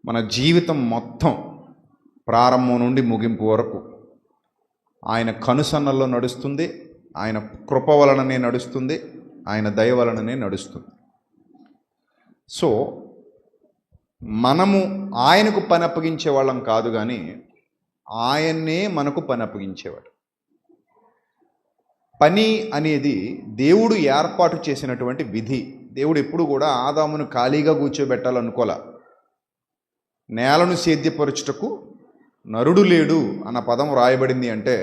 మన జీవితం మొత్తం ప్రారంభం నుండి ముగింపు వరకు ఆయన కనుసన్నల్లో నడుస్తుంది, ఆయన కృప వలననే నడుస్తుంది, ఆయన దయ వలననే నడుస్తుంది. సో మనము ఆయనకు పని అప్పగించే వాళ్ళం కాదు, కానీ ఆయన్నే మనకు పని అప్పగించేవాడు. పని అనేది దేవుడు ఏర్పాటు చేసినటువంటి విధి. దేవుడు ఎప్పుడు కూడా ఆదామును ఖాళీగా కూర్చోబెట్టాలనుకోలే. నేలను సేద్యపరచుటకు నరుడు లేడు అన్న పదం రాయబడింది అంటే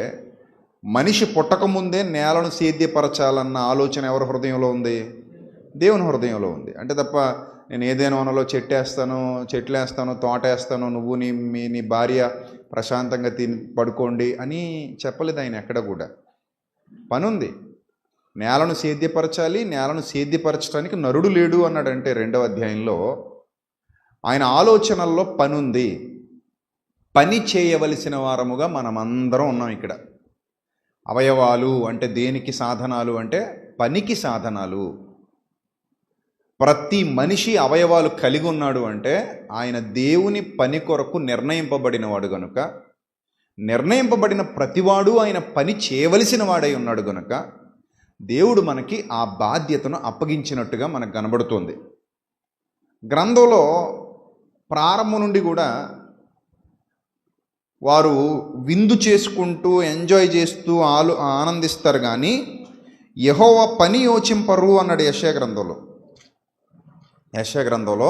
మనిషి పుట్టకముందే నేలను సేద్యపరచాలన్న ఆలోచన ఎవరి హృదయంలో ఉంది? దేవుని హృదయంలో ఉంది. అంటే తప్ప నేను ఏదైనా వనలో చెట్లేస్తాను, తోటేస్తాను, నువ్వు నీ భార్య ప్రశాంతంగా పడుకోండి అని చెప్పలేదు ఆయన ఎక్కడ కూడా. పనుంది, నేలను సేద్యపరచాలి. నేలను సేద్యపరచడానికి నరుడు లేడు అన్నాడంటే 2వ అధ్యాయంలో ఆయన ఆలోచనల్లో పనుంది. పని చేయవలసిన వారముగా మనమందరం ఉన్నాం ఇక్కడ. అవయవాలు అంటే దేనికి సాధనాలు? అంటే పనికి సాధనాలు. ప్రతి మనిషి అవయవాలు కలిగి ఉన్నాడు అంటే ఆయన దేవుని పని కొరకు నిర్ణయింపబడినవాడు గనుక, నిర్ణయింపబడిన ప్రతివాడు ఆయన పని చేయవలసిన వాడై ఉన్నాడు గనుక దేవుడు మనకి ఆ బాధ్యతను అప్పగించినట్టుగా మనకు కనబడుతుంది. గ్రంథంలో ప్రారంభం నుండి కూడా వారు విందు చేసుకుంటూ ఎంజాయ్ చేస్తూ ఆనందిస్తారు, కానీ యెహోవా పని యోచింపరు అన్నాడు యెషయా గ్రంథంలో.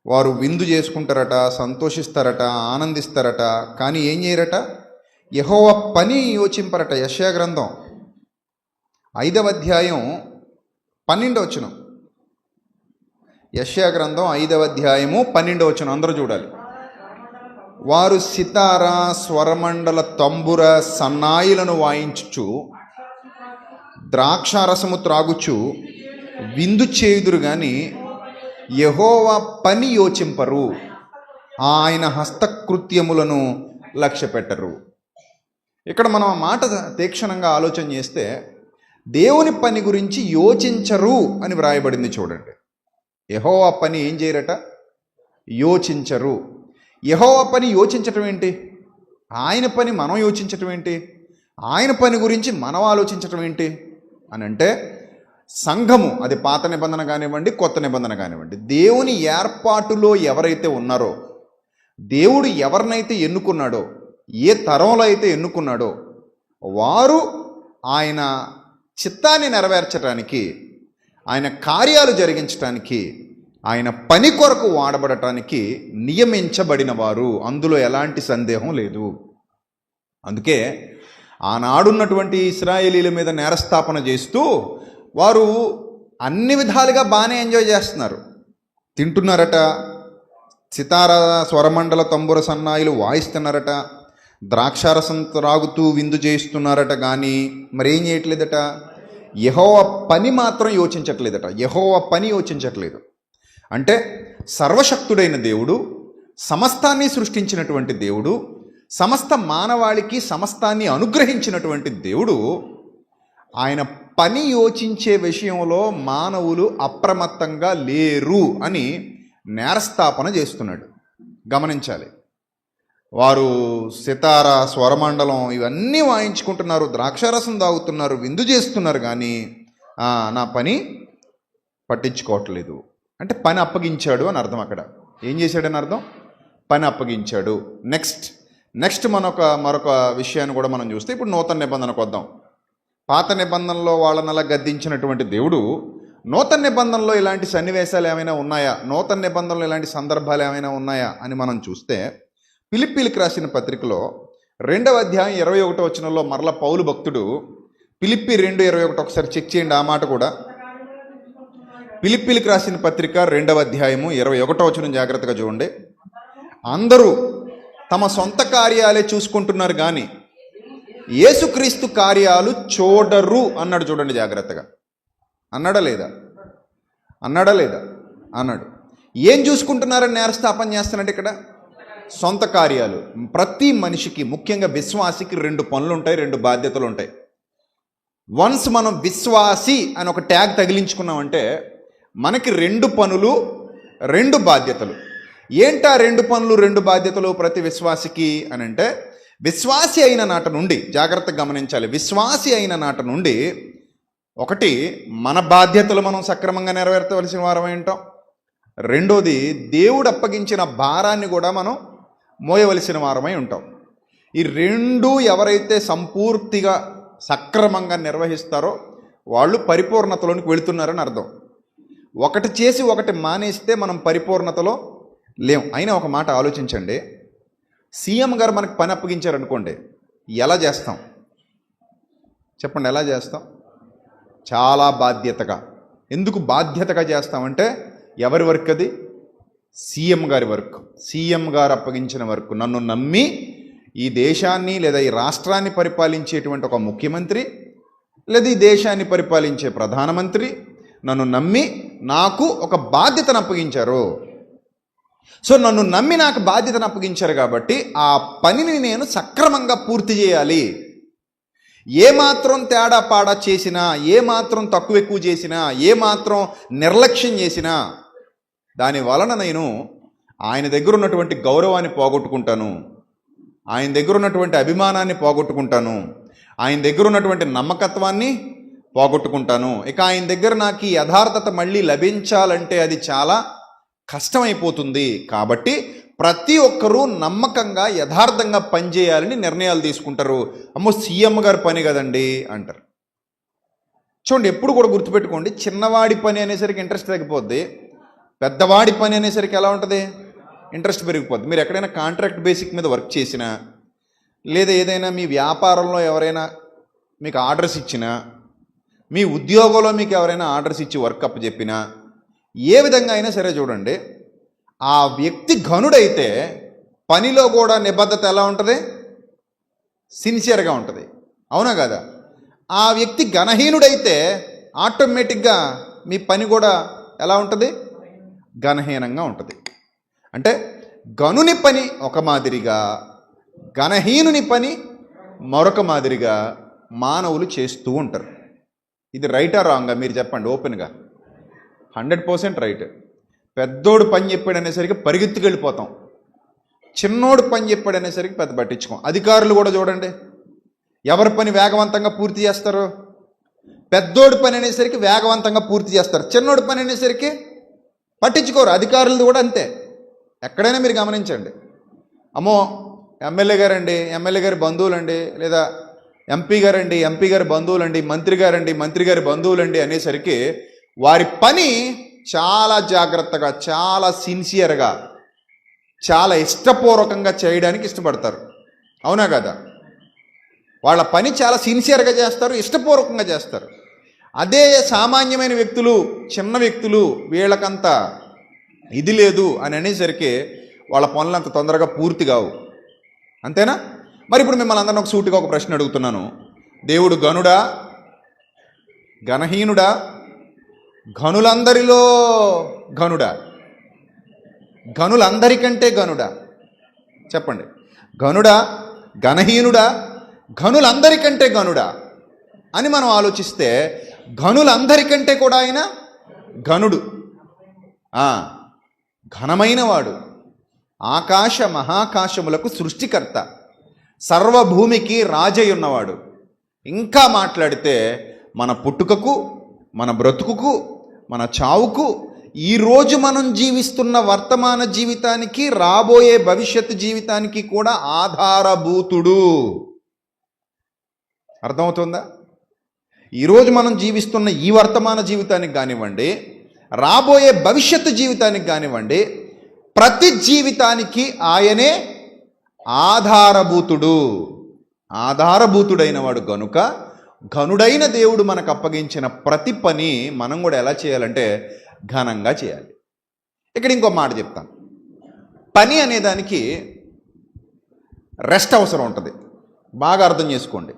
వారు విందు చేసుకుంటారట, సంతోషిస్తారట, ఆనందిస్తారట, కానీ ఏం చేయరట? యెహోవా పని యోచింపరట. యెషయా గ్రంథం 5వ అధ్యాయం 12వ వచనం. యెషయా గ్రంథం 5వ అధ్యాయము 12వ వచనం అందరూ చూడాలి. వారు సితార, స్వరమండల, తంబుర, సన్నాయిలను వాయించుచు ద్రాక్షారసము త్రాగుచు విందు చేయుదురు, కానీ యెహోవా పని యోచింపరు, ఆయన హస్తకృత్యములను లక్ష్య పెట్టరు. ఇక్కడ మనం ఆ మాట తీక్షణంగా ఆలోచన చేస్తే దేవుని పని గురించి యోచించరు అని వ్రాయబడింది. చూడండి, యెహోవా పని ఏం చేయరట? యోచించరు. యెహోవా పని యోచించటం ఏంటి? ఆయన పని మనం యోచించటం ఏంటి? ఆయన పని గురించి మనం ఆలోచించటం ఏంటి అని అంటే, సంఘము, అది పాత నిబంధన కానివ్వండి, కొత్త నిబంధన కానివ్వండి, దేవుని ఏర్పాటులో ఎవరైతే ఉన్నారో, దేవుడు ఎవరినైతే ఎన్నుకున్నాడో, ఏ తరంలో అయితే ఎన్నుకున్నాడో, వారు ఆయన చిత్తాన్ని నెరవేర్చడానికి, ఆయన కార్యాలు జరిగించడానికి, ఆయన పని కొరకు వాడబడటానికి నియమించబడిన వారు. అందులో ఎలాంటి సందేహం లేదు. అందుకే ఆనాడున్నటువంటి ఇశ్రాయేలీల మీద నేరస్థాపన చేస్తూ వారు అన్ని విధాలుగా బాగానే ఎంజాయ్ చేస్తున్నారు. తింటున్నారట, సితార, స్వరమండల, తంబుర, సన్నాయిలు వాయిస్తున్నారట, ద్రాక్షారసం త్రాగుతూ విందు చేస్తున్నారట, కానీ మరేం చేయట్లేదట? యెహోవా పని మాత్రం యోచించట్లేదట. యెహోవా పని యోచించట్లేదు. అంటే సర్వశక్తుడైన దేవుడు, సమస్తాన్ని సృష్టించినటువంటి దేవుడు, సమస్త మానవాళికి సమస్తాన్ని అనుగ్రహించినటువంటి దేవుడు, ఆయన పని యోచించే విషయంలో మానవులు అప్రమత్తంగా లేరు అని నేరస్థాపన చేస్తున్నాడు. గమనించాలి. వారు సితార, స్వరమండలం ఇవన్నీ వాయించుకుంటున్నారు, ద్రాక్షారసం తాగుతున్నారు, విందు చేస్తున్నారు, కానీ నా పని పట్టించుకోవట్లేదు. అంటే పని అప్పగించాడు అని అర్థం. అక్కడ ఏం చేశాడని అర్థం? పని అప్పగించాడు. నెక్స్ట్ మరొక విషయాన్ని కూడా మనం చూస్తే, ఇప్పుడు నూతన నిబంధనకు వద్దాం. పాత నిబంధనలో వాళ్ళని అలా గద్దించినటువంటి దేవుడు నూతన నిబంధనలో ఇలాంటి సన్నివేశాలు ఏమైనా ఉన్నాయా, నూతన నిబంధనలో ఇలాంటి సందర్భాలు ఏమైనా ఉన్నాయా అని మనం చూస్తే, ఫిలిప్పీలకు రాసిన పత్రికలో 2వ అధ్యాయం 21వ వచనంలో మరల పౌలు భక్తుడు, ఫిలిప్పీ 2:21 ఒకసారి చెక్ చేయండి ఆ మాట కూడా. ఫిలిప్పీలకు రాసిన పత్రిక 2వ అధ్యాయము 21వ వచనం జాగ్రత్తగా చూడండి. అందరూ తమ సొంత కార్యాలే చూసుకుంటున్నారు, కానీ యేసుక్రీస్తు కార్యాలు చూడరు అన్నాడు. చూడండి జాగ్రత్తగా. అన్నాడా లేదా? అన్నాడు. ఏం చూసుకుంటున్నారని నేరస్థాపన చేస్తున్నట్టు ఇక్కడ? సొంత కార్యాలు. ప్రతి మనిషికి, ముఖ్యంగా విశ్వాసికి 2 పనులు ఉంటాయి, 2 బాధ్యతలు ఉంటాయి. వన్స్ మనం విశ్వాసి అని ఒక ట్యాగ్ తగిలించుకున్నామంటే మనకి 2 పనులు, 2 బాధ్యతలు. ఏంటా 2 పనులు 2 బాధ్యతలు ప్రతి విశ్వాసికి అని అంటే, విశ్వాసి అయిన నాట నుండి, జాగ్రత్తగా గమనించాలి, విశ్వాసి అయిన నాట నుండి ఒకటి మన బాధ్యతలు మనం సక్రమంగా నెరవేర్చవలసిన వారమై ఉంటాం. రెండోది దేవుడు అప్పగించిన భారాన్ని కూడా మనం మోయవలసిన వారమై ఉంటాం. ఈ రెండు ఎవరైతే సంపూర్తిగా సక్రమంగా నిర్వహిస్తారో వాళ్ళు పరిపూర్ణతలోనికి వెళుతున్నారని అర్థం. ఒకటి చేసి ఒకటి మానేస్తే మనం పరిపూర్ణతలో లేం. అయినా ఒక మాట ఆలోచించండి, సీఎం గారు మనకు పని అప్పగించారనుకోండి, ఎలా చేస్తాం చెప్పండి? ఎలా చేస్తాం? చాలా బాధ్యతగా. ఎందుకు బాధ్యతగా చేస్తామంటే ఎవరి వర్క్ అది? సీఎం గారి వర్క్. సీఎం గారు అప్పగించిన వర్క్. నన్ను నమ్మి ఈ దేశాన్ని లేదా ఈ రాష్ట్రాన్ని పరిపాలించేటువంటి ఒక ముఖ్యమంత్రి లేదా ఈ దేశాన్ని పరిపాలించే ప్రధానమంత్రి నన్ను నమ్మి నాకు ఒక బాధ్యతను అప్పగించారు. సో నన్ను నమ్మి నాకు బాధ్యతను అప్పగించారు కాబట్టి ఆ పనిని నేను సక్రమంగా పూర్తి చేయాలి. ఏమాత్రం తేడా పాడా చేసినా, ఏమాత్రం తక్కువ ఎక్కువ చేసినా, ఏమాత్రం నిర్లక్ష్యం చేసినా దాని వలన నేను ఆయన దగ్గర ఉన్నటువంటి గౌరవాన్ని పోగొట్టుకుంటాను, ఆయన దగ్గర ఉన్నటువంటి అభిమానాన్ని పోగొట్టుకుంటాను, ఆయన దగ్గర ఉన్నటువంటి నమ్మకత్వాన్ని పోగొట్టుకుంటాను. ఇక ఆయన దగ్గర నాకు ఈ యథార్థత మళ్ళీ లభించాలంటే అది చాలా కష్టమైపోతుంది. కాబట్టి ప్రతి ఒక్కరూ నమ్మకంగా యథార్థంగా పనిచేయాలని నిర్ణయాలు తీసుకుంటారు. అమ్మో సీఎం గారి పని కదండి అంటారు. చూడండి, ఎప్పుడు కూడా గుర్తుపెట్టుకోండి, చిన్నవాడి పని అనేసరికి ఇంట్రెస్ట్ తగ్గిపోద్ది, పెద్దవాడి పని అనేసరికి ఎలా ఉంటుంది? ఇంట్రెస్ట్ పెరిగిపోద్ది. మీరు ఎక్కడైనా కాంట్రాక్ట్ బేసిక్ మీద వర్క్ చేసినా, లేదా ఏదైనా మీ వ్యాపారంలో ఎవరైనా మీకు ఆర్డర్స్ ఇచ్చినా, మీ ఉద్యోగంలో మీకు ఎవరైనా ఆర్డర్స్ ఇచ్చి వర్క్ అప్ చెప్పినా, ఏ విధంగా అయినా సరే చూడండి, ఆ వ్యక్తి ఘనుడైతే పనిలో కూడా నిబద్ధత ఎలా ఉంటుంది? సిన్సియర్గా ఉంటుంది. అవునా కదా? ఆ వ్యక్తి ఘనహీనుడైతే ఆటోమేటిక్గా మీ పని కూడా ఎలా ఉంటుంది? ఘనహీనంగా ఉంటుంది. అంటే గనుని పని ఒక మాదిరిగా, ఘనహీనుని పని మరొక మాదిరిగా మానవులు చేస్తూ ఉంటారు. ఇది రైటా రాంగా? మీరు చెప్పండి ఓపెన్గా. 100% రైట్. పెద్దోడు పని చెప్పాడు అనేసరికి పరిగెత్తుకు వెళ్ళిపోతాం, చిన్నోడు పని చెప్పాడు అనేసరికి పెద్ద పట్టించుకోం. అధికారులు కూడా చూడండి, ఎవరి పని వేగవంతంగా పూర్తి చేస్తారు? పెద్దోడి పని అనేసరికి వేగవంతంగా పూర్తి చేస్తారు, చిన్నోడి పని అనేసరికి పట్టించుకోరు. అధికారులు కూడా అంతే. ఎక్కడైనా మీరు గమనించండి, అమ్మో ఎమ్మెల్యే గారండి, ఎమ్మెల్యే గారి బంధువులండి, లేదా ఎంపీ గారండి, ఎంపీ గారి బంధువులండి, మంత్రి గారండి, మంత్రి గారి బంధువులండి అనేసరికి వారి పని చాలా జాగ్రత్తగా, చాలా సిన్సియర్గా, చాలా ఇష్టపూర్వకంగా చేయడానికి ఇష్టపడతారు. అవునా కదా? వాళ్ళ పని చాలా సిన్సియర్గా చేస్తారు, ఇష్టపూర్వకంగా చేస్తారు. అదే సామాన్యమైన వ్యక్తులు, చిన్న వ్యక్తులు, వీళ్ళకంత ఇది లేదు అని అనేసరికి వాళ్ళ పనులు అంత తొందరగా పూర్తి కావు. అంతేనా? మరి ఇప్పుడు మిమ్మల్ని అందరిని ఒక సూటిగా ఒక ప్రశ్న అడుగుతున్నాను. దేవుడు గనుడా, ఘనహీనుడా, ఘనులందరిలో ఘనుడా, ఘనులందరికంటే ఘనుడా? చెప్పండి. గనుడా, ఘనహీనుడా, ఘనులందరికంటే ఘనుడా అని మనం ఆలోచిస్తే ఘనులందరికంటే కూడా ఆయన ఘనుడు, ఘనమైన వాడు, ఆకాశ మహాకాశములకు సృష్టికర్త, సర్వభూమికి రాజయ్యున్నవాడు. ఇంకా మాట్లాడితే మన పుట్టుకకు, మన బ్రతుకుకు, మన చావుకు, ఈరోజు మనం జీవిస్తున్న వర్తమాన జీవితానికి, రాబోయే భవిష్యత్తు జీవితానికి కూడా ఆధారభూతుడు. అర్థమవుతుందా? ఈరోజు మనం జీవిస్తున్న ఈ వర్తమాన జీవితానికి కానివ్వండి, రాబోయే భవిష్యత్తు జీవితానికి కానివ్వండి, ప్రతి జీవితానికి ఆయనే ఆధారభూతుడు. ఆధారభూతుడైన వాడు గనుక ఘనుడైన దేవుడు మనకు అప్పగించిన ప్రతి పని మనం కూడా ఎలా చేయాలంటే ఘనంగా చేయాలి. ఇక్కడ ఇంకో మాట చెప్తాను. పని అనేదానికి రెస్ట్ అవసరం ఉంటుంది. బాగా అర్థం చేసుకోండి.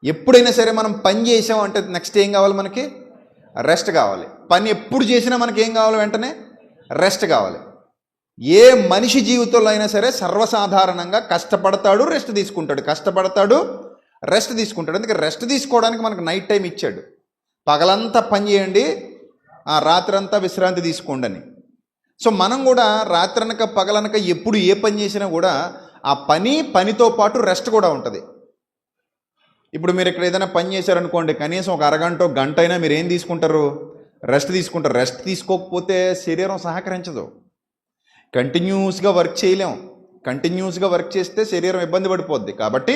ఎప్పుడైనా సరే మనం పని చేసాం అంటే నెక్స్ట్ ఏం కావాలి? మనకి రెస్ట్ కావాలి. పని ఎప్పుడు చేసినా మనకి ఏం కావాలి? వెంటనే రెస్ట్ కావాలి. ఏ మనిషి జీవితంలో అయినా సరే సర్వసాధారణంగా కష్టపడతాడు, రెస్ట్ తీసుకుంటాడు, కష్టపడతాడు, రెస్ట్ తీసుకుంటాడు. అందుకే రెస్ట్ తీసుకోవడానికి మనకు నైట్ టైం ఇచ్చాడు. పగలంతా పని చేయండి, రాత్రి అంతా విశ్రాంతి తీసుకోండి అని. సో మనం కూడా రాత్రనక పగలనక ఎప్పుడు ఏ పని చేసినా కూడా ఆ పనితో పాటు రెస్ట్ కూడా ఉంటుంది. ఇప్పుడు మీరు ఇక్కడ ఏదైనా పని చేశారనుకోండి, కనీసం ఒక అరగంట గంట అయినా మీరు ఏం తీసుకుంటారు? రెస్ట్ తీసుకుంటారు. రెస్ట్ తీసుకోకపోతే శరీరం సహకరించదు. కంటిన్యూస్గా వర్క్ చేయలేం. కంటిన్యూస్గా వర్క్ చేస్తే శరీరం ఇబ్బంది పడిపోద్ది. కాబట్టి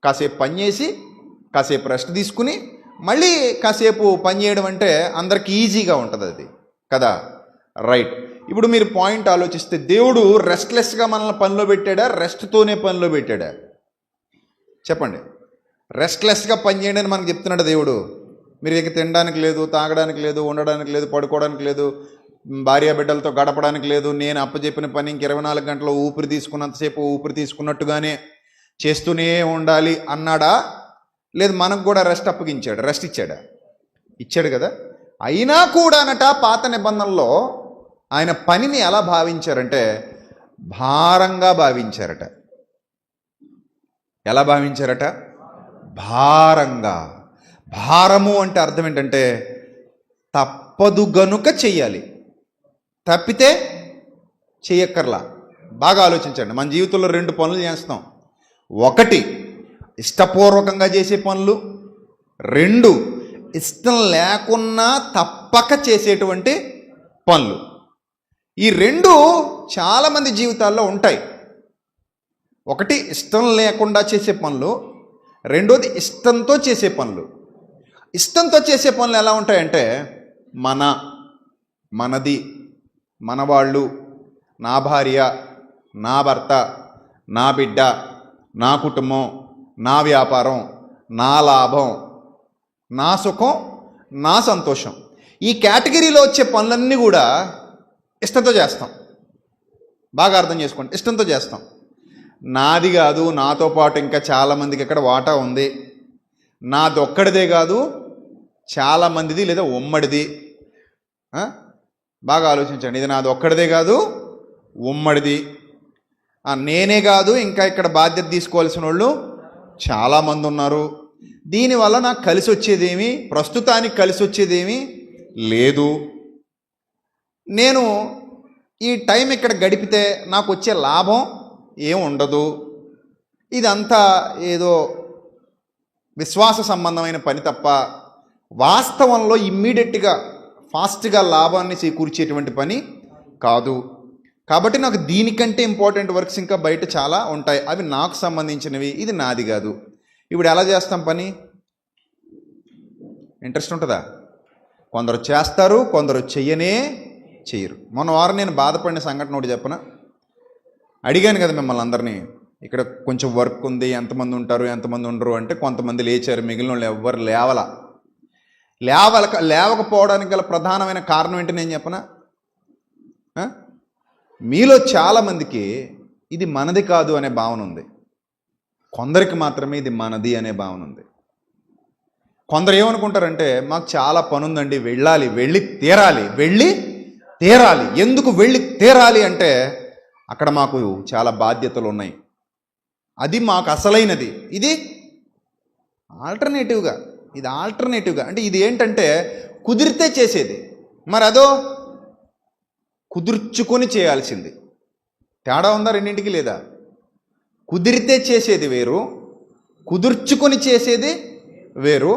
కాసేపు పని చేసి కాసేపు రెస్ట్ తీసుకుని మళ్ళీ కాసేపు పని చేయడం అంటే అందరికి ఈజీగా ఉంటుంది అది కదా. రైట్. ఇప్పుడు మీరు పాయింట్ ఆలోచిస్తే దేవుడు రెస్ట్లెస్గా మనల్ని పనిలో పెట్టాడా, రెస్ట్తోనే పనిలో పెట్టాడా? చెప్పండి. రెస్ట్లెస్గా పని చేయండి అని మనకు చెప్తున్నాడు దేవుడు. మీరు ఇక తినడానికి లేదు, తాగడానికి లేదు, ఉండడానికి లేదు, పడుకోవడానికి లేదు, భార్య బిడ్డలతో గడపడానికి లేదు, నేను అప్పచెప్పిన పని ఇంక 24 గంటలు ఊపిరి తీసుకున్నంతసేపు ఊపిరి తీసుకున్నట్టుగానే చేస్తూనే ఉండాలి అన్నాడా? లేదు, మనకు కూడా రెస్ట్ అప్పగించాడు. రెస్ట్ ఇచ్చాడా? ఇచ్చాడు కదా. అయినా కూడానట పాత నిబంధనలో ఆయన పనిని ఎలా భావించారంటే భారంగా భావించారట. ఎలా భావించారట? భారంగా. భారము అంటే అర్థం ఏంటంటే తప్పదు గనుక చెయ్యాలి, తప్పితే చెయ్యక్కర్లా. బాగా ఆలోచించండి. మన జీవితంలో 2 పనులు చేస్తాం. 1 ఇష్టపూర్వకంగా చేసే పనులు, 2 ఇష్టం లేకున్నా తప్పక చేసేటువంటి పనులు. ఈ 2 చాలామంది జీవితాల్లో ఉంటాయి. 1 ఇష్టం లేకుండా చేసే పనులు, 2వది ఇష్టంతో చేసే పనులు. ఇష్టంతో చేసే పనులు ఎలా ఉంటాయంటే మనది, మనవాళ్ళు, నా భార్య, నా భర్త, నా బిడ్డ, నా కుటుంబం, నా వ్యాపారం, నా లాభం, నా సుఖం, నా సంతోషం. ఈ కేటగిరీలో వచ్చే పనులన్నీ కూడా ఇష్టంతో చేస్తాం. బాగా అర్థం చేసుకోండి. ఇష్టంతో చేస్తాం. నాది కాదు, నాతో పాటు ఇంకా చాలామందికి ఇక్కడ వాటా ఉంది. నాదొక్కడిదే కాదు, చాలామందిది లేదా ఉమ్మడిది. బాగా ఆలోచించండి. ఇది నాది ఒక్కడిదే కాదు, ఉమ్మడిది. నేనే కాదు, ఇంకా ఇక్కడ బాధ్యత తీసుకోవాల్సిన వాళ్ళు చాలామంది ఉన్నారు. దీనివల్ల నాకు కలిసి వచ్చేదేమి, ప్రస్తుతానికి కలిసి వచ్చేదేమీ లేదు. నేను ఈ టైం ఇక్కడ గడిపితే నాకు వచ్చే లాభం ఏం ఉండదు. ఇదంతా ఏదో విశ్వాస సంబంధమైన పని తప్ప వాస్తవంలో ఇమ్మీడియట్గా ఫాస్ట్గా లాభాన్ని చేకూర్చేటువంటి పని కాదు. కాబట్టి నాకు దీనికంటే ఇంపార్టెంట్ వర్క్స్ ఇంకా బయట చాలా ఉంటాయి. అవి నాకు సంబంధించినవి, ఇది నాది కాదు. ఇప్పుడు ఎలా చేస్తాం పని? ఇంట్రెస్ట్ ఉంటుందా? కొందరు చేస్తారు, కొందరు చెయ్యరు. మొన్న వారం నేను బాధపడిన సంఘటన ఒకటి చెప్పనా? అడిగాను కదా మిమ్మల్ని అందరినీ, ఇక్కడ కొంచెం వర్క్ ఉంది, ఎంతమంది ఉంటారు, ఎంతమంది ఉండరు అంటే కొంతమంది లేచారు, మిగిలిన వాళ్ళు ఎవ్వరు లేవకపోవడానికి గల ప్రధానమైన కారణం ఏంటి నేను చెప్పనా? మీలో చాలామందికి ఇది మనది కాదు అనే భావన ఉంది. కొందరికి మాత్రమే ఇది మనది అనే భావన ఉంది. కొందరు ఏమనుకుంటారంటే మాకు చాలా పని ఉందండి, వెళ్ళి తీరాలి. ఎందుకు వెళ్ళి తీరాలి అంటే అక్కడ మాకు చాలా బాధ్యతలు ఉన్నాయి, అది మాకు అసలైనది. ఇది ఆల్టర్నేటివ్గా అంటే ఇది ఏంటంటే కుదిరితే చేసేది. మరి అదో కుదుర్చుకొని చేయాల్సింది. తేడా ఉందా రెండింటికి? లేదా? కుదిరితే చేసేది వేరు, కుదుర్చుకొని చేసేది వేరు.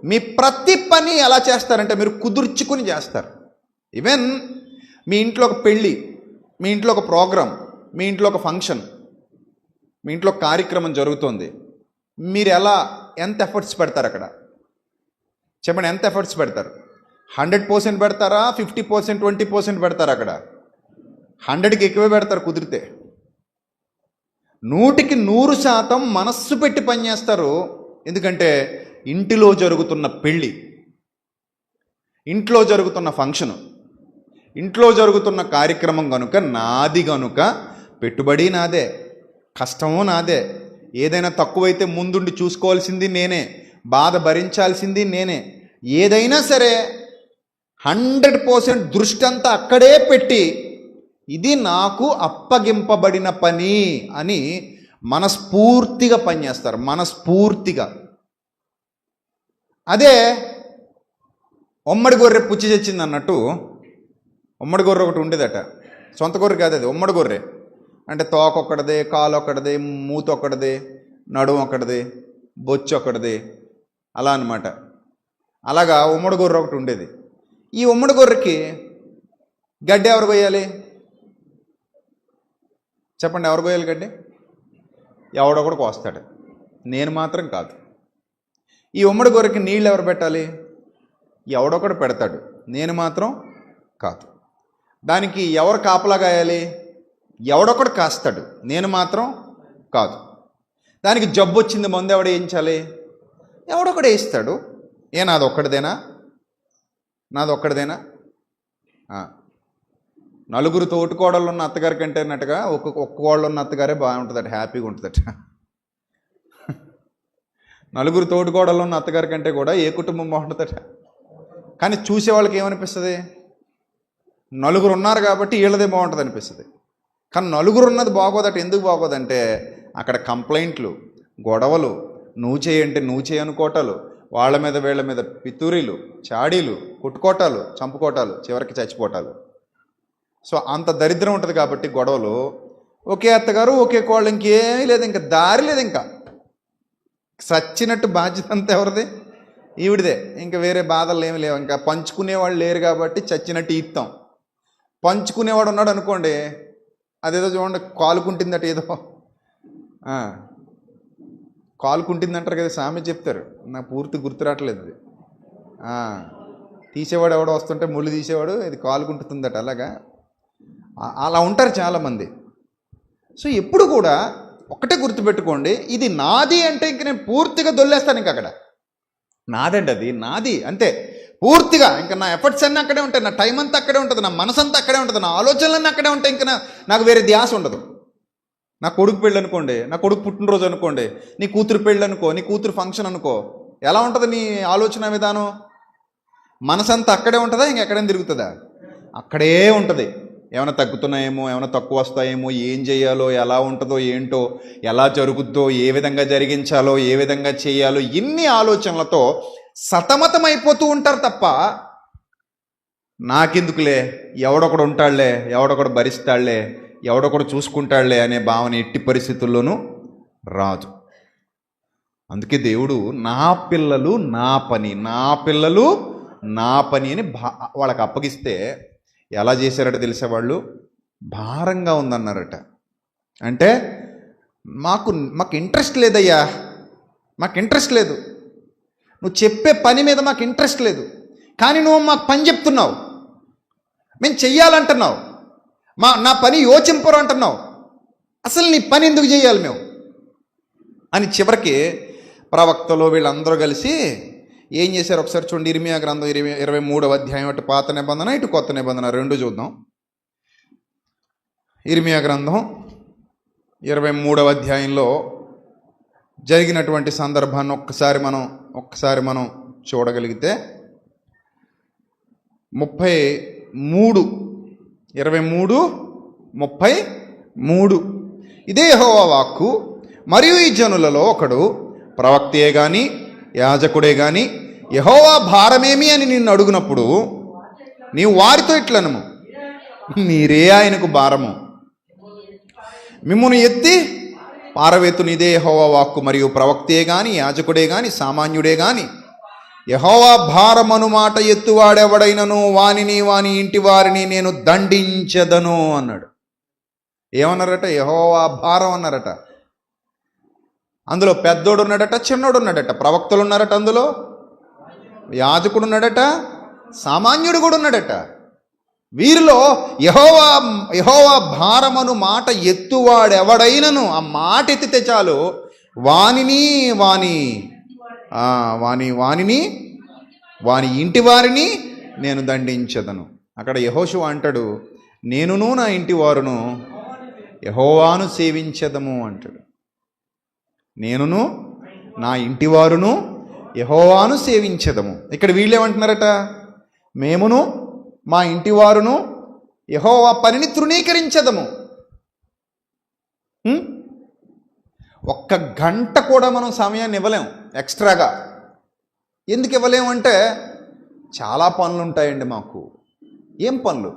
మీ ప్రతి పని ఎలా చేస్తారంటే మీరు కుదుర్చుకొని చేస్తారు. ఈవెన్ మీ ఇంట్లో ఒక పెళ్ళి, మీ ఇంట్లో ఒక ప్రోగ్రాం, మీ ఇంట్లో ఒక ఫంక్షన్, మీ ఇంట్లో కార్యక్రమం జరుగుతుంది. మీరు ఎంత ఎఫర్ట్స్ పెడతారు అక్కడ? చెప్పండి, ఎంత ఎఫర్ట్స్ పెడతారు? 100% పెడతారా? 50%, 20% పెడతారా? అక్కడ 100కి ఎక్కువే పెడతారు. కుదిరితే 100% మనస్సు పెట్టి పనిచేస్తారు. ఎందుకంటే ఇంటిలో జరుగుతున్న పెళ్ళి, ఇంట్లో జరుగుతున్న ఫంక్షను, ఇంట్లో జరుగుతున్న కార్యక్రమం కనుక నాది, కనుక పెట్టుబడి నాదే, కష్టము నాదే. ఏదైనా తక్కువైతే ముందుండి చూసుకోవాల్సింది నేనే, బాధ భరించాల్సింది నేనే. ఏదైనా సరే 100% దృష్టి అంతా అక్కడే పెట్టి ఇది నాకు అప్పగింపబడిన పని అని మనస్ఫూర్తిగా పనిచేస్తారు. మనస్ఫూర్తిగా. అదే ఉమ్మడి గొర్రె పుచ్చి తెచ్చింది అన్నట్టు, ఉమ్మడి గొర్రె ఒకటి ఉండేదట. సొంత గొర్రె కాదు, అది ఉమ్మడి గొర్రె. అంటే తోక ఒక్కడిదే, కాలు ఒక్కడిదే, మూత ఒక్కడిదే, నడుము ఒక్కడిదే, బొచ్చు ఒక్కడిదే, అలా అన్నమాట. అలాగా ఉమ్మడి గొర్రె ఒకటి ఉండేది. ఈ ఉమ్మడి గొర్రెకి గడ్డి ఎవరు కొయ్యాలి చెప్పండి? ఎవరు కొయ్యాలి గడ్డి? ఎవడొకడు కోస్తాడు, నేను మాత్రం కాదు. ఈ ఉమ్మడి గొర్రెకి నీళ్ళు ఎవరు పెట్టాలి? ఎవడొకడు పెడతాడు, నేను మాత్రం కాదు. దానికి ఎవరు కాపలా కాయాలి? ఎవడొకడు కాస్తాడు, నేను మాత్రం కాదు. దానికి జబ్బు వచ్చింది, మందు ఎవడు వేయించాలి? ఎవడొకడు వేయిస్తాడు. నాదొక్కడిదేనా? నలుగురు తోటికోడళ్ళు ఉన్న అత్తగారి కంటే అన్నట్టుగా ఒక్క కోళ్ళు ఉన్న అత్తగారే బాగుంటుందట, హ్యాపీగా ఉంటుందట. నలుగురు తోటికోడళ్ళు ఉన్న అత్తగారి కంటే కూడా ఏ కుటుంబం బాగుంటుందట. కానీ చూసే వాళ్ళకి ఏమనిపిస్తుంది? నలుగురు ఉన్నారు కాబట్టి వీళ్ళదే బాగుంటుంది అనిపిస్తుంది. కానీ నలుగురు ఉన్నది బాగోదట. ఎందుకు బాగోదంటే అక్కడ కంప్లైంట్లు, గొడవలు, నువ్వు చేయంటే నువ్వు చేయనుకోటాలు, వాళ్ళ మీద వీళ్ళ మీద పితూరీలు, చాడీలు, కుట్టుకోటాలు, చంపుకోటాలు, చివరికి చచ్చిపోటాలు. సో అంత దరిద్రం ఉంటుంది కాబట్టి గొడవలు. ఒకే అత్తగారు, ఒకే కోళ్ళు, ఇంకేమీ లేదు, ఇంకా దారి లేదు. ఇంకా సచ్చినట్టు బాధ్యత అంతా ఎవరిది? ఈవిడిదే. ఇంకా వేరే బాధలు ఏమి లేవు. ఇంకా పంచుకునేవాళ్ళు లేరు కాబట్టి చచ్చినట్టు ఇస్తాం. పంచుకునేవాడు ఉన్నాడు అనుకోండి, అదేదో చూడండి, కాలుకుంటుందట, ఏదో కాలుకుంటుందంటారు కదా, సామెత చెప్తారు, నాకు పూర్తి గుర్తు రావట్లేదు అది. తీసేవాడు ఎవడో వస్తుంటే ముళ్ళు తీసేవాడు, ఇది కాలుకుంటుందట. అలాగా అలా ఉంటారు చాలామంది. సో ఎప్పుడు కూడా ఒకటే గుర్తుపెట్టుకోండి, ఇది నాది అంటే ఇంక నేను పూర్తిగా దొల్లేస్తాను. ఇంక అక్కడ నాదండి, అది నాది అంతే పూర్తిగా. ఇంకా నా ఎఫర్ట్స్ అన్నీ అక్కడే ఉంటాయి, నా టైం అంతా అక్కడే ఉంటుంది, నా మనసు అంతా అక్కడే ఉంటుంది, నా ఆలోచనలన్నీ అక్కడే ఉంటాయి. ఇంకా నాకు వేరే ధ్యాస ఉండదు. నా కొడుకు పెళ్ళి అనుకోండి, నా కొడుకు పుట్టినరోజు అనుకోండి, నీ కూతురు పెళ్ళి అనుకో, నీ కూతురు ఫంక్షన్ అనుకో, ఎలా ఉంటుంది నీ ఆలోచన విధానం? మనసంతా అక్కడే ఉంటుందా? ఇంకెక్కడైనా తిరుగుతుందా? అక్కడే ఉంటుంది. ఏమైనా తగ్గుతున్నాయేమో, ఏమైనా తక్కువ వస్తాయేమో, ఏం చేయాలో, ఎలా ఉంటుందో ఏంటో, ఎలా జరుగుద్దో, ఏ విధంగా జరిగించాలో, ఏ విధంగా చేయాలో, ఇన్ని ఆలోచనలతో సతమతమైపోతూ ఉంటారు తప్ప నాకెందుకులే, ఎవడొకడు ఉంటాడులే, ఎవడొకడు భరిస్తాడులే, ఎవడొకడు చూసుకుంటాడులే అనే భావన ఎట్టి పరిస్థితుల్లోనూ రాదు. అందుకే దేవుడు నా పిల్లలు నా పని, నా పిల్లలు నా పని అని వాళ్ళకి అప్పగిస్తే ఎలా చేశారట తెలిసే? వాళ్ళు భారంగా ఉందన్నారట. అంటే మాకు ఇంట్రెస్ట్ లేదయ్యా, మాకు ఇంట్రెస్ట్ లేదు, నువ్వు చెప్పే పని మీద మాకు ఇంట్రెస్ట్ లేదు, కానీ నువ్వు మాకు పని చెప్తున్నావు, మేము చెయ్యాలంటున్నావు, నా పని యోచింపరు అంటున్నావు, అసలు నీ పని ఎందుకు చేయాలి మేము అని చివరికి ప్రవక్తలు వీళ్ళందరూ కలిసి ఏం చేశారు ఒకసారి చూడండి. ఇర్మియా గ్రంథం 23వ అధ్యాయం, అటు పాత నిబంధన ఇటు కొత్త నిబంధన రెండు చూద్దాం. ఇర్మియా గ్రంథం 23వ అధ్యాయంలో జరిగినటువంటి సందర్భాన్ని ఒక్కసారి మనం చూడగలిగితే 23:33 ఇదే యెహోవా వాక్కు, మరియు ఈ జనులలో ఒకడు ప్రవక్తే గాని యాజకుడే గాని యెహోవా భారమేమి అని నిన్ను అడుగునప్పుడు నీవు వారితో ఇట్లనము, మీరే ఆయనకు భారము, మిమ్మును ఎత్తి పారవేతును. ఇదే యెహోవా వాక్కు, మరియు ప్రవక్తే గాని యాజకుడే గాని సామాన్యుడే గాని యెహోవా భారమను మాట ఎత్తువాడెవడైనను వానిని వాని ఇంటి వారిని నేను దండించదను అన్నాడు. ఏమన్నారట? యెహోవా భారం అన్నారట. అందులో పెద్దోడు ఉన్నాడట, చిన్నోడు ఉన్నాడట, ప్రవక్తలు ఉన్నారట, అందులో యాజకుడు ఉన్నాడట, సామాన్యుడు కూడా ఉన్నాడట. వీరిలో యెహోవా భారమను మాట ఎత్తువాడెవడైనను, ఆ మాట ఎత్తితే చాలు, వానిని వాని ఇంటి వారిని నేను దండించదను. అక్కడ యెహోషువ అంటాడు, నేనును నా ఇంటి వారును యెహోవాను సేవించదము అంటాడు. నేనును నా ఇంటి వారును యెహోవాను సేవించదము. ఇక్కడ వీళ్ళేమంటున్నారట? మేమును మా ఇంటి వారును యెహోవా పనిని తృణీకరించదము. ఒక్క గంట కూడా మనం సమయాన్ని ఇవ్వలేం ఎక్స్ట్రాగా. ఎందుకు ఇవ్వలేము అంటే చాలా పనులు ఉంటాయండి మాకు. ఏం పనులు?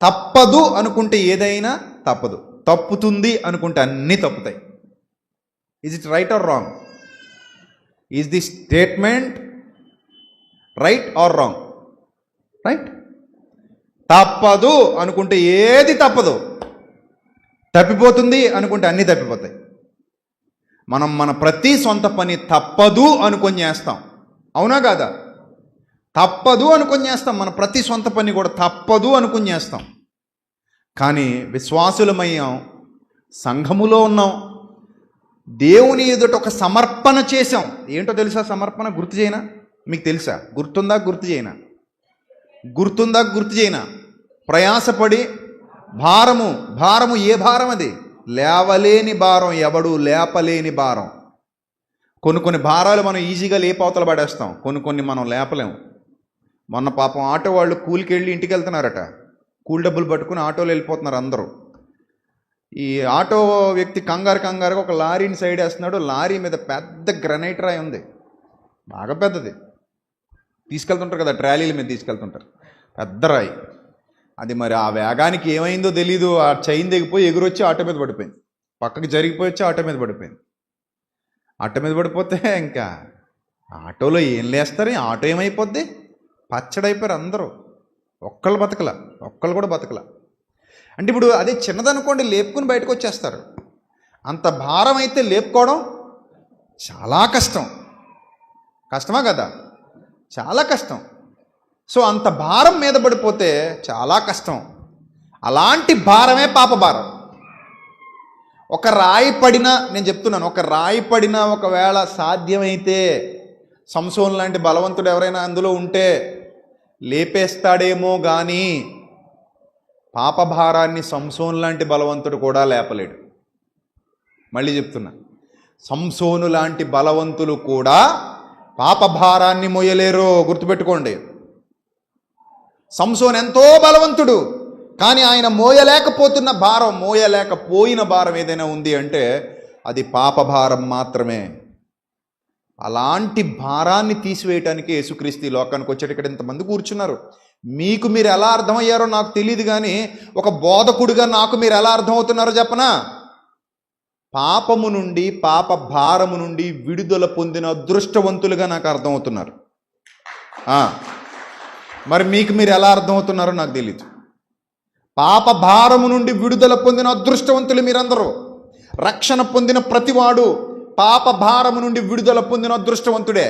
తప్పదు అనుకుంటే ఏదైనా తప్పదు, తప్పుతుంది అనుకుంటే అన్నీ తప్పుతాయి. Is it right or wrong? Is the statement right or wrong? Right. తప్పదు అనుకుంటే ఏది తప్పదు, తప్పిపోతుంది అనుకుంటే అన్నీ తప్పిపోతాయి. మనం మన ప్రతి సొంత పని తప్పదు అనుకొని చేస్తాం, అవునా కాదా? తప్పదు అనుకొని చేస్తాం, మన ప్రతి సొంత పని కూడా తప్పదు అనుకొని చేస్తాం. కానీ విశ్వాసులమయ్యాం, సంఘములో ఉన్నాం, దేవుని ఎదుట ఒక సమర్పణ చేశాం. ఏంటో తెలుసా సమర్పణ? గుర్తు చేయనా? మీకు తెలుసా? గుర్తుందా? గుర్తు చేయనా? గుర్తుందా? గుర్తు చేయనా? ప్రయాసపడి భారము ఏ భారం? అది లేవలేని భారం, ఎవడు లేపలేని భారం. కొన్ని భారాలు మనం ఈజీగా లేపవతల పడేస్తాం, కొన్ని మనం లేపలేము. మొన్న పాపం ఆటో వాళ్ళు కూలికి వెళ్ళి ఇంటికి వెళ్తున్నారట, కూలి డబ్బులు పట్టుకుని ఆటోలో వెళ్ళిపోతున్నారు అందరూ. ఈ ఆటో వ్యక్తి కంగారుగా ఒక లారీని సైడ్ వేస్తున్నాడు. లారీ మీద పెద్ద గ్రనైట్ రాయి ఉంది, బాగా పెద్దది. తీసుకెళ్తుంటారు కదా, ట్రాలీల మీద తీసుకెళ్తుంటారు, పెద్ద రాయి. అది మరి ఆ వేగానికి ఏమైందో తెలీదు, ఆ చైన్ దిగిపోయి ఎగురొచ్చి ఆటో మీద పడిపోయింది, పక్కకి జరిగిపోయి వచ్చి ఆటో మీద పడిపోయింది. ఆటో మీద పడిపోతే ఇంకా ఆటోలో ఏం లేస్తారు, ఆటో ఏమైపోద్ది? పచ్చడైపోయారు అందరూ. ఒక్కళ్ళు కూడా బతకల. అంటే ఇప్పుడు అదే చిన్నదనుకోండి, లేపుకుని బయటకు వచ్చేస్తారు. అంత భారం అయితే లేపుకోవడం చాలా కష్టం. కష్టమా కదా? చాలా కష్టం. సో అంత భారం మీద పడిపోతే చాలా కష్టం. అలాంటి భారమే పాప భారం. ఒక రాయి పడినా, నేను చెప్తున్నాను, ఒక రాయి పడినా ఒకవేళ సాధ్యమైతే సంసోన్ లాంటి బలవంతుడు ఎవరైనా అందులో ఉంటే లేపేస్తాడేమో కానీ పాపభారాన్ని సంసోన్ లాంటి బలవంతుడు కూడా లేపలేడు. మళ్ళీ చెప్తున్నా, సంసోను లాంటి బలవంతులు కూడా పాపభారాన్ని మోయలేరు. గుర్తుపెట్టుకోండి. సంసోన్ ఎంతో బలవంతుడు, కానీ ఆయన మోయలేకపోయిన భారం ఏదైనా ఉంది అంటే అది పాపభారం మాత్రమే. అలాంటి భారాన్ని తీసివేయటానికి యేసుక్రీస్తు ఈ లోకానికి వచ్చాడు. ఇక్కడ ఇంతమంది కూర్చున్నారు. మీకు మీరు ఎలా అర్థమయ్యారో నాకు తెలియదు, కానీ ఒక బోధకుడిగా నాకు మీరు ఎలా అర్థమవుతున్నారో చెప్పనా? పాపము నుండి, పాప భారము నుండి విడుదల పొందిన అదృష్టవంతులుగా నాకు అర్థమవుతున్నారు. మరి మీకు మీరు ఎలా అర్థమవుతున్నారో నాకు తెలియదు. పాప భారము నుండి విడుదల పొందిన అదృష్టవంతులు మీరందరూ. రక్షణ పొందిన ప్రతివాడు పాప భారము నుండి విడుదల పొందిన అదృష్టవంతుడే.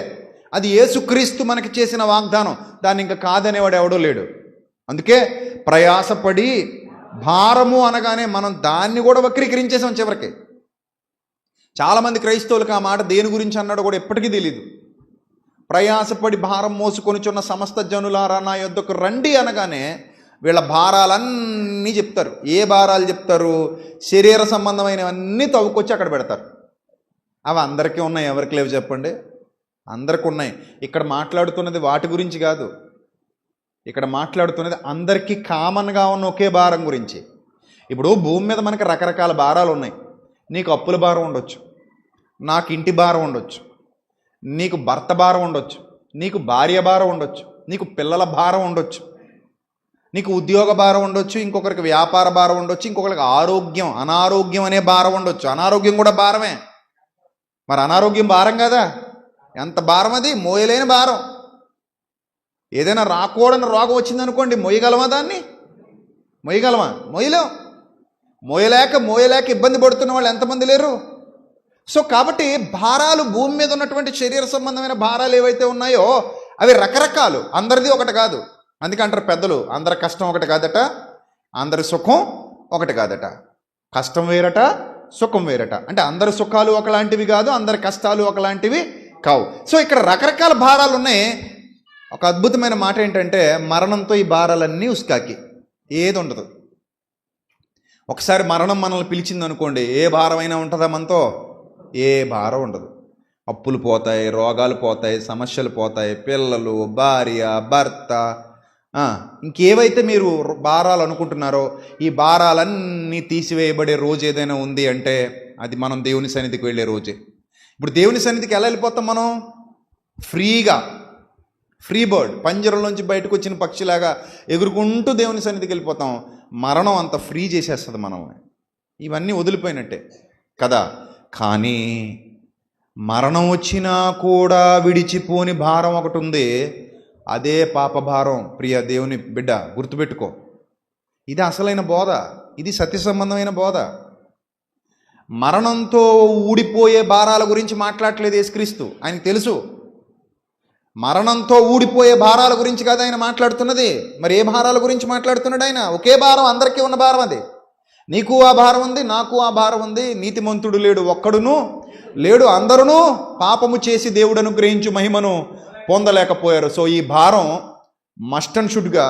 అది యేసుక్రీస్తు మనకి చేసిన వాగ్దానం, దాన్ని ఇంకా కాదనేవాడు ఎవడో లేడు. అందుకే ప్రయాసపడి, భారము అనగానే మనం దాన్ని కూడా వక్రీకరించేసాం చివరికి. చాలామంది క్రైస్తవులకు ఆ మాట దేని గురించి అన్నాడో కూడా ఎప్పటికీ తెలియదు. ప్రయాసపడి భారం మోసుకొనిచున్న సమస్త జనులారా నా యొద్దకు రండి అనగానే వీళ్ళ భారాలన్నీ చెప్తారు. ఏ భారాలు చెప్తారు? శరీర సంబంధమైనవన్నీ తవ్వుకొచ్చి అక్కడ పెడతారు. అవి అందరికీ ఉన్నాయి, ఎవరికి లేవు చెప్పండి? అందరికీ ఉన్నాయి. ఇక్కడ మాట్లాడుతున్నది వాటి గురించి కాదు, ఇక్కడ మాట్లాడుతున్నది అందరికీ కామన్గా ఉన్న ఒకే భారం గురించి. ఇప్పుడు భూమి మీద మనకి రకరకాల భారాలు ఉన్నాయి. నీకు అప్పుల భారం ఉండొచ్చు, నాకు ఇంటి భారం ఉండొచ్చు, నీకు భర్త భారం ఉండొచ్చు, నీకు భార్య భారం ఉండొచ్చు, నీకు పిల్లల భారం ఉండొచ్చు, నీకు ఉద్యోగ భారం ఉండొచ్చు, ఇంకొకరికి వ్యాపార భారం ఉండొచ్చు, ఇంకొకరికి అనారోగ్యం అనే భారం ఉండొచ్చు. అనారోగ్యం కూడా భారమే. మరి అనారోగ్యం భారం కదా? ఎంత భారం అది? మోయలేని భారం. ఏదైనా రాకూడని రోగం వచ్చిందనుకోండి, మోయగలమా దాన్ని? మోయలేం. మోయలేక ఇబ్బంది పడుతున్న వాళ్ళు ఎంతమంది లేరు? సో కాబట్టి భారాలు, భూమి మీద ఉన్నటువంటి శరీర సంబంధమైన భారాలు ఏవైతే ఉన్నాయో అవి రకరకాలు, అందరిది ఒకటి కాదు. అందుకే అంటారు పెద్దలు, అందరి కష్టం ఒకటి కాదట, అందరి సుఖం ఒకటి కాదట. కష్టం వేరట, సుఖం వేరట. అంటే అందరి సుఖాలు ఒకలాంటివి కాదు, అందరి కష్టాలు ఒకలాంటివి కావు. సో ఇక్కడ రకరకాల భారాలు ఉన్నాయి. ఒక అద్భుతమైన మాట ఏంటంటే, మరణంతో ఈ భారాలన్నీ ఉస్కాకి, ఏది ఉండదు. ఒకసారి మరణం మనల్ని పిలిచింది అనుకోండి, ఏ భారమైనా ఉంటుందా మనతో? ఏ భారం ఉండదు. అప్పులు పోతాయి, రోగాలు పోతాయి, సమస్యలు పోతాయి, పిల్లలు, భార్య, భర్త, ఇంకేవైతే మీరు భారాలు అనుకుంటున్నారో ఈ భారాలన్నీ తీసివేయబడే రోజు ఏదైనా ఉంది అంటే అది మనం దేవుని సన్నిధికి వెళ్ళే రోజే. ఇప్పుడు దేవుని సన్నిధికి ఎలా వెళ్ళిపోతాం మనం? ఫ్రీగా, ఫ్రీ బర్డ్, పంజరంలోంచి బయటకు వచ్చిన పక్షిలాగా ఎగురుకుంటూ దేవుని సన్నిధికి వెళ్ళిపోతాం. మరణం అంత ఫ్రీ చేసేస్తుంది మనల్ని. ఇవన్నీ వదిలిపోయినట్టే కదా. కానీ మరణం వచ్చినా కూడా విడిచిపోని భారం ఒకటి ఉంది. అదే పాప భారం. ప్రియ దేవుని బిడ్డ, గుర్తుపెట్టుకో, ఇది అసలైన బోధ, ఇది సత్య సంబంధమైన బోధ. మరణంతో ఊడిపోయే భారాల గురించి మాట్లాడట్లేదు యేసుక్రీస్తు. ఆయనకు తెలుసు మరణంతో ఊడిపోయే భారాల గురించి కాదు ఆయన మాట్లాడుతున్నది. మరి ఏ భారాల గురించి మాట్లాడుతున్నాడు ఆయన? ఒకే భారం, అందరికీ ఉన్న భారం అది. నీకు ఆ భారం ఉంది, నాకు ఆ భారం ఉంది. నీతిమంతుడు లేడు, ఒక్కడును లేడు, అందరూ పాపము చేసి దేవుడు అనుగ్రహించు మహిమను పొందలేకపోయారు. సో ఈ భారం మస్ట్ అండ్ షుడ్గా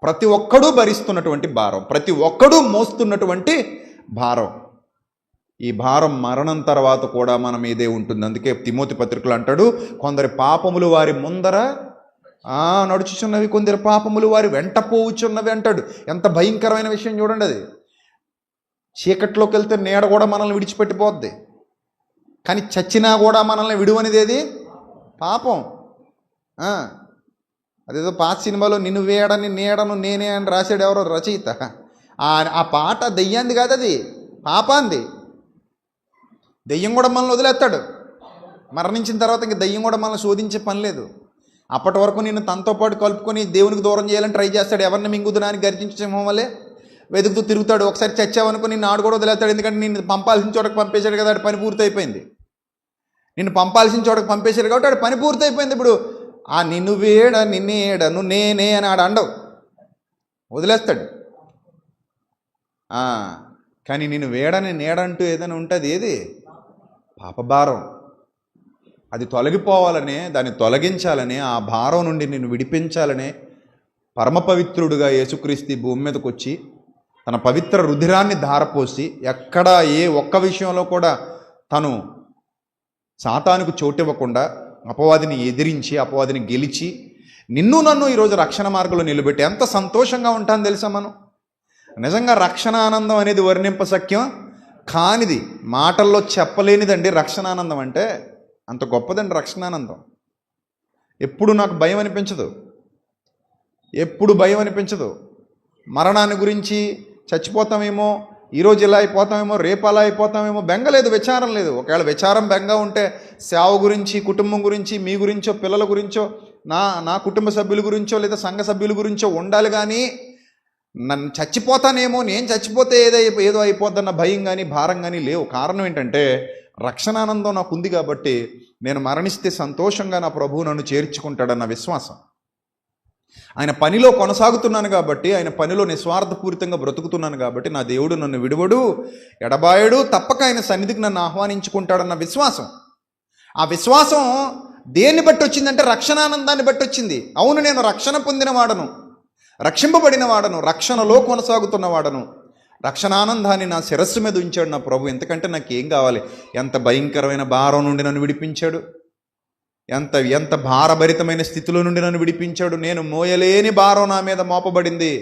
ప్రతి ఒక్కడూ భరిస్తున్నటువంటి భారం, ప్రతి ఒక్కడూ మోస్తున్నటువంటి భారం. ఈ భారం మరణం తర్వాత కూడా మన మీదే ఉంటుంది. అందుకే తిమోతి పత్రికలు అంటాడు, కొందరి పాపములు వారి ముందర నడుచుచున్నవి, కొందరి పాపములు వారి వెంట పోవుచున్నవి అంటాడు. ఎంత భయంకరమైన విషయం చూడండి అది. చీకట్లోకి వెళ్తే నీడ కూడా మనల్ని విడిచిపెట్టిపోద్ది, కానీ చచ్చినా కూడా మనల్ని విడువనిది ఏది? పాపం. అదేదో పాత సినిమాలో నిన్ను వేయడని నీడను నేనే అని రాశాడు ఎవరో రచయిత. ఆ పాట దెయ్యంది కాదు, అది పాపాంది. దెయ్యం కూడా మనల్ని వదిలేస్తాడు. మరణించిన తర్వాత ఇంక దెయ్యం కూడా మనల్ని శోధించే పని లేదు. అప్పటి వరకు నిన్ను తనతో పాటు కలుపుకొని దేవునికి దూరం చేయాలని ట్రై చేస్తాడు. ఎవరిని మింగుదునాన్ని గర్జించడం వల్లే వెతుకుతూ తిరుగుతాడు. ఒకసారి చచ్చావనుకో నిన్ను ఆడు కూడా వదిలేస్తాడు. ఎందుకంటే నిన్ను పంపాల్సిన చోటకు పంపేశాడు కదా, ఆడు పని పూర్తి అయిపోయింది. నిన్ను పంపాల్సిన చోటకు పంపేశాడు కాబట్టి ఆడు పని పూర్తి అయిపోయింది. ఇప్పుడు నిన్ను వేడ నిన్నేడను నేనే అని ఆడు అండవు, వదిలేస్తాడు. కానీ నిన్ను వేడని నేడంటూ ఏదైనా ఉంటుంది, ఏది? పాపభారం. అది తొలగిపోవాలనే, దాన్ని తొలగించాలనే, ఆ భారం నుండి నిన్ను విడిపించాలనే పరమ పవిత్రుడుగా యేసుక్రీస్తు భూమి మీదకి వచ్చి తన పవిత్ర రుధిరాన్ని ధారపోసి ఎక్కడ ఏ ఒక్క విషయంలో కూడా తను సాతానుకు చోటివ్వకుండా అపవాదిని ఎదిరించి అపవాదిని గెలిచి నిన్ను నన్ను ఈరోజు రక్షణ మార్గంలో నిలబెట్టి ఎంత సంతోషంగా ఉంటాను తెలుసా మనం. నిజంగా రక్షణ ఆనందం అనేది వర్ణింపశక్యం కానిది, మాటల్లో చెప్పలేనిదండి రక్షణానందం అంటే. అంత గొప్పదండి రక్షణానందం. ఎప్పుడు నాకు భయం అనిపించదు, ఎప్పుడు భయం అనిపించదు. మరణాన్ని గురించి చచ్చిపోతామేమో, ఈరోజు ఇలా అయిపోతామేమో, రేపు అలా అయిపోతామేమో బెంగ లేదు, విచారం లేదు. ఒకవేళ విచారం బెంగ ఉంటే సేవ గురించి, కుటుంబం గురించి, మీ గురించో, పిల్లల గురించో, నా కుటుంబ సభ్యుల గురించో లేదా సంఘ సభ్యుల గురించో ఉండాలి. కానీ నన్ను చచ్చిపోతానేమో, నేను చచ్చిపోతే ఏదో అయిపోద్దన్న భయం కానీ భారం కానీ లేవు. కారణం ఏంటంటే రక్షణానందం నాకు ఉంది కాబట్టి నేను మరణిస్తే సంతోషంగా నా ప్రభువు నన్ను చేర్చుకుంటాడన్న విశ్వాసం. ఆయన పనిలో కొనసాగుతున్నాను కాబట్టి, ఆయన పనిలో నిస్వార్థపూరితంగా బ్రతుకుతున్నాను కాబట్టి నా దేవుడు నన్ను విడువడు, ఎడబాయడు, తప్పక ఆయన సన్నిధికి నన్ను ఆహ్వానించుకుంటాడన్న విశ్వాసం. ఆ విశ్వాసం దేన్ని బట్టి వచ్చిందంటే రక్షణానందాన్ని బట్టి వచ్చింది. అవును, నేను రక్షణ పొందిన వాడను, రక్షింపబడిన వాడను, రక్షణలో కొనసాగుతున్న వాడను. రక్షణానందాన్ని నా శిరస్సు మీద ఉంచాడు నా ప్రభు. ఎందుకంటే నాకు ఏం కావాలి? ఎంత భయంకరమైన భారం నుండి నన్ను విడిపించాడు, ఎంత భారభరితమైన స్థితిలో నుండి నన్ను విడిపించాడు. నేను మోయలేని భారం నా మీద మోపబడింది,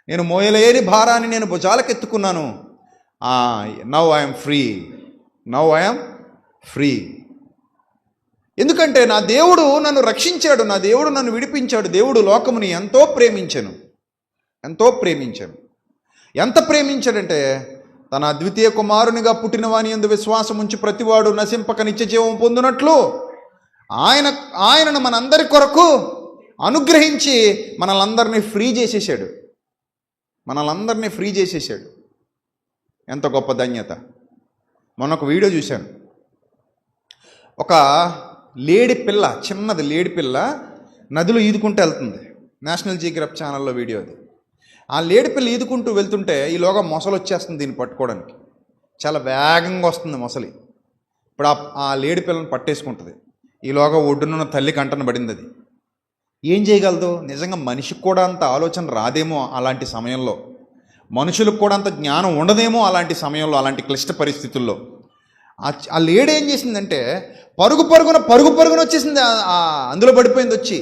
నేను మోయలేని భారాన్ని నేను భుజాలకెత్తుకున్నాను. Now I'm free. ఎందుకంటే నా దేవుడు నన్ను రక్షించాడు, నా దేవుడు నన్ను విడిపించాడు. దేవుడు లోకముని ఎంతో ప్రేమించాను. ఎంత ప్రేమించాడంటే తన అద్వితీయ కుమారునిగా పుట్టిన వాని యందు విశ్వాసం ఉంచి ప్రతివాడు నశింపక నిత్య జీవం పొందునట్లు ఆయనను మనందరి కొరకు అనుగ్రహించి మనలందరినీ ఫ్రీ చేసేసాడు. ఎంత గొప్ప ధన్యత. మొన్న ఒక వీడియో చూశాను. ఒక లేడి పిల్ల, చిన్నది లేడి పిల్ల నదిలో ఈదుకుంటూ వెళ్తుంది. నేషనల్ జియోగ్రఫీ ఛానల్లో వీడియో అది. ఆ లేడి పిల్ల ఈదుకుంటూ వెళ్తుంటే ఈలోగా మొసలు వచ్చేస్తుంది దీన్ని పట్టుకోవడానికి. చాలా వేగంగా వస్తుంది మొసలి. ఇప్పుడు ఆ లేడి పిల్లని పట్టేసుకుంటుంది. ఈలోగా ఒడ్డునున్న తల్లి కంటన పడింది. అది ఏం చేయగలదు? నిజంగా మనిషికి కూడా అంత ఆలోచన రాదేమో అలాంటి సమయంలో, మనుషులకు కూడా అంత జ్ఞానం ఉండదేమో అలాంటి సమయంలో, అలాంటి క్లిష్ట పరిస్థితుల్లో. ఆ లేడీ ఏం చేసిందంటే పరుగు పరుగున వచ్చేసింది. అందులో పడిపోయింది, వచ్చి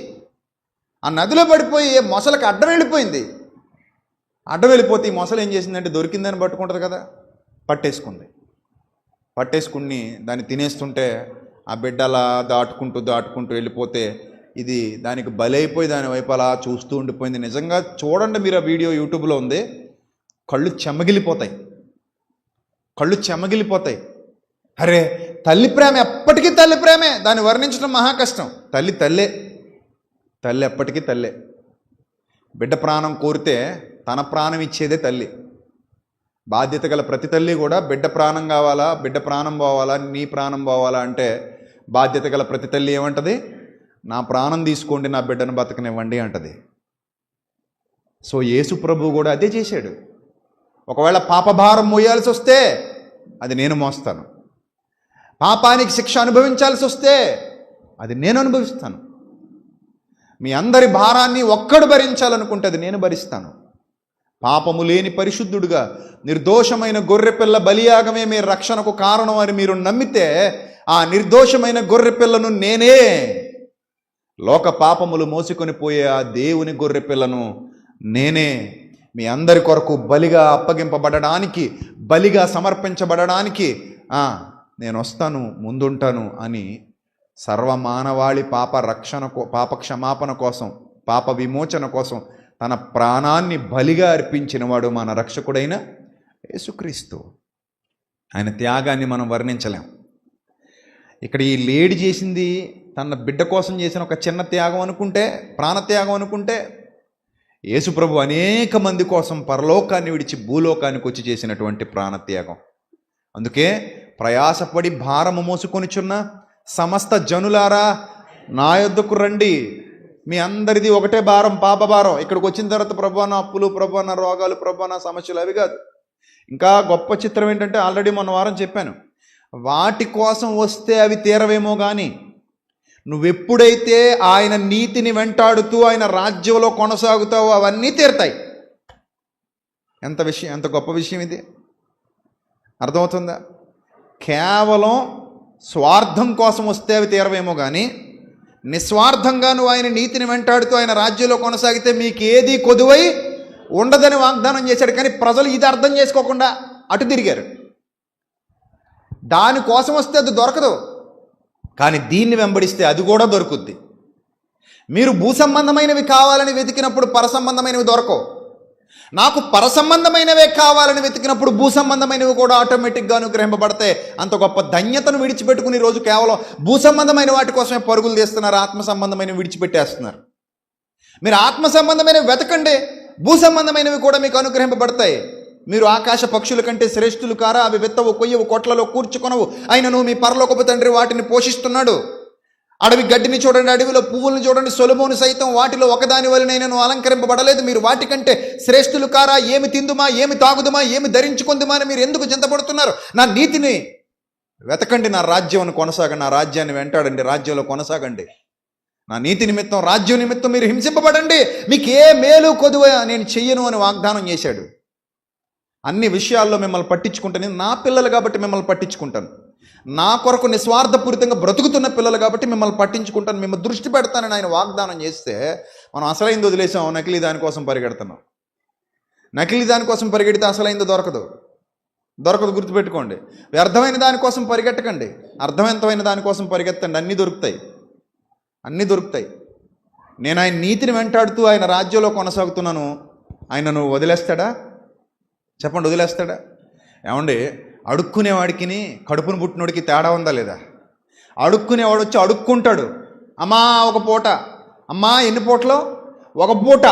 ఆ నదిలో పడిపోయి మొసలకి అడ్డం వెళ్ళిపోయింది. అడ్డం వెళ్ళిపోతే ఈ మొసలు ఏం చేసిందంటే దొరికిందని పట్టుకుంటుంది కదా, పట్టేసుకుని దాన్ని తినేస్తుంటే ఆ బిడ్డ అలా దాటుకుంటూ వెళ్ళిపోతే ఇది దానికి బలైపోయి దాని వైపు అలా చూస్తూ ఉండిపోయింది. నిజంగా చూడండి మీరు, ఆ వీడియో యూట్యూబ్లో ఉంది. కళ్ళు చెమ్మగిలిపోతాయి, కళ్ళు చెమ్మగిలిపోతాయి. అరే తల్లి ప్రేమ ఎప్పటికీ తల్లి ప్రేమే, దాన్ని వర్ణించడం మహా కష్టం. తల్లి తల్లే, తల్లి ఎప్పటికీ తల్లే. బిడ్డ ప్రాణం కోరితే తన ప్రాణం ఇచ్చేదే తల్లి. బాధ్యత గల ప్రతి తల్లి కూడా బిడ్డ ప్రాణం కావాలా, బిడ్డ ప్రాణం పోవాలా, నీ ప్రాణం పోవాలా అంటే బాధ్యత గల ప్రతి తల్లి ఏమంటది? నా ప్రాణం తీసుకోండి, నా బిడ్డను బతకనివ్వండి అంటది. సో యేసు ప్రభువు కూడా అదే చేశాడు. ఒకవేళ పాపభారం మోయాల్సి వస్తే అది నేను మోస్తాను, పాపానికి శిక్ష అనుభవించాల్సి వస్తే అది నేను అనుభవిస్తాను, మీ అందరి భారాన్ని ఒక్కడు భరించాలనుకుంటే అది నేను భరిస్తాను. పాపము లేని పరిశుద్ధుడుగా నిర్దోషమైన గొర్రెపిల్ల బలియాగమే మీ రక్షణకు కారణం అని మీరు నమ్మితే ఆ నిర్దోషమైన గొర్రెపిల్లను నేనే, లోక పాపములు మోసుకొని పోయే ఆ దేవుని గొర్రెపిల్లను నేనే మీ అందరి కొరకు బలిగా అప్పగింపబడడానికి, బలిగా సమర్పించబడడానికి నేను వస్తాను, ముందుంటాను అని సర్వమానవాళి పాప రక్షణ, పాప క్షమాపణ కోసం, పాప విమోచన కోసం తన ప్రాణాన్ని బలిగా అర్పించినవాడు మన రక్షకుడైన యేసుక్రీస్తు. ఆయన త్యాగాన్ని మనం వర్ణించలేం. ఇక్కడ ఈ లేడి చేసింది తన బిడ్డ కోసం చేసిన ఒక చిన్న త్యాగం అనుకుంటే, ప్రాణత్యాగం అనుకుంటే, యేసుప్రభు అనేక మంది కోసం పరలోకాన్ని విడిచి భూలోకానికి వచ్చి చేసినటువంటి ప్రాణత్యాగం. అందుకే ప్రయాసపడి భారము మోసుకొనిచున్న సమస్త జనులారా నా యొద్దకు రండి, మీ అందరిది ఒకటే భారం, పాప భారం. ఇక్కడికి వచ్చిన తర్వాత ప్రభువా నా అప్పులు, ప్రభువా నా రోగాలు, ప్రభువా నా సమస్యలు, అవి కాదు. ఇంకా గొప్ప చిత్రం ఏంటంటే, ఆల్రెడీ మొన్న వారం చెప్పాను, వాటి కోసం వస్తే అవి తీరవేమో కానీ నువ్వెప్పుడైతే ఆయన నీతిని వెంటాడుతూ ఆయన రాజ్యంలో కొనసాగుతావో అవన్నీ తీరుతాయి. ఎంత గొప్ప విషయం ఇది, అర్థమవుతుందా? కేవలం స్వార్థం కోసం వస్తే అవి తీరవేమో కానీ నిస్వార్థంగా నువ్వు ఆయన నీతిని వెంటాడుతూ ఆయన రాజ్యంలో కొనసాగితే మీకు ఏది కొదువై ఉండదని వాగ్దానం చేశాడు. కానీ ప్రజలు ఇది అర్థం చేసుకోకుండా అటు తిరిగారు. దానికోసం వస్తే అది దొరకదు, కానీ దీన్ని వెంబడిస్తే అది కూడా దొరుకుద్ది. మీరు భూసంబంధమైనవి కావాలని వెతికినప్పుడు పరసంబంధమైనవి దొరకవు. నాకు పరసంబంధమైనవే కావాలని వెతికినప్పుడు భూసంబంధమైనవి కూడా ఆటోమేటిక్గా అనుగ్రహింపబడతాయి. అంత గొప్ప ధన్యతను విడిచిపెట్టుకుని ఈరోజు కేవలం భూసంబంధమైన వాటి కోసమే పరుగులు తీస్తున్నారు, ఆత్మ సంబంధమైనవి విడిచిపెట్టేస్తున్నారు. మీరు ఆత్మ సంబంధమైనవి వెతకండి, భూసంబంధమైనవి కూడా మీకు అనుగ్రహింపబడతాయి. మీరు ఆకాశ పక్షుల కంటే శ్రేష్ఠులు కారా? అవి విత్తవు, కొయ్యవు, కొట్లలో కూర్చుకొనవు, అయినను మీ పరలోకపు తండ్రి వాటిని పోషిస్తున్నాడు. అడవి గడ్డిని చూడండి, అడవిలో పువ్వులను చూడండి, సొలొమోను సైతం వాటిలో ఒకదాని వలనైనను అలంకరింపబడలేదు. మీరు వాటికంటే శ్రేష్ఠులు కారా? ఏమి తిందుమా, ఏమి తాగుదుమా, ఏమి ధరించుకుందుమా అని మీరు ఎందుకు చింతపడుతున్నారు? నా నీతిని వెతకండి, నా రాజ్యం కొనసాగండి, నా రాజ్యాన్ని వెంటాడండి, రాజ్యంలో కొనసాగండి. నా నీతి నిమిత్తం, రాజ్యం నిమిత్తం మీరు హింసింపబడండి, మీకు ఏ మేలు కొదువ నేను చెయ్యను అని వాగ్దానం చేశాడు. అన్ని విషయాల్లో మిమ్మల్ని పట్టించుకుంటాను. నా పిల్లలు కాబట్టి మిమ్మల్ని పట్టించుకుంటాను. నా కొరకు నిస్వార్థపూరితంగా బ్రతుకుతున్న పిల్లలు కాబట్టి మిమ్మల్ని పట్టించుకుంటాను, మిమ్మల్ని దృష్టి పెడతానని ఆయన వాగ్దానం చేస్తే మనం అసలైంది వదిలేసాం, నకిలీ దానికోసం పరిగెడుతున్నాం. నకిలీ దానికోసం పరిగెడితే అసలైంది దొరకదు, గుర్తుపెట్టుకోండి. వ్యర్థమైన దానికోసం పరిగెట్టకండి, అర్థవంతమైన దానికోసం పరిగెత్తండి. అన్నీ దొరుకుతాయి. నేను ఆయన నీతిని వెంటాడుతూ ఆయన రాజ్యంలో కొనసాగుతున్నాను. ఆయనను వదిలేస్తాడా? చెప్పండి, వదిలేస్తాడా? ఏమండి, అడుక్కునేవాడికి కడుపును పుట్టినోడికి తేడా ఉందా లేదా? అడుక్కునేవాడు వచ్చి అడుక్కుంటాడు, అమ్మా ఒక పూట, అమ్మా ఎన్ని పూటలో? ఒక పూట.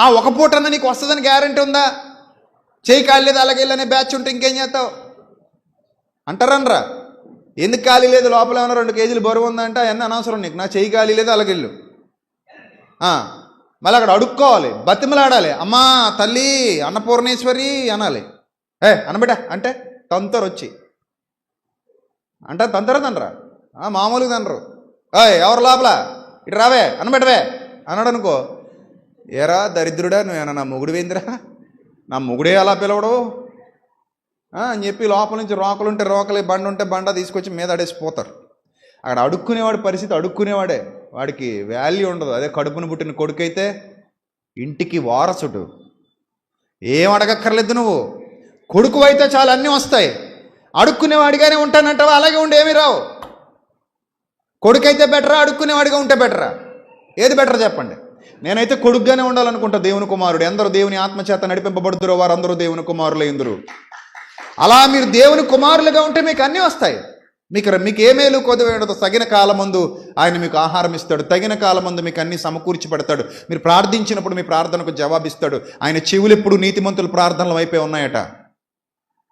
ఆ ఒక పూట అన్న నీకు వస్తుందని గ్యారంటీ ఉందా? చేయి ఖాళీ లేదు, అలాగే వెళ్ళనే బ్యాచ్ ఉంటే ఇంకేం చేస్తావు అంటారనరా? ఎందుకు ఖాళీ లేదు? లోపల ఏమైనా 2 కేజీలు బరువు ఉందంటే అవన్నీ అనవసరం నీకు. నా చేయి ఖాళీ లేదు, అలాగెళ్ళు. మళ్ళీ అక్కడ అడుక్కోవాలి, బతిమలాడాలి, అమ్మా తల్లి అన్నపూర్ణేశ్వరి అనాలి. అనబిడ్డ అంటే తంతరు వచ్చి అంటే తంతరదనరా, మామూలుగా తనరు. ఎవరు లోపల ఇటు రావే అనబెట్టవే అన్నాడు అనుకో, ఏరా దరిద్రుడా నువ్వేనా నా మొగుడు వేందిరా, నా మొగుడే అలా పిలవడు అని చెప్పి లోపల నుంచి రోకలుంటే రోకలి, బండ ఉంటే బండ తీసుకొచ్చి మీద అడేసిపోతారు. అక్కడ అడుక్కునేవాడి పరిస్థితి అడుక్కునేవాడే, వాడికి వాల్యూ ఉండదు. అదే కడుపును పుట్టిన కొడుకైతే ఇంటికి వారసుడు, ఏం అడగక్కర్లేదు. నువ్వు కొడుకు అయితే చాలా అన్నీ వస్తాయి. అడుక్కునేవాడిగానే ఉంటానంటావా? అలాగే ఉండి ఏమీ రావు. కొడుకైతే బెటరా, అడుక్కునేవాడిగా ఉంటే బెటరా? ఏది బెటర్ చెప్పండి? నేనైతే కొడుకుగానే ఉండాలనుకుంటా. దేవుని కుమారుడు ఎందరో దేవుని ఆత్మచేత నడిపింపబడుతురో వారందరూ దేవుని కుమారులు ఎందురు. అలా మీరు దేవుని కుమారులుగా ఉంటే మీకు అన్నీ వస్తాయి. మీకు ఏ మేలు కొద్ది ఉండదు. తగిన కాలమందు ఆయన మీకు ఆహారం ఇస్తాడు, తగిన కాలమందు మీకు అన్ని సమకూర్చి పెడతాడు. మీరు ప్రార్థించినప్పుడు మీ ప్రార్థనకు జవాబిస్తాడు. ఆయన చెవులు ఎప్పుడు నీతిమంతుల ప్రార్థనల వైపే ఉన్నాయట.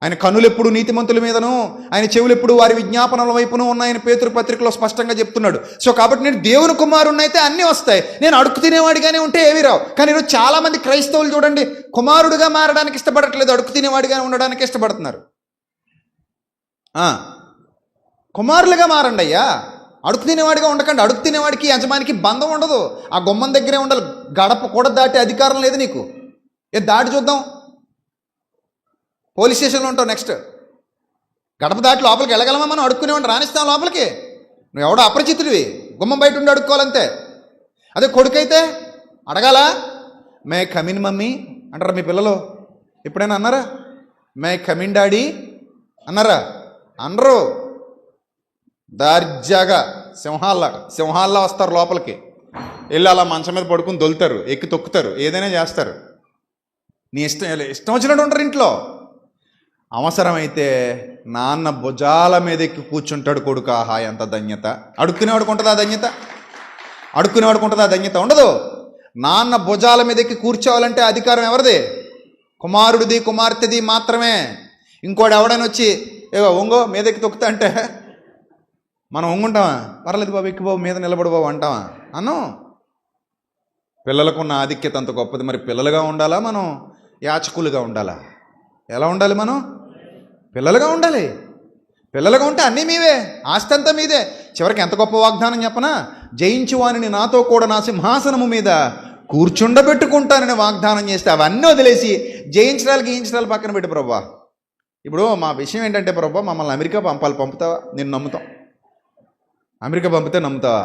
ఆయన కనులు ఎప్పుడు నీతిమంతుల మీదను, ఆయన చెవులు ఎప్పుడు వారి విజ్ఞాపనల వైపును ఉన్నాయని పేతురు పత్రికలో స్పష్టంగా చెప్తున్నాడు. సో కాబట్టి నేను దేవుని కుమారుడిని అయితే అన్నీ వస్తాయి. నేను అడుగు తినేవాడిగానే ఉంటే ఏవి రావు. కానీ ఈరోజు చాలామంది క్రైస్తవులు చూడండి, కుమారుడుగా మారడానికి ఇష్టపడట్లేదు, అడుగు తినేవాడిగానే ఉండడానికి ఇష్టపడుతున్నారు. కుమారులుగా మారండి అయ్యా, అడుగు తినేవాడిగా ఉండకండి. అడుగు తినేవాడికి యజమానికి బంధం ఉండదు. ఆ గుమ్మం దగ్గరే ఉండాలి. గడప కూడా దాటే అధికారం లేదు నీకు. దాటి చూద్దాం. పోలీస్ స్టేషన్లో ఉంటావు. నెక్స్ట్ గడప దాటి లోపలికి వెళ్ళగలమా? మనం అడుక్కునేవాడిని రాణిస్తాం లోపలికి. నువ్వు ఎవడో అపరిచితుడివి, గుమ్మం బయట ఉండి అడుక్కోవాలంతే. అదే కొడుకైతే అడగాల. మే కమిన్ మమ్మీ అంటారా మీ పిల్లలు? ఎప్పుడైనా అన్నారా మే కమిన్ డాడీ అన్నారా? అనరు. దర్జాగా సింహాల్లా వస్తారు లోపలికి. వెళ్ళి అలా మంచం మీద పడుకుని దొలుతారు, ఎక్కి తొక్కుతారు, ఏదైనా చేస్తారు. నీ ఇష్టం వచ్చినట్టు ఉంటారు ఇంట్లో. అవసరమైతే నాన్న భుజాల మీద ఎక్కి కూర్చుంటాడు కొడుకు. ఆహా ఎంత ధన్యత! అడుక్కునేవాడికి ఉంటుందా ధన్యత? అడుక్కునేవాడికి ఉంటుందా ధన్యత? ఉండదు. నాన్న భుజాల మీద ఎక్కి కూర్చోవాలంటే అధికారం ఎవరిది? కుమారుడిది, కుమార్తెది మాత్రమే. ఇంకోటి ఎవడైనా వచ్చి ఒంగో మీద ఎక్కి తొక్కుతా అంటే మనం ఒంగుంటామా? పర్లేదు బాబు, ఎక్కి బాబు, మీద నిలబడు బాబు అంటామా? అను. పిల్లలకున్న ఆధిక్యత అంత గొప్పది. మరి పిల్లలుగా ఉండాలా, మనం యాచకులుగా ఉండాలా? ఎలా ఉండాలి? మనం పిల్లలుగా ఉండాలి. పిల్లలుగా ఉంటే అన్నీ మీవే, ఆస్తి అంతా మీదే. చివరికి ఎంత గొప్ప వాగ్దానం చెప్పనా? జయించు వానిని నాతో కూడా నా సింహాసనము మీద కూర్చుండబెట్టుకుంటానని వాగ్దానం చేస్తే అవన్నీ వదిలేసి జయించడాలు పక్కన పెట్టి, ప్రభా ఇప్పుడు మా విషయం ఏంటంటే, ప్రభా మమ్మల్ని అమెరికా పంపుతావా? నేను నమ్ముతాం. అమెరికా పంపితే నమ్ముతావా?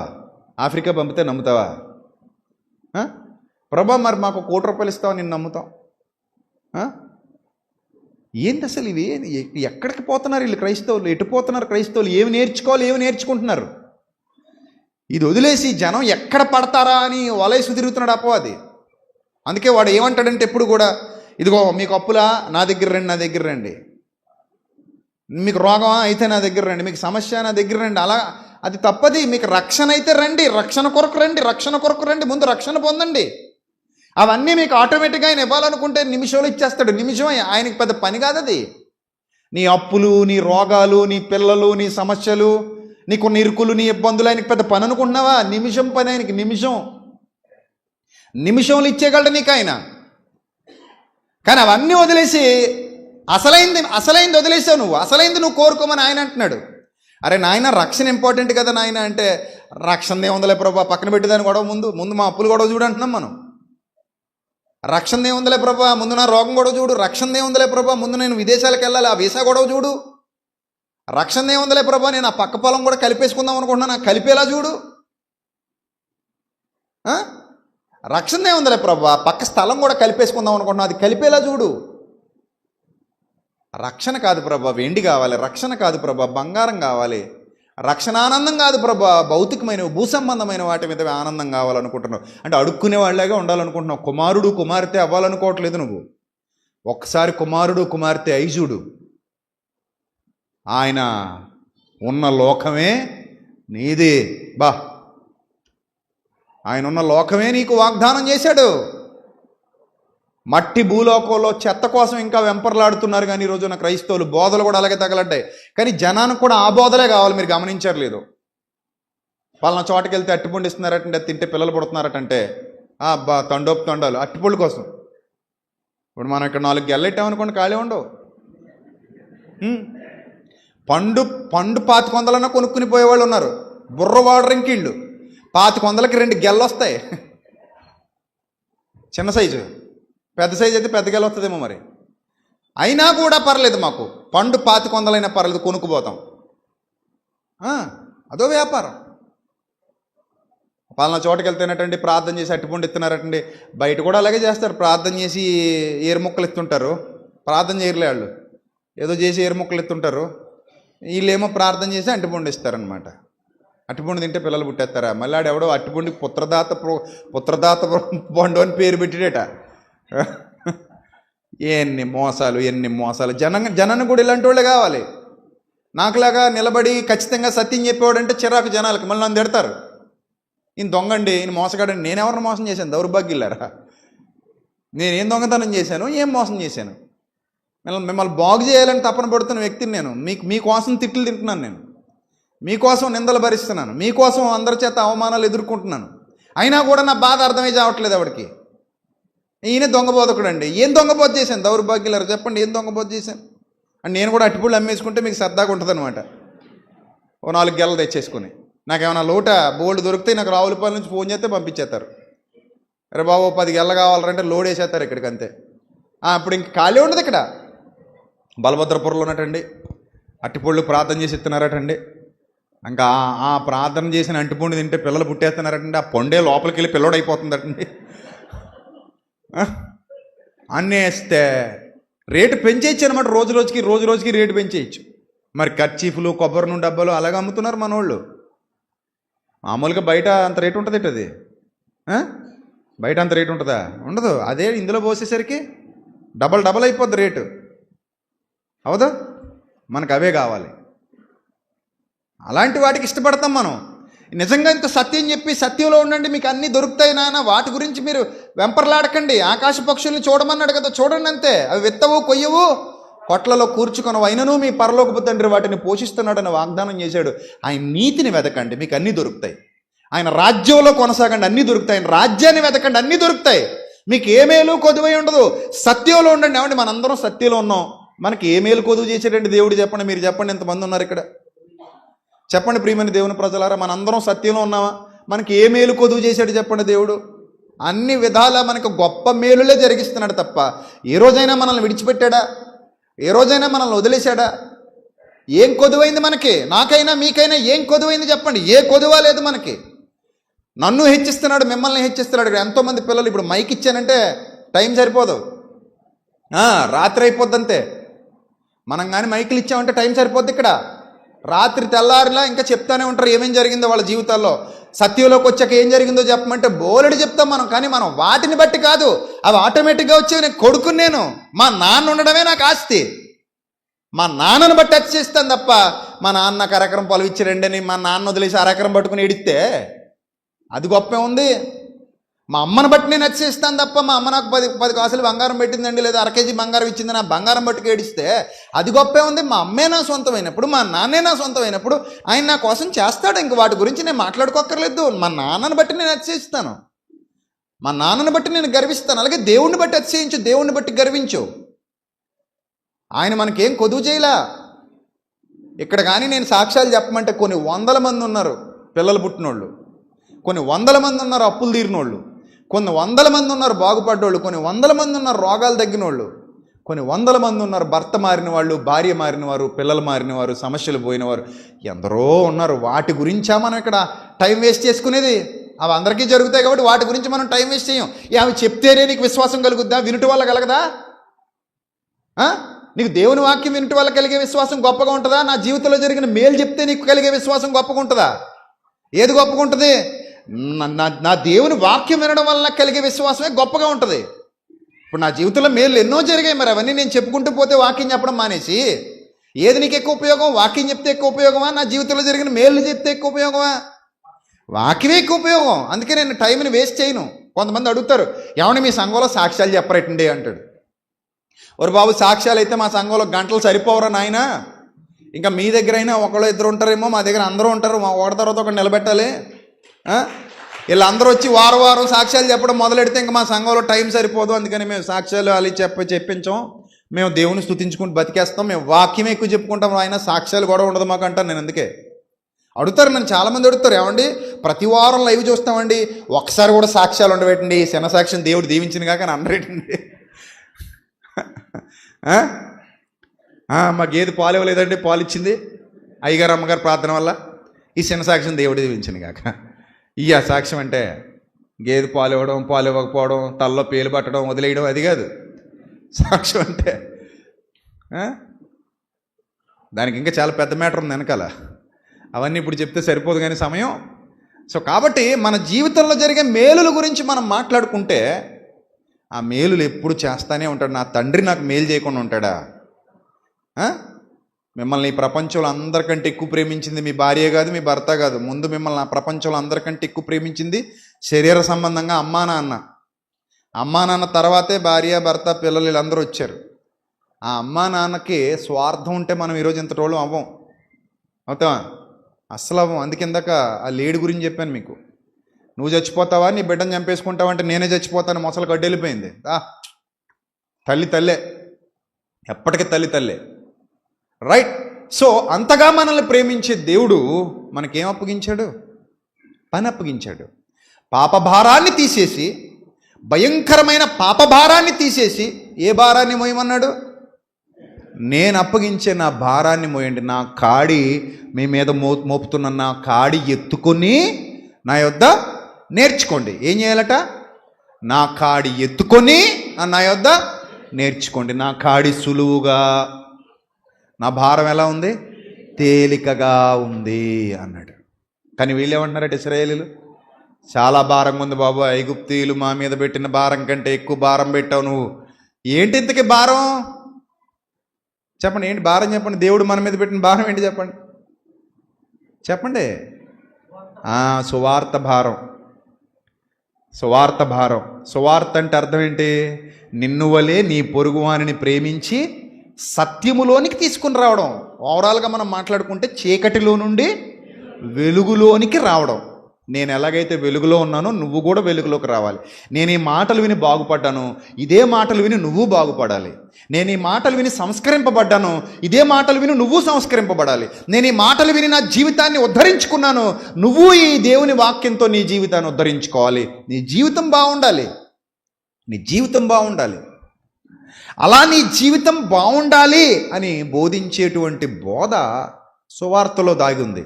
ఆఫ్రికా పంపితే నమ్ముతావా? ప్రభా మరి మాకు ₹1,00,00,000 ఇస్తావా? నేను నమ్ముతాం. ఏంటి అసలు ఇవి? ఎక్కడికి పోతున్నారు వీళ్ళు క్రైస్తవులు? ఎటు పోతున్నారు క్రైస్తవులు? ఏమి నేర్చుకోవాలి, ఏమి నేర్చుకుంటున్నారు? ఇది వదిలేసి జనం ఎక్కడ పడతారా అని వలేసు తిరుగుతున్నాడు అపవాది. అందుకే వాడు ఏమంటాడంటే ఎప్పుడు కూడా, ఇదిగో మీకు అప్పులా, నా దగ్గర రండి. మీకు రోగమా అయితే నా దగ్గర రండి. మీకు సమస్య నా దగ్గర రండి. అలా అది తప్పది. మీకు రక్షణ అయితే రండి, రక్షణ కొరకు రండి. ముందు రక్షణ పొందండి. అవన్నీ మీకు ఆటోమేటిక్గా ఆయన ఇవ్వాలనుకుంటే నిమిషంలో ఇచ్చేస్తాడు. నిమిషం ఆయనకి పెద్ద పని కాదు అది. నీ అప్పులు, నీ రోగాలు, నీ పిల్లలు, నీ సమస్యలు, నీకున్న ఇరుకులు, నీ ఇబ్బందులు ఆయనకి పెద్ద పని అనుకుంటున్నావా? నిమిషం పని ఆయనకి. నిమిషంలో ఇచ్చేయగలడు నీకు ఆయన. కానీ అవన్నీ వదిలేసి అసలైంది వదిలేసావు నువ్వు. అసలైంది నువ్వు కోరుకోమని ఆయన అంటున్నాడు. అరే నాయన, రక్షణ ఇంపార్టెంట్ కదా నాయన అంటే, రక్షణ ఏముందలే ప్రభా, పక్కన పెట్టేదాన్ని గొడవ, ముందు మా అప్పులు గొడవ చూడు అంటున్నాం మనం. రక్షణ ఏముందలే ప్రభా, ముందు నా రోగం గొడవ చూడు. రక్షణ ఏముందలే ప్రభా, ముందు నేను విదేశాలకు వెళ్ళాలి, ఆ వీసా గొడవ చూడు. రక్షణ ఏముందలే ప్రభా, నేను ఆ పక్క పొలం కూడా కలిపేసుకుందాం అనుకుంటున్నా, నాకు కలిపేలా చూడు. రక్షణ ఏముందలే ప్రభా, పక్క స్థలం కూడా కలిపేసుకుందాం అనుకుంటున్నా, అది కలిపేలా చూడు. రక్షణ కాదు ప్రభా వెండి కావాలి, రక్షణ కాదు ప్రభా బంగారం కావాలి, రక్షణానందం కాదు ప్రభా భౌతికమైన భూసంబంధమైన వాటి మీద ఆనందం కావాలనుకుంటున్నావు. అంటే అడుక్కునే వాళ్ళగా ఉండాలనుకుంటున్నావు. కుమారుడు కుమార్తె అవ్వాలనుకోవట్లేదు నువ్వు. ఒక్కసారి కుమారుడు కుమార్తె ఐజుడు. ఆయన ఉన్న లోకమే నీదే. ఆయన ఉన్న లోకమే నీకు వాగ్దానం చేశాడు. మట్టి భూలోకంలో చెత్త కోసం ఇంకా వెంపర్లాడుతున్నారు. కానీ ఈరోజు నా క్రైస్తవులు బోధలు కూడా అలాగే తగలడ్డాయి. కానీ జనానికి కూడా ఆ బోధలే కావాలి. మీరు గమనించారు లేదు? పలానా చోటకి వెళ్తే అట్టిపండు ఇస్తున్నారటంటే, తింటే పిల్లలు పుడుతున్నారటంటే తండాలు అట్టిపళ్ళు కోసం. ఇప్పుడు మనం ఇక్కడ 4 గెల్లెట్టామనుకోండి, ఖాళీ ఉండవు. పండు 2500 కొనుక్కుని పోయేవాళ్ళు ఉన్నారు. బుర్ర వాడరింకిళ్ళు 2500కి 2 గెల్లు వస్తాయి. చిన్న సైజు. పెద్ద సైజు అయితే పెద్ద గెల వస్తుందేమో మరి. అయినా కూడా పర్లేదు, మాకు పండు 2500 పర్లేదు, కొనుక్కుపోతాం. అదో వ్యాపారం. పలానా చోటకి వెళ్తేనటండి ప్రార్థన చేసి అట్టిపండు ఇస్తున్నారటండి. బయట కూడా అలాగే చేస్తారు. ప్రార్థన చేసి ఏరు ముక్కలు ఇస్తుంటారు. ప్రార్థన చేయరులే వాళ్ళు, ఏదో చేసి ఏరు ముక్కలు ఇస్తుంటారు. వీళ్ళేమో ప్రార్థన చేసి అట్టిపండు ఇస్తారనమాట. అరటిపండు తింటే పిల్లలు పుట్టేస్తారా? మళ్ళీ ఆడెవడో అరటిపండుకి పుత్రదాత పండు అని పేరు పెట్టిడేట. ఎన్ని మోసాలు. జనాన్ని కూడా ఇలాంటి వాళ్ళే కావాలి. నాకులాగా నిలబడి ఖచ్చితంగా సత్యం చెప్పేవాడంటే చిరాకు జనాలకి. మళ్ళీ నన్ను తిడతారు, ఈయన దొంగండి, ఈయన మోసగాడండి. నేనెవరిని మోసం చేశాను? దౌర్భాగ్యులారా, నేనేం దొంగతనం చేశాను? ఏం మోసం చేశాను? మిమ్మల్ని బాగు చేయాలని తపన పడుతున్న వ్యక్తిని నేను. మీకోసం తిట్లు తింటున్నాను, నేను మీకోసం నిందలు భరిస్తున్నాను, మీకోసం అందరి చేత అవమానాలు ఎదుర్కొంటున్నాను. అయినా కూడా నా బాధ అర్థమై చావట్లేదు ఎవరికి. ఈయన దొంగబోధకుడు అండి. ఏం దొంగబోధ చేశాను? దౌర్భాగ్యులారా చెప్పండి, ఏం దొంగబోధ చేశాను? అండ్ నేను కూడా అట్టిపళ్ళు అమ్మేసుకుంటే మీకు సరదాగా ఉంటుంది అనమాట. ఓ 4 గెలలు తెచ్చేసుకుని నాకేమైనా లోట బోల్డ్ దొరికితే నాకు రావులపాలెం నుంచి ఫోన్ చేస్తే పంపించేస్తారు. అరే బాబు 10 గెలలు కావాలంటే లోడ్ వేసేస్తారు ఇక్కడికి, అంతే. అప్పుడు ఇంక ఖాళీ ఉండదు ఇక్కడ. బలభద్రపురంలో ఉన్నట్టండి అట్టిపళ్ళు ప్రార్థన చేసి ఇస్తున్నారటండి. ఇంకా ఆ ప్రార్థన చేసిన అంటిపండు తింటే పిల్లలు పుట్టేస్తున్నారటండి. ఆ పొండే లోపలికి వెళ్ళి పిల్లడు అయిపోతుందటండి. అన్నేస్తే రేటు పెంచేయచ్చు అనమాట. రోజు రోజుకి రేటు పెంచేయచ్చు. మరి కర్చీఫ్లు, కొబ్బరి నూనె డబ్బాలు అలాగే అమ్ముతున్నారు మన వాళ్ళు. మామూలుగా బయట అంత రేటు ఉంటుంది అది. బయట అంత రేటు ఉంటుందా? ఉండదు. అదే ఇందులో పోసేసరికి డబల్ అయిపోద్ది రేటు. అవుదా? మనకు అవే కావాలి. అలాంటి వాటికి ఇష్టపడతాం మనం. నిజంగా ఇంత సత్యం చెప్పి సత్యంలో ఉండండి, మీకు అన్నీ దొరుకుతాయి నాన్న, వాటి గురించి మీరు వెంపర్లాడకండి. ఆకాశ పక్షుల్ని చూడమన్నాడు కదా, చూడండి అంతే. అవి విత్తవు, కొయ్యవు, కొట్లలో కూర్చుకొనవు, అయినను మీ పరలోకపు తండ్రి వాటిని పోషిస్తున్నాడని వాగ్దానం చేశాడు. ఆయన నీతిని వెతకండి, మీకు అన్నీ దొరుకుతాయి. ఆయన రాజ్యంలో కొనసాగండి, అన్నీ దొరుకుతాయి. ఆయన రాజ్యాన్ని వెతకండి, అన్నీ దొరుకుతాయి. మీకు ఏ మేలు కొదువై ఉండదు. సత్యంలో ఉండండి. ఏమండి, మనందరం సత్యంలో ఉన్నాం. మనకి ఏ మేలు కొదువు చేశాడండి దేవుడు? చెప్పండి, మీరు చెప్పండి. ఎంతమంది ఉన్నారు ఇక్కడ? చెప్పండి ప్రియమైన దేవుని ప్రజలారా, మనందరం సత్యంలో ఉన్నామా? మనకి ఏ మేలు కొదువు చేశాడు చెప్పండి దేవుడు? అన్ని విధాలా మనకు గొప్ప మేలులే జరిగిస్తున్నాడు తప్ప ఏ రోజైనా మనల్ని విడిచిపెట్టాడా? ఏ రోజైనా మనల్ని వదిలేశాడా? ఏం కొదువైంది మనకి? నాకైనా మీకైనా ఏం కొదువైంది చెప్పండి? ఏ కొదువా లేదు మనకి. నన్ను హెచ్చిస్తున్నాడు, మిమ్మల్ని హెచ్చిస్తున్నాడు. ఇక్కడ ఎంతోమంది పిల్లలు, ఇప్పుడు మైక్ ఇచ్చానంటే టైం సరిపోదు, రాత్రి అయిపోద్దంతే. మనం కానీ మైకులు ఇచ్చామంటే టైం సరిపోద్ది. ఇక్కడ రాత్రి తెల్లారిలా ఇంకా చెప్తానే ఉంటారు ఏమేం జరిగిందో వాళ్ళ జీవితాల్లో. సత్యంలోకి వచ్చాక ఏం జరిగిందో చెప్పమంటే బోలెడు చెప్తాం మనం. కానీ మనం వాటిని బట్టి కాదు, అవి ఆటోమేటిక్గా వచ్చేవి. నేను కొడుకుని, నేను మా నాన్న ఉండడమే నాకు ఆస్తి. మా నాన్నను బట్టి అతిశిస్తాను తప్ప మా నాన్న నాకు అరెకరం పొలం ఇచ్చారండి మా నాన్న వదిలేసి అరెకరం పట్టుకుని ఏడిస్తే అది గొప్పే ఉంది. మా అమ్మను బట్టి నేను అతిశిస్తాను తప్ప మా అమ్మ నాకు 10 కాసులు బంగారం పెట్టిందండి, లేదా 1 కేజీ బంగారం ఇచ్చింది, నా బంగారం పట్టుకు ఏడిస్తే అది గొప్పే ఉంది. మా అమ్మే నా సొంతమైనప్పుడు, మా నాన్నే నా సొంతమైనప్పుడు ఆయన నా కోసం చేస్తాడు. ఇంక వాటి గురించి నేను మాట్లాడుకోక్కర్లేదు. మా నాన్నను బట్టి నేను అతిశయిస్తాను, మా నాన్నను బట్టి నేను గర్విస్తాను. అలాగే దేవుణ్ణి బట్టి అతిశయించు, దేవుణ్ణి బట్టి గర్వించు. ఆయన మనకేం కొదువు చేయలా. ఇక్కడ కానీ నేను సాక్ష్యాలు చెప్పమంటే కొన్ని 100 మంది ఉన్నారు పిల్లలు పుట్టినోళ్ళు, కొన్ని 100 మంది ఉన్నారు అప్పులు తీరినోళ్ళు, కొన్ని 100 మంది ఉన్నారు బాగుపడ్డోళ్ళు, కొన్ని 100 మంది ఉన్నారు రోగాలు తగ్గినోళ్ళు, కొన్ని 100 మంది ఉన్నారు భర్త మారిన వాళ్ళు, భార్య మారినవారు, పిల్లలు మారినవారు, సమస్యలు పోయినవారు, ఎందరో ఉన్నారు. వాటి గురించా మనం ఇక్కడ టైం వేస్ట్ చేసుకునేది? అవి అందరికీ జరుగుతాయి కాబట్టి వాటి గురించి మనం టైం వేస్ట్ చేయం. అవి చెప్తేనే నీకు విశ్వాసం కలుగుద్దా? వినుటి వల్ల కలగదా? నీకు దేవుని వాక్యం వినుటి వల్ల కలిగే విశ్వాసం గొప్పగా ఉంటుందా? నా జీవితంలో జరిగిన మేలు చెప్తే నీకు కలిగే విశ్వాసం గొప్పగా ఉంటుందా? ఏది గొప్పగా ఉంటుంది? నా దేవుని వాక్యం వినడం వల్ల కలిగే విశ్వాసమే గొప్పగా ఉంటుంది. ఇప్పుడు నా జీవితంలో మేలు ఎన్నో జరిగాయి, మరి అవన్నీ నేను చెప్పుకుంటూ పోతే వాక్యం చెప్పడం మానేసి ఏది నీకు ఎక్కువ ఉపయోగం? వాక్యం చెప్తే ఎక్కువ ఉపయోగమా? నా జీవితంలో జరిగిన మేలు చెప్తే ఎక్కువ ఉపయోగమా? వాక్యమే ఎక్కువ ఉపయోగం. అందుకే నేను టైంని వేస్ట్ చేయను. కొంతమంది అడుగుతారు, ఏమన్నా మీ సంఘంలో సాక్ష్యాలు చెప్పరేటండి అంటాడు. ఒరు బాబు, సాక్ష్యాలు అయితే మా సంఘంలో గంటలు సరిపోవరా నాయన. ఇంకా మీ దగ్గర అయినా ఒకళ్ళు ఇద్దరు ఉంటారేమో, మా దగ్గర అందరూ ఉంటారు. మా ఒకటి తర్వాత ఒకటి నిలబెట్టాలి. వీళ్ళందరూ వచ్చి వారం సాక్ష్యాలు చెప్పడం మొదలెడితే ఇంకా మా సంఘంలో టైం సరిపోదు. అందుకని మేము సాక్ష్యాలు అలా చెప్పించాం. మేము దేవుని స్తుతించుకుంటూ బతికేస్తాం. మేము వాక్యం ఎక్కువ చెప్పుకుంటాం, ఆయన సాక్ష్యాలు కూడా ఉండదు మాకు అంటాను నేను. అందుకే అడుగుతారు నన్ను, చాలామంది అడుగుతారు, ఏమండి ప్రతి వారం లైవ్ చూస్తామండి, ఒకసారి కూడా సాక్ష్యాలు ఉండబెట్టండి, శన సాక్ష్యం దేవుడు దీవించింది కాక అని అనరేటండి. మా గేదె పాలు ఇవ్వలేదండి, పాలు ఇచ్చింది అయ్యగారు అమ్మగారు ప్రార్థన వల్ల, ఈ చిన్న సాక్ష్యం దేవుడు దీవించింది కాక. ఇయ్య సాక్ష్యం అంటే గేదె పాలు ఇవ్వడం, పాలు ఇవ్వకపోవడం, తలలో పేలు పట్టడం, వదిలేయడం, అది కాదు సాక్ష్యం అంటే. దానికి ఇంకా చాలా పెద్ద మ్యాటర్ ఉంది వెనకాల. అవన్నీ ఇప్పుడు చెప్తే సరిపోదు కానీ సమయం. సో కాబట్టి మన జీవితంలో జరిగే మేలుల గురించి మనం మాట్లాడుకుంటే ఆ మేలులు ఎప్పుడు చేస్తానే ఉంటాడు. నా తండ్రి నాకు మేలు చేయకుండా ఉంటాడా? మిమ్మల్ని ఈ ప్రపంచంలో అందరికంటే ఎక్కువ ప్రేమించింది మీ భార్య కాదు, మీ భర్త కాదు. ముందు మిమ్మల్ని ఆ ప్రపంచంలో అందరికంటే ఎక్కువ ప్రేమించింది శరీర సంబంధంగా అమ్మా నాన్న. అమ్మా నాన్న తర్వాతే భార్య, భర్త, పిల్లలు వీళ్ళందరూ వచ్చారు. ఆ అమ్మా నాన్నకి స్వార్థం ఉంటే మనం ఈరోజు ఇంత రోజులు అవ్వం. అవుతావా? అస్సలు అవ్వం. అందుకిందాక ఆ లేడి గురించి చెప్పాను మీకు. నువ్వు చచ్చిపోతావా, నీ బిడ్డను చంపేసుకుంటావా అంటే నేనే చచ్చిపోతాను, మొసలు గడ్డెళ్ళిపోయింది. తల్లి తల్లే, ఎప్పటికీ తల్లి తల్లే. రైట్. సో అంతగా మనల్ని ప్రేమించే దేవుడు మనకేం అప్పగించాడు? పని అప్పగించాడు. పాపభారాన్ని తీసేసి, భయంకరమైన పాపభారాన్ని తీసేసి ఏ భారాన్ని మోయమన్నాడు? నేను అప్పగించే నా భారాన్ని మోయండి, నా కాడి మీ మీద మోపుతున్న నా కాడి ఎత్తుకొని నా యొద్ద నేర్చుకోండి. ఏం చేయాలట? నా కాడి ఎత్తుకొని నా యొద్ద నేర్చుకోండి. నా కాడి సులువుగా, నా భారం ఎలా ఉంది? తేలికగా ఉంది అన్నాడు. కానీ వీళ్ళు ఏమంటున్నారట? ఇశ్రాయేలీలు, చాలా భారంగా ఉంది బాబు, ఐగుప్తీయులు మా మీద పెట్టిన భారం కంటే ఎక్కువ భారం పెట్టావు నువ్వు. ఏంటి ఇంతకీ భారం? చెప్పండి, ఏంటి భారం? చెప్పండి. దేవుడు మన మీద పెట్టిన భారం ఏంటి చెప్పండి? చెప్పండి. సువార్త భారం. సువార్త భారం. సువార్త అంటే అర్థం ఏంటి? నిన్ను వలే నీ పొరుగువానిని ప్రేమించి సత్యములోనికి తీసుకుని రావడం. ఓవరాల్గా మనం మాట్లాడుకుంటే చీకటిలో నుండి వెలుగులోనికి రావడం. నేను ఎలాగైతే వెలుగులో ఉన్నానో నువ్వు కూడా వెలుగులోకి రావాలి. నేను ఈ మాటలు విని బాగుపడ్డాను, ఇదే మాటలు విని నువ్వు బాగుపడాలి. నేను ఈ మాటలు విని సంస్కరింపబడ్డాను, ఇదే మాటలు విని నువ్వు సంస్కరింపబడాలి. నేను ఈ మాటలు విని నా జీవితాన్ని ఉద్ధరించుకున్నాను, నువ్వు ఈ దేవుని వాక్యంతో నీ జీవితాన్ని ఉద్ధరించుకోవాలి. నీ జీవితం బాగుండాలి. నీ జీవితం బాగుండాలి. అలా నీ జీవితం బాగుండాలి అని బోధించేటువంటి బోధ సువార్తలో దాగి ఉంది.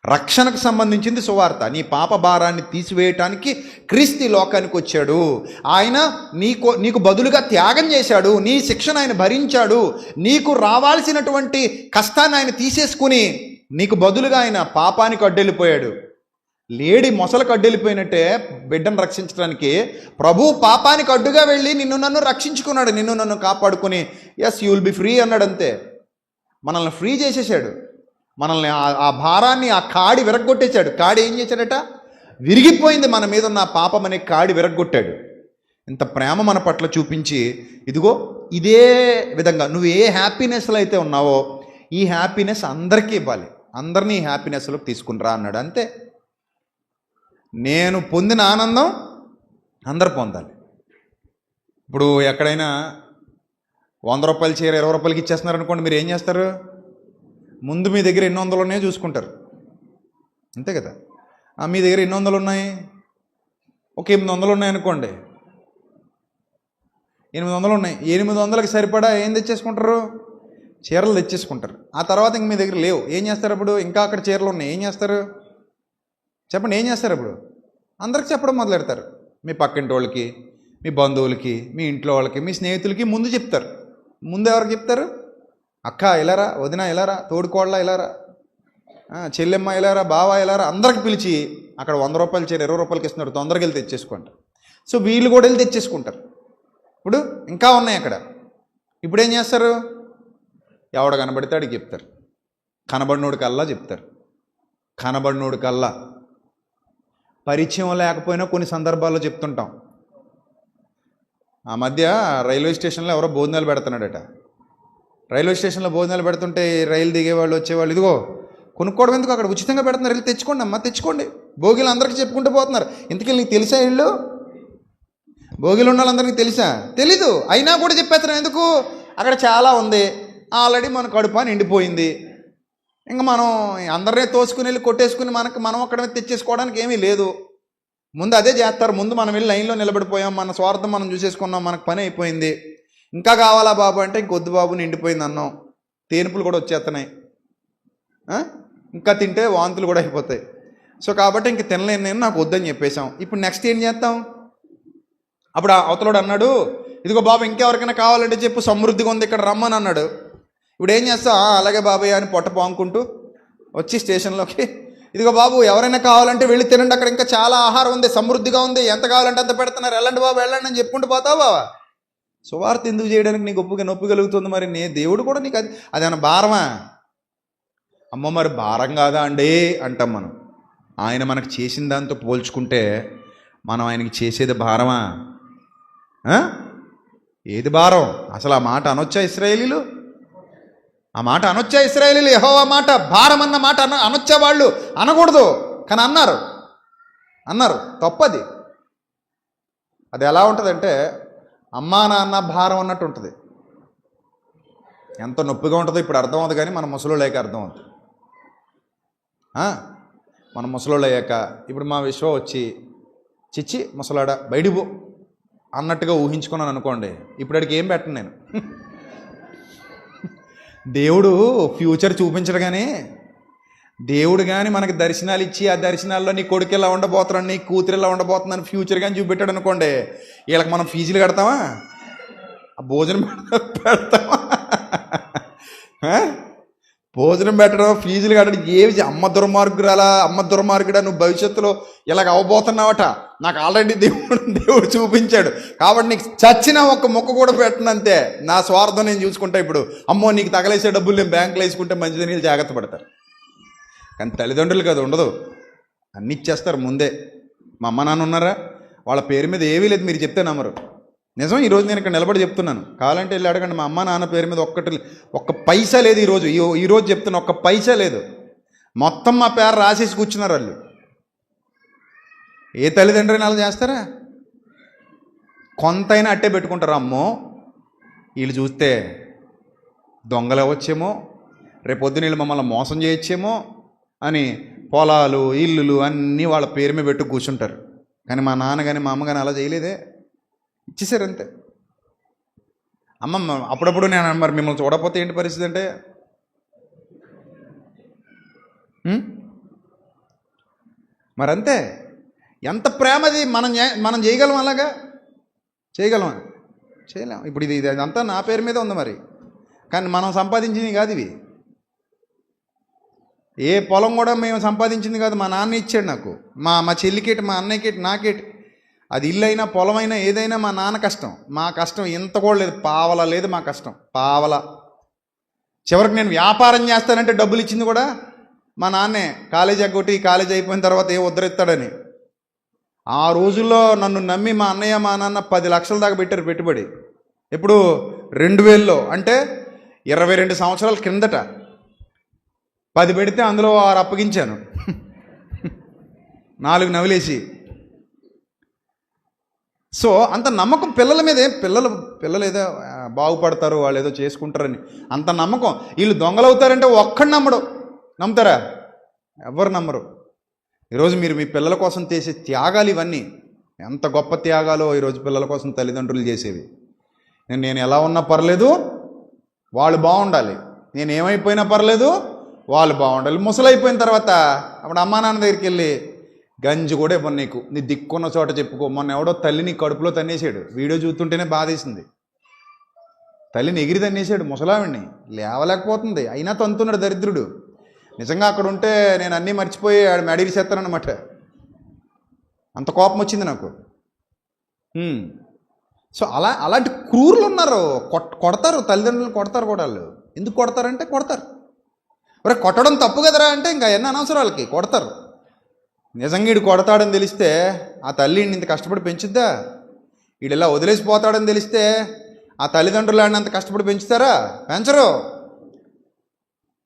రక్షణకు సంబంధించింది సువార్త. నీ పాప భారాన్ని తీసివేయటానికి క్రీస్తు లోకానికి వచ్చాడు. ఆయన నీకు బదులుగా త్యాగం చేశాడు. నీ శిక్షను ఆయన భరించాడు. నీకు రావాల్సినటువంటి కష్టాన్ని ఆయన తీసేసుకుని నీకు బదులుగా ఆయన పాపానికి అడ్డెళ్ళిపోయాడు. లేడి మొసలకు అడ్డెళ్ళిపోయినట్టే బిడ్డను రక్షించడానికి ప్రభు పాపానికి అడ్డుగా వెళ్ళి నిన్ను నన్ను రక్షించుకున్నాడు, నిన్ను నన్ను కాపాడుకుని. Yes, you will be free అన్నాడు. అంతే, మనల్ని ఫ్రీ చేసేసాడు. మనల్ని ఆ భారాన్ని, ఆ కాడి విరగ్గొట్టేశాడు. కాడి ఏం చేశాడట? విరిగిపోయింది. మన మీద ఉన్న పాపం అనే కాడి విరగ్గొట్టాడు. ఇంత ప్రేమ మన పట్ల చూపించి, ఇదిగో ఇదే విధంగా నువ్వు ఏ హ్యాపీనెస్లో అయితే ఉన్నావో ఈ హ్యాపీనెస్ అందరికీ ఇవ్వాలి, అందరినీ ఈ హ్యాపీనెస్లోకి తీసుకుని రా అన్నాడు. అంతే. నేను పొందిన ఆనందం అందరు పొందాలి. ఇప్పుడు ఎక్కడైనా 100 రూపాయలు చీర 20 రూపాయలకి ఇచ్చేస్తున్నారు అనుకోండి, మీరు ఏం చేస్తారు? ముందు మీ దగ్గర ఎన్ని వందలు ఉన్నాయో చూసుకుంటారు. అంతే కదా? మీ దగ్గర ఎన్ని వందలు ఉన్నాయి? ఒక 800 ఉన్నాయనుకోండి. 800 ఉన్నాయి. 800కి సరిపడా ఏం తెచ్చేసుకుంటారు? చీరలు తెచ్చేసుకుంటారు. ఆ తర్వాత ఇంక మీ దగ్గర లేవు. ఏం చేస్తారు అప్పుడు? ఇంకా అక్కడ చీరలు ఉన్నాయి. ఏం చేస్తారు చెప్పండి? ఏం చేస్తారు అప్పుడు? అందరికి చెప్పడం మొదలెడతారు. మీ పక్కింటి వాళ్ళకి, మీ బంధువులకి, మీ ఇంట్లో వాళ్ళకి, మీ స్నేహితులకి ముందు చెప్తారు. ముందు ఎవరికి చెప్తారు? అక్క ఇలారా, వదిన ఇలారా, తోడుకోళ్ళ ఇలారా, చెల్లెమ్మ ఇలారా, బావ ఇలారా, అందరికి పిలిచి అక్కడ 100 రూపాయలు చీర 20 రూపాయలకి ఇస్తున్నారు, తొందరగా వెళ్ళి తెచ్చేసుకుంటారు. సో వీళ్ళు కూడా వెళ్ళి తెచ్చేసుకుంటారు. ఇప్పుడు ఇంకా ఉన్నాయి అక్కడ. ఇప్పుడు ఏం చేస్తారు? ఎవడ కనబడితే అడిగి చెప్తారు. కనబడినోడు కల్లా చెప్తారు. కనబడినోడు కల్లా. పరిచయం లేకపోయినా కొన్ని సందర్భాల్లో చెప్తుంటాం. ఆ మధ్య రైల్వే స్టేషన్లో ఎవరో భోజనాలు పెడుతున్నాడట. రైల్వే స్టేషన్లో భోజనాలు పెడుతుంటే రైలు దిగేవాళ్ళు వచ్చేవాళ్ళు, ఇదిగో కొనుక్కోవడం ఎందుకు, అక్కడ ఉచితంగా పెడుతున్నారు, వెళ్ళి తెచ్చుకోండి అమ్మ, తెచ్చుకోండి. భోగిలు అందరికీ చెప్పుకుంటూ పోతున్నారు. ఇంతకీ నీకు తెలుసా? ఇళ్ళు భోగిలు ఉన్న వాళ్ళందరికీ తెలుసా? తెలీదు. అయినా కూడా చెప్పేస్తున్నాం. ఎందుకు? అక్కడ చాలా ఉంది, ఆల్రెడీ మన కడుపు నిండిపోయింది. ఇంకా మనం అందరినీ తోసుకుని వెళ్ళి కొట్టేసుకుని మనం అక్కడ తెచ్చేసుకోవడానికి ఏమీ లేదు. ముందు అదే చేస్తారు. ముందు మనం వెళ్ళి లైన్లో నిలబడిపోయాం, మన స్వార్థం మనం చూసేసుకున్నాం, మనకు పని అయిపోయింది. ఇంకా కావాలా బాబు అంటే ఇంకొద్దు బాబు, నిండిపోయింది అన్నం, తేనుపులు కూడా వచ్చేస్తున్నాయి, ఇంకా తింటే వాంతులు కూడా అయిపోతాయి. సో కాబట్టి ఇంక తినలేను నేను, నాకు వద్దని చెప్పేశాం. ఇప్పుడు నెక్స్ట్ ఏం చేస్తాం? అప్పుడు అవతలోడు అన్నాడు, ఇదిగో బాబు ఇంకెవరికైనా కావాలంటే చెప్పు, సమృద్ధిగా ఉంది ఇక్కడ రమ్మని అన్నాడు. ఇప్పుడు ఏం చేస్తాం? అలాగే బాబాయ్ అని పొట్ట పాముకుంటూ వచ్చి స్టేషన్లోకి, ఇదిగో బాబు ఎవరైనా కావాలంటే వెళ్ళి తినండి, అక్కడ ఇంకా చాలా ఆహారం ఉంది, సమృద్ధిగా ఉంది, ఎంత కావాలంటే అంత పెడుతున్నారు, వెళ్ళండి బాబు వెళ్ళండి అని చెప్పుకుంటూ పోతావు బావా. సువార్త ఎందుకు చేయడానికి నీకు నొప్పి కలుగుతుంది? మరి దేవుడు కూడా నీకు అదేమన్నా భారమా? అమ్మ మరి భారం కాదా అండి అంటాం మనం. ఆయన మనకు చేసిన దాంతో పోల్చుకుంటే మనం ఆయనకి చేసేది భారమా? ఏది భారం? అసలు ఆ మాట అనొచ్చా ఇశ్రాయేలీలు? ఆ మాట అనొచ్చా ఇశ్రాయేలీలు? యెహోవా మాట భారం అన్న మాట అనొచ్చా? వాళ్ళు అనకూడదు, కానీ అన్నారు. తప్పది. అది ఎలా ఉంటుందంటే అమ్మా నాన్న భారం అన్నట్టు ఉంటుంది. ఎంత నొప్పిగా ఉంటుందో ఇప్పుడు అర్థం అవుతుంది, కానీ మన ముసలోళ్ళయ్యాక అర్థం అవుతుంది. మన ముసలోళ్ళు అయ్యాక ఇప్పుడు మా విశ్వ వచ్చి చిచ్చి ముసలాడా బయటికి పో అన్నట్టుగా ఊహించుకున్నాను అనుకోండి, ఇప్పుడు అడిగి ఏం పెట్టను నేను. దేవుడు ఫ్యూచర్ చూపించడు, కానీ దేవుడు కానీ మనకి దర్శనాలు ఇచ్చి ఆ దర్శనాల్లో నీ కొడుకు ఎలా ఉండబోతున్నాడు, నీ కూతురు ఎలా ఉండబోతుందని ఫ్యూచర్ కానీ చూపెట్టాడు అనుకోండి, వీళ్ళకి మనం ఫీజులు కడతామా? ఆ భోజనం పెడతామా? భోజనం పెట్టడం, ఫీజులు కట్టడం ఏమి? అమ్మ దుర్మార్గుడా, నువ్వు భవిష్యత్తులో ఇలాగ అవ్వబోతున్నావట, నాకు ఆల్రెడీ దేవుడు చూపించాడు, కాబట్టి నీకు చచ్చిన ఒక్క మొక్క కూడా పెట్టనంతే, నా స్వార్థం నేను చూసుకుంటా. ఇప్పుడు అమ్మో నీకు తగలేసే డబ్బులు నేను బ్యాంకులో వేసుకుంటే మంచిదని నీళ్ళు జాగ్రత్త పడతారు. కానీ తల్లిదండ్రులు కదా ఉండదు, అన్నీ ఇచ్చేస్తారు ముందే. మా అమ్మ నాన్న ఉన్నారా, వాళ్ళ పేరు మీద ఏమీ లేదు, మీరు చెప్తే నమ్మరు. నిజం, ఈరోజు నేను ఇక్కడ నిలబడి చెప్తున్నాను, కావాలంటే వెళ్ళి అడగండి. మా అమ్మ నాన్న పేరు మీద ఒక్క పైసా లేదు ఈరోజు చెప్తున్నా, ఒక్క పైసా లేదు. మొత్తం మా పేరు రాసేసి కూర్చున్నారు వాళ్ళు. ఏ తల్లిదండ్రులు అలా చేస్తారా? కొంతైనా అట్టే పెట్టుకుంటారు. అమ్మో వీళ్ళు చూస్తే దొంగలు అవ్వచ్చేమో, రేపొద్దున వీళ్ళు మమ్మల్ని మోసం చేయొచ్చేమో అని పొలాలు ఇల్లులు అన్నీ వాళ్ళ పేరు మీద పెట్టు కూర్చుంటారు. కానీ మా నాన్న కానీ మా అమ్మ కానీ అలా చేయలేదే, ఇచ్చేసారు అంతే. అమ్మమ్మ అప్పుడప్పుడు నేను మరి మిమ్మల్ని చూడకపోతే ఏంటి పరిస్థితి అంటే, మరంతే. ఎంత ప్రేమది మనం చేయగలం? అలాగా చేయగలమా? చేయలేం. ఇప్పుడు ఇది అంతా నా పేరు మీద ఉంది మరి, కానీ మనం సంపాదించింది కాదు ఇవి. ఏ పొలం కూడా మేము సంపాదించింది కాదు, మా నాన్న ఇచ్చాడు నాకు. మా చెల్లికేటి, మా అన్నయ్యకేటి, నాకేటి. అది ఇల్లు అయినా పొలం అయినా ఏదైనా మా నాన్న కష్టం. మా కష్టం ఇంత కూడా లేదు, పావల లేదు మా కష్టం, పావల. చివరికి నేను వ్యాపారం చేస్తానంటే డబ్బులు ఇచ్చింది కూడా మా నాన్నే. కాలేజీ ఎగ్గొట్టి కాలేజీ అయిపోయిన తర్వాత ఏ ఉద్ధరిస్తాడని. ఆ రోజుల్లో నన్ను నమ్మి మా అన్నయ్య మా నాన్న 10 లక్షల దాకా పెట్టారు పెట్టుబడి. ఇప్పుడు 2000లో, అంటే 22 సంవత్సరాల కిందట 10 పెడితే అందులో 6 అప్పగించాను, 4 నవిలేసి. సో అంత నమ్మకం పిల్లల మీదే. పిల్లలు ఏదో బాగుపడతారు, వాళ్ళు ఏదో చేసుకుంటారని అంత నమ్మకం. వీళ్ళు దొంగలవుతారంటే ఒక్కడు నమ్మడు. నమ్ముతారా? ఎవరు నమ్మరు. ఈరోజు మీరు మీ పిల్లల కోసం చేసే త్యాగాలు ఇవన్నీ ఎంత గొప్ప త్యాగాలో ఈరోజు పిల్లల కోసం తల్లిదండ్రులు చేసేవి. నేను ఎలా ఉన్నా పర్లేదు, వాళ్ళు బాగుండాలి. నేను ఏమైపోయినా పర్లేదు, వాళ్ళు బాగుండాలి. ముసలైపోయిన తర్వాత అప్పుడు అమ్మా నాన్న దగ్గరికి వెళ్ళి గంజి కూడా ఇవ్వను నీకు, నీ దిక్కున్న చోట చెప్పుకో. మొన్న ఎవడో తల్లిని కడుపులో తన్నేసాడు, వీడియో చూస్తుంటేనే బాధేసింది. తల్లిని ఎగిరి తన్నేసాడు ముసలావిడిని, లేవలేకపోతుంది, అయినా తంతున్నాడు దరిద్రుడు. నిజంగా అక్కడ ఉంటే నేను అన్నీ మర్చిపోయి మెడిరి చేస్తానన్నమాట. అంత కోపం వచ్చింది నాకు. సో అలాంటి క్రూరులు ఉన్నారు. కొడతారు, తల్లిదండ్రులు కొడతారు కూడా. వాళ్ళు ఎందుకు కొడతారంటే కొడతారు. మరి కొట్టడం తప్పు కదరా అంటే ఇంకా ఎన్ని అనవసరాలకి కొడతారు. నిజంగా వీడు కొడతాడని తెలిస్తే ఆ తల్లిని ఇంత కష్టపడి పెంచుద్దా? వీడు ఇలా వదిలేసిపోతాడని తెలిస్తే ఆ తల్లిదండ్రులు ఆడిని అంత కష్టపడి పెంచుతారా? పెంచరు.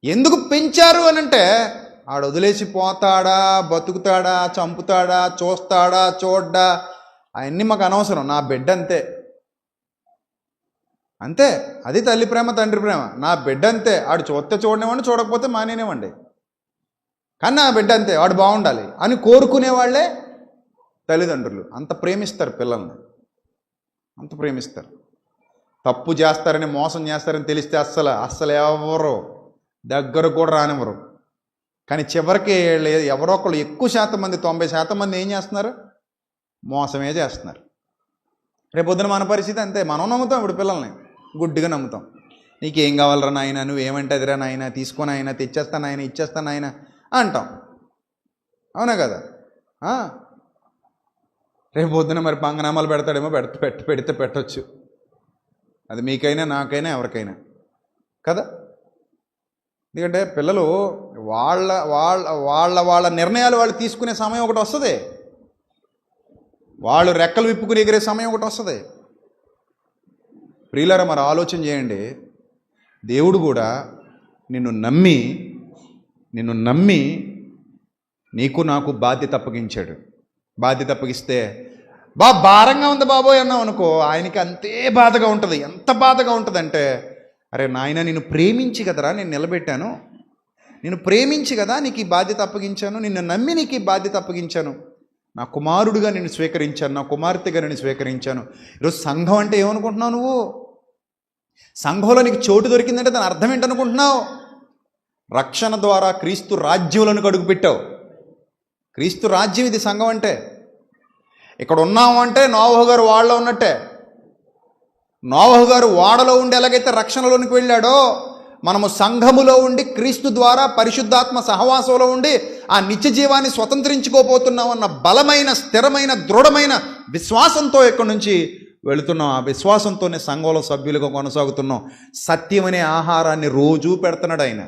ఎందుకు పెంచారు అని అంటే ఆడు వదిలేసిపోతాడా, బతుకుతాడా, చంపుతాడా, చూస్తాడా, చూడ్డా, అవన్నీ మాకు అనవసరం. నా బిడ్డ అంతే. అది తల్లి ప్రేమ, తండ్రి ప్రేమ. నా బిడ్డ అంతే. ఆడు చూస్తే చూడనివ్వండి, చూడకపోతే మానేనివ్వండి, కానీ నా బిడ్డ అంతే, వాడు బాగుండాలి అని కోరుకునేవాళ్లే తల్లిదండ్రులు. అంత ప్రేమిస్తారు పిల్లల్ని, అంత ప్రేమిస్తారు. తప్పు చేస్తారని, మోసం చేస్తారని తెలిస్తే అస్సలు ఎవరు దగ్గర కూడా రానివ్వరు. కానీ చివరికి ఎవరో ఒకళ్ళు, ఎక్కువ శాతం మంది, 90% మంది ఏం చేస్తున్నారు? మోసమే చేస్తున్నారు. రేపొద్దున మన పరిస్థితి అంతే. మనం నమ్ముతాం ఇప్పుడు పిల్లల్ని, గుడ్డిగా నమ్ముతాం. నీకేం కావాలరా నాయన, నువ్వేమంటే అదిరా నాయన, తీసుకొని ఆయన, తెచ్చేస్తాను ఆయన, ఇచ్చేస్తాను ఆయన అంటాం. అవునా కదా? రేపు పొద్దున మరి పంగనామాలు పెడతాడేమో, పెడితే పెట్టచ్చు. అది మీకైనా నాకైనా ఎవరికైనా కదా. ఎందుకంటే పిల్లలు వాళ్ళ వాళ్ళ వాళ్ళ వాళ్ళ నిర్ణయాలు వాళ్ళు తీసుకునే సమయం ఒకటి వస్తుంది. వాళ్ళు రెక్కలు విప్పుకుని ఎగిరే సమయం ఒకటి వస్తుంది. ప్రియులారా, మరి ఆలోచన చేయండి. దేవుడు కూడా నిన్ను నమ్మి నీకు నాకు బాధ్యత అప్పగించాడు. బాధ్యత అప్పగిస్తే భారంగా ఉంది బాబోయ్ అన్నావు అనుకో, ఆయనకి అంతే బాధగా ఉంటుంది. ఎంత బాధగా ఉంటుందంటే, అరే నాయన, నిన్ను ప్రేమించి కదరా నేను నిలబెట్టాను, నిన్ను ప్రేమించి కదా నీకు ఈ బాధ్యత అప్పగించాను, నిన్ను నమ్మి నీకు ఈ బాధ్యత అప్పగించాను, నా కుమారుడుగా నిన్ను స్వీకరించాను, నా కుమార్తెగా నిన్ను స్వీకరించాను. ఈరోజు సంఘం అంటే ఏమనుకుంటున్నావు నువ్వు? సంఘంలో నీకు చోటు దొరికిందంటే దాని అర్థం ఏంటనుకుంటున్నావు? రక్షణ ద్వారా క్రీస్తు రాజ్యంలోనికి అడుగుపెట్టావు. క్రీస్తు రాజ్యం ఇది సంఘం అంటే. ఇక్కడ ఉన్నాము అంటే నోవహు గారు వాడలో ఉన్నట్టే. నోవహు గారు వాడలో ఉండి ఎలాగైతే రక్షణలోనికి వెళ్ళాడో, మనము సంఘములో ఉండి క్రీస్తు ద్వారా పరిశుద్ధాత్మ సహవాసంలో ఉండి ఆ నిత్య జీవాన్ని స్వతంత్రించుకోబోతున్నామన్న బలమైన, స్థిరమైన, దృఢమైన విశ్వాసంతో ఇక్కడి నుంచి వెళుతున్నాం. ఆ విశ్వాసంతోనే సంఘంలో సభ్యులుగా కొనసాగుతున్నాం. సత్యం అనే ఆహారాన్ని రోజూ పెడుతున్నాడు ఆయన.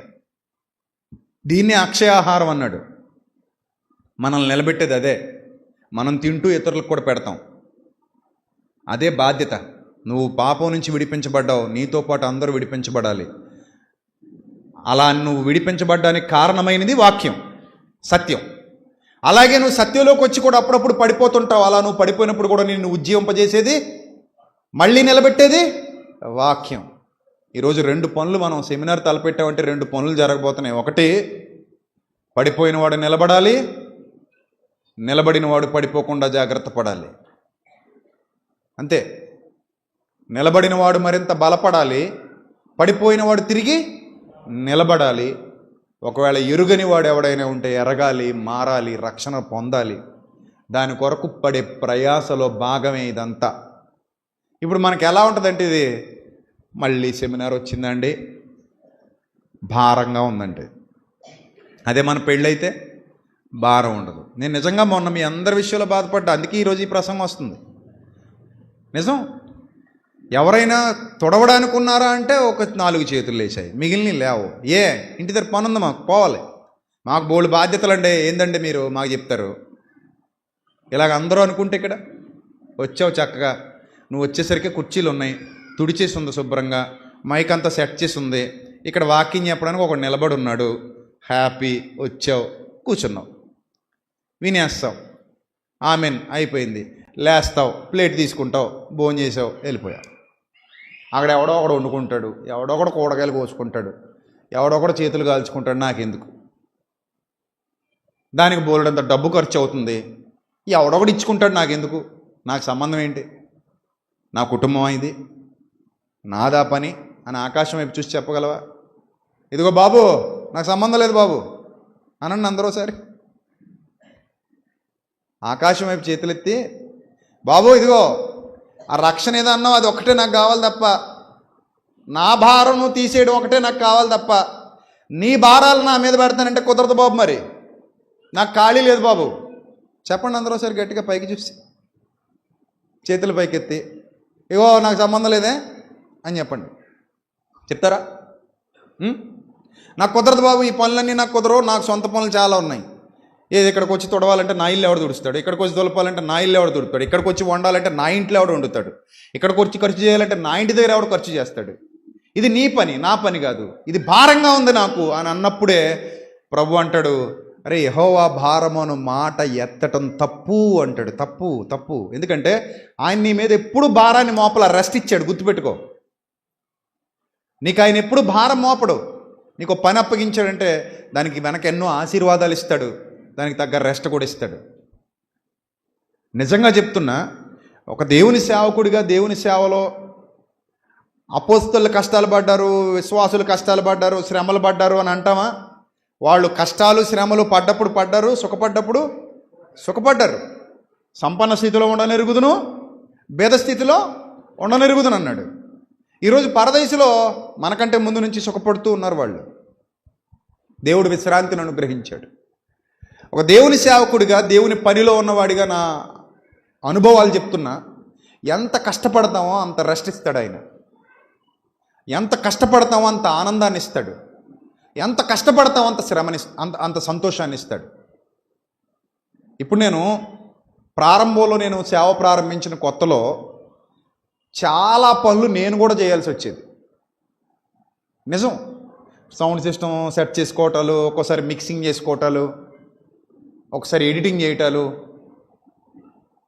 దీన్నే అక్షయ ఆహారం అన్నాడు. మనల్ని నిలబెట్టేది అదే. మనం తింటూ ఇతరులకు కూడా పెడతాం. అదే బాధ్యత. నువ్వు పాపం నుంచి విడిపించబడ్డావు, నీతో పాటు అందరూ విడిపించబడాలి. అలా నువ్వు విడిపించబడ్డానికి కారణమైనది వాక్యం, సత్యం. అలాగే నువ్వు సత్యంలోకి వచ్చి కూడా అప్పుడప్పుడు పడిపోతుంటావు. అలా నువ్వు పడిపోయినప్పుడు కూడా నిన్ను ఉజ్జీవింపజేసేది, మళ్ళీ నిలబెట్టేది వాక్యం. ఈరోజు 2 పనులు మనం సెమినార్ తలపెట్టామంటే 2 పనులు జరగబోతున్నాయి. ఒకటి, పడిపోయిన వాడు నిలబడాలి, నిలబడిన వాడు పడిపోకుండా జాగ్రత్త పడాలి. అంతే. నిలబడిన వాడు మరింత బలపడాలి, పడిపోయిన వాడు తిరిగి నిలబడాలి. ఒకవేళ ఎరుగని వాడు ఎవడైనా ఉంటే ఎరగాలి, మారాలి, రక్షణ పొందాలి. దాని కొరకు పడే ప్రయాసలో భాగమే ఇదంతా. ఇప్పుడు మనకి ఎలా ఉంటుందంటే, ఇది మళ్ళీ సెమినార్ వచ్చిందండి, భారంగా ఉందంటే. అదే మన పెళ్ళైతే భారం ఉండదు. నేను నిజంగా మొన్న మీ అందరి విషయంలో బాధపడ్డా, అందుకే ఈరోజు ఈ ప్రసంగం వస్తుంది. నిజం. ఎవరైనా తొడవడానికి ఉన్నారా అంటే ఒక 4 చేతులు లేచాయి, మిగిలిన లేవు. ఇంటి దగ్గర పని ఉంది, మాకు పోవాలి, మాకు బోల్డ్ బాధ్యతలు అండి. ఏందంటే మీరు మాకు చెప్తారు. ఇలాగ అందరూ అనుకుంటే ఇక్కడ వచ్చావు చక్కగా, నువ్వు వచ్చేసరికి కుర్చీలు ఉన్నాయి, తుడిచేసి ఉంది శుభ్రంగా, మైక్ అంతా సెట్ చేసి ఉంది, ఇక్కడ వాకింగ్ చెప్పడానికి ఒకడు నిలబడి ఉన్నాడు, హ్యాపీ. వచ్చావు, కూర్చున్నావు, వినేస్తావు, ఆమెన్ అయిపోయింది, లేస్తావు, ప్లేట్ తీసుకుంటావు, భోజనం చేసావు, వెళ్ళిపోయావు. అక్కడ ఎవడో ఒకడు వండుకుంటాడు, ఎవడో ఒకడు కూరగాయలు కోసుకుంటాడు, ఎవడో ఒకడు చేతులు కాల్చుకుంటాడు. నాకెందుకు? దానికి బోలెడంత డబ్బు ఖర్చు అవుతుంది, ఎవడొకడు ఇచ్చుకుంటాడు, నాకెందుకు? నాకు సంబంధం ఏంటి? నా కుటుంబం ఇది, నాదా పని అని ఆకాశం వైపు చూసి చెప్పగలవా? ఇదిగో బాబు, నాకు సంబంధం లేదు బాబు అనండి అందరూ సరే. ఆకాశం వైపు చేతులెత్తి, బాబు ఇదిగో ఆ రక్షణ ఏదో అన్నావు, అది ఒకటే నాకు కావాలి తప్ప, నా భారం నువ్వు తీసేయడం ఒకటే నాకు కావాలి తప్ప, నీ భారాలు నా మీద పెడతానంటే కుదరదు బాబు, మరి నాకు ఖాళీ లేదు బాబు చెప్పండి అందరూ సరే గట్టిగా పైకి చూసి, చేతులు పైకెత్తి, ఇగో నాకు సంబంధం లేదే అని చెప్పండి. చెప్తారా? నాకు కుదరదు బాబు, ఈ పనులన్నీ నాకు కుదరవు, నాకు సొంత పనులు చాలా ఉన్నాయి. ఏది ఇక్కడికి వచ్చి తొడవాలంటే నా ఇల్లు ఎవడు తుడుస్తాడు, ఇక్కడికి వచ్చి తొలపాలంటే నా ఇల్లు ఎవడు తుడుతాడు, ఇక్కడికి వచ్చి వండాలంటే నా ఇంట్లో ఎవడు వండుతాడు, ఇక్కడికి వచ్చి ఖర్చు చేయాలంటే నా ఇంటి దగ్గర ఎవడు ఖర్చు చేస్తాడు. ఇది నీ పని, నా పని కాదు, ఇది భారంగా ఉంది నాకు అని అన్నప్పుడే ప్రభు అంటాడు, అరే యెహోవా భారమును మాట ఎత్తటం తప్పు అంటాడు. తప్పు తప్పు. ఎందుకంటే ఆయన నీ మీద ఎప్పుడు భారాన్ని మోపల, రెస్ట్ ఇచ్చాడు. గుర్తుపెట్టుకో, నీకు ఆయన ఎప్పుడు భారం మోపడు. నీకు పని అప్పగించాడంటే దానికి వెనక ఎన్నో ఆశీర్వాదాలు ఇస్తాడు, దానికి తగ్గ రెస్ట్ కూడా ఇస్తాడు. నిజంగా చెప్తున్నా, ఒక దేవుని సేవకుడిగా దేవుని సేవలో అపోస్తలు కష్టాలు పడ్డారు, విశ్వాసులు కష్టాలు పడ్డారు, శ్రమలు పడ్డారు అని అంటామా? వాళ్ళు కష్టాలు శ్రమలు పడ్డప్పుడు పడ్డారు, సుఖపడ్డప్పుడు సుఖపడ్డారు. సంపన్న స్థితిలో ఉండనెరుగుదును, భేద స్థితిలో ఉండనెరుగుదును అన్నాడు. ఈరోజు పరదేశంలో మనకంటే ముందు నుంచి సుఖపడుతూ ఉన్నారు వాళ్ళు. దేవుడు విశ్రాంతిని అనుగ్రహించాడు. ఒక దేవుని సేవకుడిగా, దేవుని పనిలో ఉన్నవాడిగా నా అనుభవాలు చెప్తున్నా. ఎంత కష్టపడతామో అంత రెస్ట్ ఇస్తాడు ఆయన. ఎంత కష్టపడతామో అంత ఆనందాన్ని ఇస్తాడు. ఎంత కష్టపడతామో అంత శ్రమని అంత సంతోషాన్ని ఇస్తాడు. ఇప్పుడు ప్రారంభంలో నేను సేవ ప్రారంభించిన కొత్తలో చాలా పనులు నేను కూడా చేయాల్సి వచ్చేది. నిజం. సౌండ్ సిస్టమ్ సెట్ చేసుకోవటాలు, ఒక్కోసారి మిక్సింగ్ చేసుకోవటాలు, ఒకసారి ఎడిటింగ్ చేయటాలు,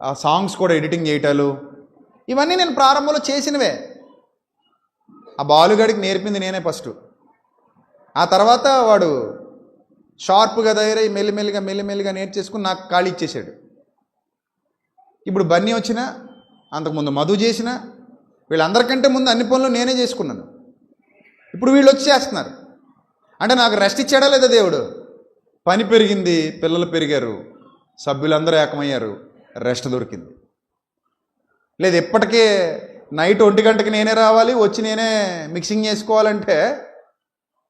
ఆ సాంగ్స్ కూడా ఎడిటింగ్ చేయటాలు, ఇవన్నీ నేను ప్రారంభంలో చేసినవే. ఆ బాలుగాడికి నేర్పింది నేనే ఫస్ట్. ఆ తర్వాత వాడు షార్ప్గా తయారై మెల్లిమెల్లిగా నేర్చేసుకుని నాకు ఖాళీ ఇచ్చేసాడు. ఇప్పుడు బన్నీ వచ్చినా, అంతకుముందు మధు చేసిన, వీళ్ళందరికంటే ముందు అన్ని పనులు నేనే చేసుకున్నాను. ఇప్పుడు వీళ్ళు వచ్చి చేస్తున్నారు. అంటే నాకు రెస్ట్ ఇచ్చాడా లేదా దేవుడు? పని పెరిగింది, పిల్లలు పెరిగారు, సభ్యులందరూ ఏకమయ్యారు, రెస్ట్ దొరికింది. లేదు ఇప్పటికే నైట్ 1 గంటకి నేనే రావాలి, వచ్చి నేనే మిక్సింగ్ చేసుకోవాలంటే,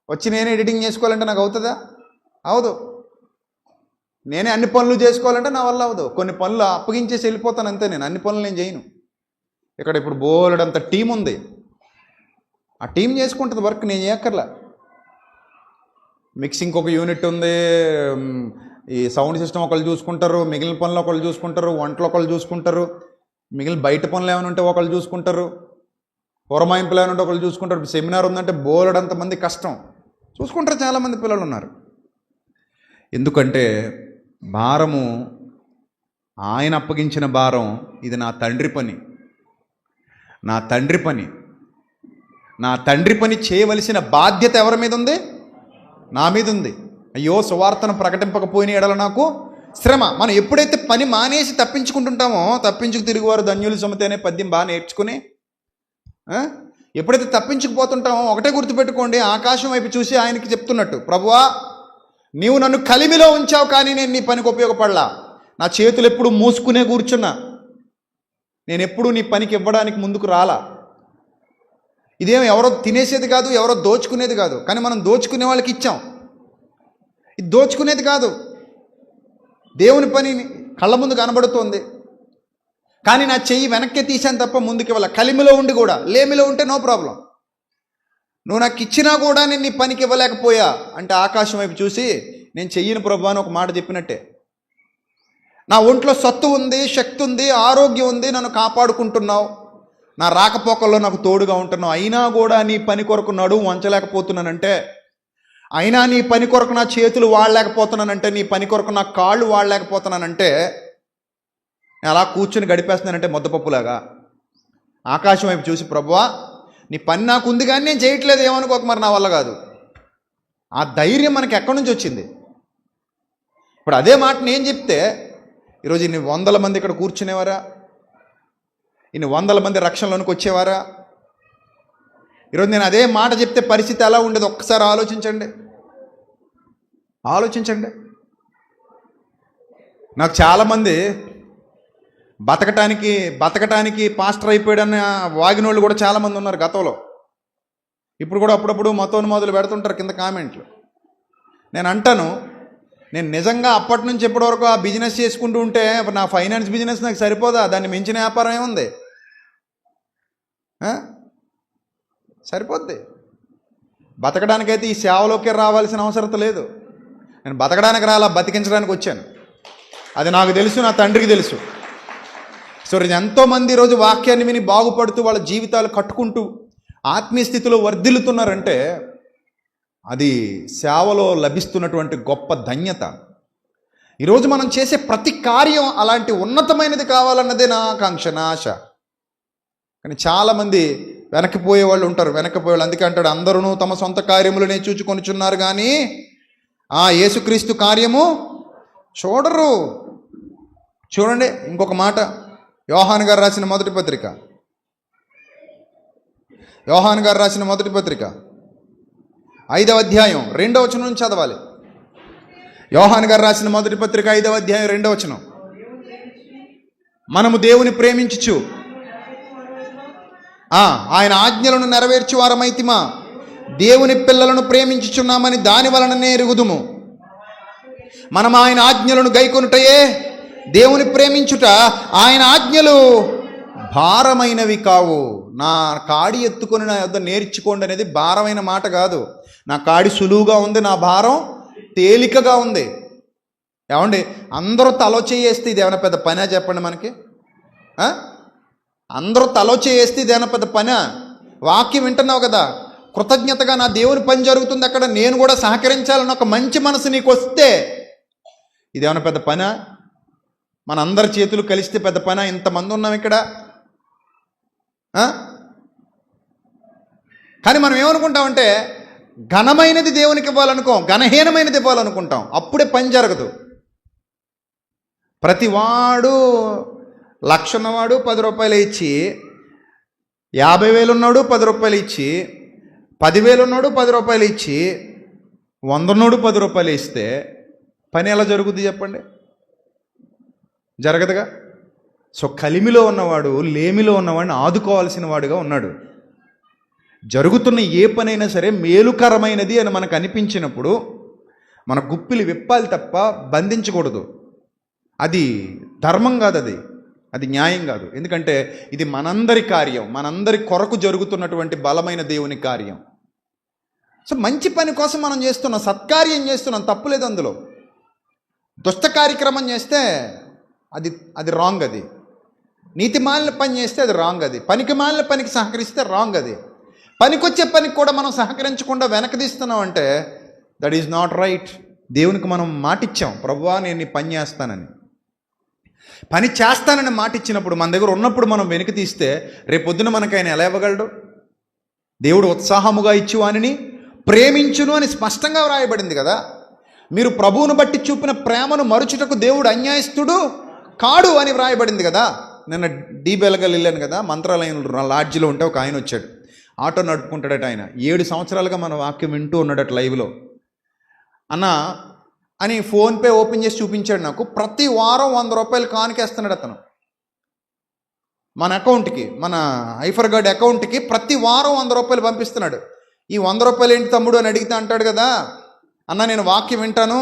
వచ్చి నేనే ఎడిటింగ్ చేసుకోవాలంటే నాకు అవుతుందా? అవదు. నేనే అన్ని పనులు చేసుకోవాలంటే నా వల్ల అవదు. కొన్ని పనులు అప్పగించేసి వెళ్ళిపోతాను అంతే. నేను అన్ని పనులు నేను చేయను. ఇక్కడ ఇప్పుడు బోలెడంత టీం ఉంది. ఆ టీం చేసుకుంటుంది వర్క్, నేను చేయక్కర్లా. మిక్సింగ్కి ఒక యూనిట్ ఉంది, ఈ సౌండ్ సిస్టమ్ ఒకళ్ళు చూసుకుంటారు, మిగిలిన పనులు ఒకళ్ళు చూసుకుంటారు, వంటలు ఒకళ్ళు చూసుకుంటారు, మిగిలిన బయట పనులు ఏమైనా ఉంటే ఒకళ్ళు చూసుకుంటారు, పురమాయింపులు ఏమైనా ఉంటే ఒకళ్ళు చూసుకుంటారు. సెమినార్ ఉందంటే బోలెడంత మంది కష్టం చూసుకుంటారు. చాలామంది పిల్లలు ఉన్నారు. ఎందుకంటే భారము ఆయన అప్పగించిన భారం. ఇది నా తండ్రి పని. నా తండ్రి పని. నా తండ్రి పని చేయవలసిన బాధ్యత ఎవరి మీద ఉంది? నా మీద ఉంది. అయ్యో సువార్తను ప్రకటింపకపోయిన ఎడల నాకు శ్రమ. మనం ఎప్పుడైతే పని మానేసి తప్పించుకుంటుంటామో, తప్పించుకు తిరుగువారు ధన్యులు సుమతి అనే పద్యం బాగా నేర్చుకుని ఎప్పుడైతే తప్పించుకుపోతుంటామో ఒకటే గుర్తుపెట్టుకోండి, ఆకాశం వైపు చూసి ఆయనకి చెప్తున్నట్టు, ప్రభువా నీవు నన్ను కలిమిలో ఉంచావు, కానీ నేను నీ పనికి ఉపయోగపడలా. నా చేతులు ఎప్పుడు మూసుకునే కూర్చున్నా. నేను ఎప్పుడు నీ పనికి ఇవ్వడానికి ముందుకు రాలా. ఇదేమి ఎవరో తినేసేది కాదు, ఎవరో దోచుకునేది కాదు. కానీ మనం దోచుకునే వాళ్ళకి ఇచ్చాం. ఇది దోచుకునేది కాదు. దేవుని పని కళ్ళ ముందు కనబడుతోంది, కానీ నా చెయ్యి వెనక్కి తీశాను తప్ప ముందుకు ఇవ్వాల. కలిమిలో ఉండి కూడా, లేమిలో ఉంటే నో ప్రాబ్లం. నువ్వు నాకు ఇచ్చినా కూడా నేను నీ పనికి ఇవ్వలేకపోయా అంటే ఆకాశం వైపు చూసి నేను చెయ్యను ప్రభు అని ఒక మాట చెప్పినట్టే. నా ఒంట్లో సత్తు ఉంది, శక్తి ఉంది, ఆరోగ్యం ఉంది, నన్ను కాపాడుకుంటున్నావు, నా రాకపోకల్లో నాకు తోడుగా ఉంటున్నావు, అయినా కూడా నీ పని కొరకు నడుము వంచలేకపోతున్నానంటే, అయినా నీ పని కొరకు నా చేతులు వాడలేకపోతున్నానంటే, నీ పని కొరకు నా కాళ్ళు వాడలేకపోతున్నానంటే, నేను అలా కూర్చొని గడిపేస్తున్నానంటే ముద్దపప్పులాగా. ఆకాశం వైపు చూసి ప్రభువా నీ పని నాకు ఉంది కానీ నేను చేయట్లేదు ఏమనుకోక, మరి నా వల్ల కాదు. ఆ ధైర్యం మనకి ఎక్కడి నుంచి వచ్చింది? ఇప్పుడు అదే మాట నేను చెప్తే ఈరోజు ఇన్ని 100 మంది ఇక్కడ కూర్చునేవారా? ఇన్ని 100 మంది రక్షణలోనికి వచ్చేవారా? ఈరోజు నేను అదే మాట చెప్తే పరిస్థితి ఎలా ఉండేది ఒక్కసారి ఆలోచించండి. నాకు చాలామంది బతకటానికి పాస్టర్ అయిపోయాడన్న వాగినోళ్ళు కూడా చాలామంది ఉన్నారు గతంలో. ఇప్పుడు కూడా అప్పుడప్పుడు మతోన్మాదులు పెడుతుంటారు కింద కామెంట్లు. నేను అంటాను, నేను నిజంగా అప్పటి నుంచి ఇప్పటి వరకు ఆ బిజినెస్ చేసుకుంటూ ఉంటే నా ఫైనాన్స్ బిజినెస్ నాకు సరిపోదా? దాన్ని మించిన వ్యాపారం ఏముంది? సరిపోద్ది. బతకడానికైతే ఈ సేవలోకి రావాల్సిన అవసరం లేదు. నేను బతకడానికి రాలా, బతికించడానికి వచ్చాను. అది నాకు తెలుసు, నా తండ్రికి తెలుసు. సో ఎంతోమంది ఈరోజు వాక్యాన్ని విని బాగుపడుతూ వాళ్ళ జీవితాలు కట్టుకుంటూ ఆత్మీయ స్థితిలో వర్ధిల్లుతున్నారంటే అది సేవలో లభిస్తున్నటువంటి గొప్ప ధన్యత. ఈరోజు మనం చేసే ప్రతి కార్యం అలాంటి ఉన్నతమైనది కావాలన్నదే నా ఆకాంక్ష, నా ఆశ. కానీ చాలామంది వెనక్కిపోయే వాళ్ళు ఉంటారు. అందుకే అంటాడు, అందరూ తమ సొంత కార్యములనే చూచుకొనుచున్నారు కానీ ఆ యేసుక్రీస్తు కార్యము చూడరు. చూడండి ఇంకొక మాట, యోహాను గారు రాసిన మొదటి పత్రిక 5వ అధ్యాయం 2వ వచనం నుంచి చదవాలి. యోహాను గారు రాసిన మొదటి పత్రిక 5వ అధ్యాయం 2వ వచనం. మనము దేవుని ప్రేమించుచు ఆయన ఆజ్ఞలను నెరవేర్చు వారమైతిమా, దేవుని పిల్లలను ప్రేమించుచున్నామని దాని వలననే ఎరుగుదుము. మనం ఆయన ఆజ్ఞలను గైకొనుటయే దేవుని ప్రేమించుట. ఆయన ఆజ్ఞలు భారమైనవి కావు. నా కాడి ఎత్తుకొని నా యొద్ద నేర్చుకోండి అనేది భారమైన మాట కాదు. నా కాడి సులువుగా ఉంది, నా భారం తేలికగా ఉంది. ఏమండి, అందరూ తలో చేయేస్తే ఇది ఏమైనా పెద్ద పనా చెప్పండి మనకి? అందరూ తలో చేయేస్తే ఇది ఏమైనా పెద్ద పనా? వాక్యం వింటున్నావు కదా, కృతజ్ఞతగా నా దేవుని పని జరుగుతుంది అక్కడ, నేను కూడా సహకరించాలని ఒక మంచి మనసు నీకు వస్తే ఇదేమైనా పెద్ద పనా? మన అందరి చేతులు కలిస్తే పెద్ద పనా? ఇంతమంది ఉన్నాం ఇక్కడ. కానీ మనం ఏమనుకుంటామంటే ఘనమైనది దేవునికి ఇవ్వాలనుకోం, ఘనహీనమైనది ఇవ్వాలనుకుంటాం. అప్పుడే పని జరగదు. ప్రతివాడు 1,00,000 ఉన్నవాడు 10 రూపాయలు ఇచ్చి, 50,000 ఉన్నాడు 10 రూపాయలు ఇచ్చి, 10,000 ఉన్నాడు 10 రూపాయలు ఇచ్చి, 100 ఉన్నాడు 10 రూపాయలు ఇస్తే పని ఎలా జరుగుద్ది చెప్పండి? జరగదుగా. సో కలిమిలో ఉన్నవాడు లేమిలో ఉన్నవాడిని ఆదుకోవాల్సిన వాడుగా ఉన్నాడు. జరుగుతున్న ఏ పనైనా సరే మేలుకరమైనది అని మనకు అనిపించినప్పుడు మన గుప్పిలు విప్పాలి తప్ప బంధించకూడదు. అది ధర్మం కాదు, అది న్యాయం కాదు. ఎందుకంటే ఇది మనందరి కార్యం, మనందరి కొరకు జరుగుతున్నటువంటి బలమైన దేవుని కార్యం. సో మంచి పని కోసం మనం చేస్తున్నాం, సత్కార్యం చేస్తున్నాం, తప్పులేదు అందులో. దుష్ట కార్యక్రమం చేస్తే అది రాంగ్. అది నీతి మాలిన పని చేస్తే అది రాంగ్. అది పనికి మాలిన పనికి సహకరిస్తే రాంగ్. అది పనికొచ్చే పనికి కూడా మనం సహకరించకుండా వెనకదీస్తున్నాం అంటే దట్ ఈజ్ నాట్ రైట్. దేవునికి మనం మాటిచ్చాం, ప్రభువా నేను నీ పని చేస్తానని. పని చేస్తానని మాటిచ్చినప్పుడు మన దగ్గర ఉన్నప్పుడు మనం వెనక్కి తీస్తే రేపొద్దున మనకు ఆయన ఎలా ఇవ్వగలడు? దేవుడు ఉత్సాహముగా ఇచ్చువానిని ప్రేమించును అని స్పష్టంగా వ్రాయబడింది కదా. మీరు ప్రభువును బట్టి చూపిన ప్రేమను మరుచుటకు దేవుడు అన్యాయస్తుడు కాడు అని వ్రాయబడింది కదా. నిన్న డీబెల్గల్ వెళ్ళాను కదా, మంత్రాలయం లాడ్జిలో ఉంటే ఒక ఆయన వచ్చాడు, ఆటో నడుపుకుంటాడట. ఆయన 7 సంవత్సరాలుగా మన వాక్యం వింటూ ఉన్నాడట లైవ్లో. అన్న అని ఫోన్పే ఓపెన్ చేసి చూపించాడు నాకు. ప్రతి వారం 100 రూపాయలు కానుకేస్తున్నాడు అతను మన అకౌంట్కి, మన ఐఫర్గాడ్ అకౌంట్కి ప్రతి వారం 100 రూపాయలు పంపిస్తున్నాడు. ఈ 100 రూపాయలు ఏంటి తమ్ముడు అని అడిగితే అంటాడు కదా, అన్న నేను వాక్యం వింటాను,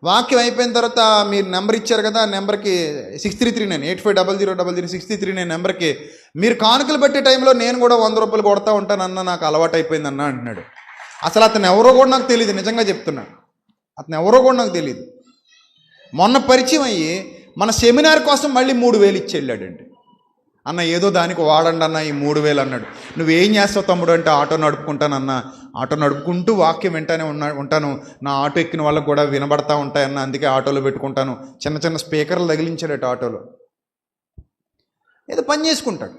వాక్యం అయిపోయిన తర్వాత మీరు నెంబర్ ఇచ్చారు కదా, ఆ నెంబర్కి 6339 8500006339 నెంబర్కి మీరు కానుకలు పెట్టే టైంలో నేను కూడా 100 రూపాయలు కొడతా ఉంటాను అన్న, నాకు అలవాటు అయిపోయింది అన్న అంటున్నాడు. అసలు అతను ఎవరో కూడా నాకు తెలియదు, నిజంగా చెప్తున్నాడు. అతను ఎవరో కూడా నాకు తెలియదు. మొన్న పరిచయం అయ్యి మన సెమినార్ కోసం మళ్ళీ 3,000 ఇచ్చి వెళ్ళాడండి. అన్న ఏదో దానికి వాడండి అన్న ఈ 3,000 అన్నాడు. నువ్వేం చేస్తావు తమ్ముడు అంటే ఆటో నడుపుకుంటానన్న, ఆటో నడుపుకుంటూ వాక్యం వింటానే ఉంటాను, నా ఆటో ఎక్కిన వాళ్ళకు కూడా వినబడతా ఉంటాయన్న, అందుకే ఆటోలో పెట్టుకుంటాను. చిన్న చిన్న స్పీకర్లు తగిలించాడట ఆటోలో, ఏదో పని చేసుకుంటాడు.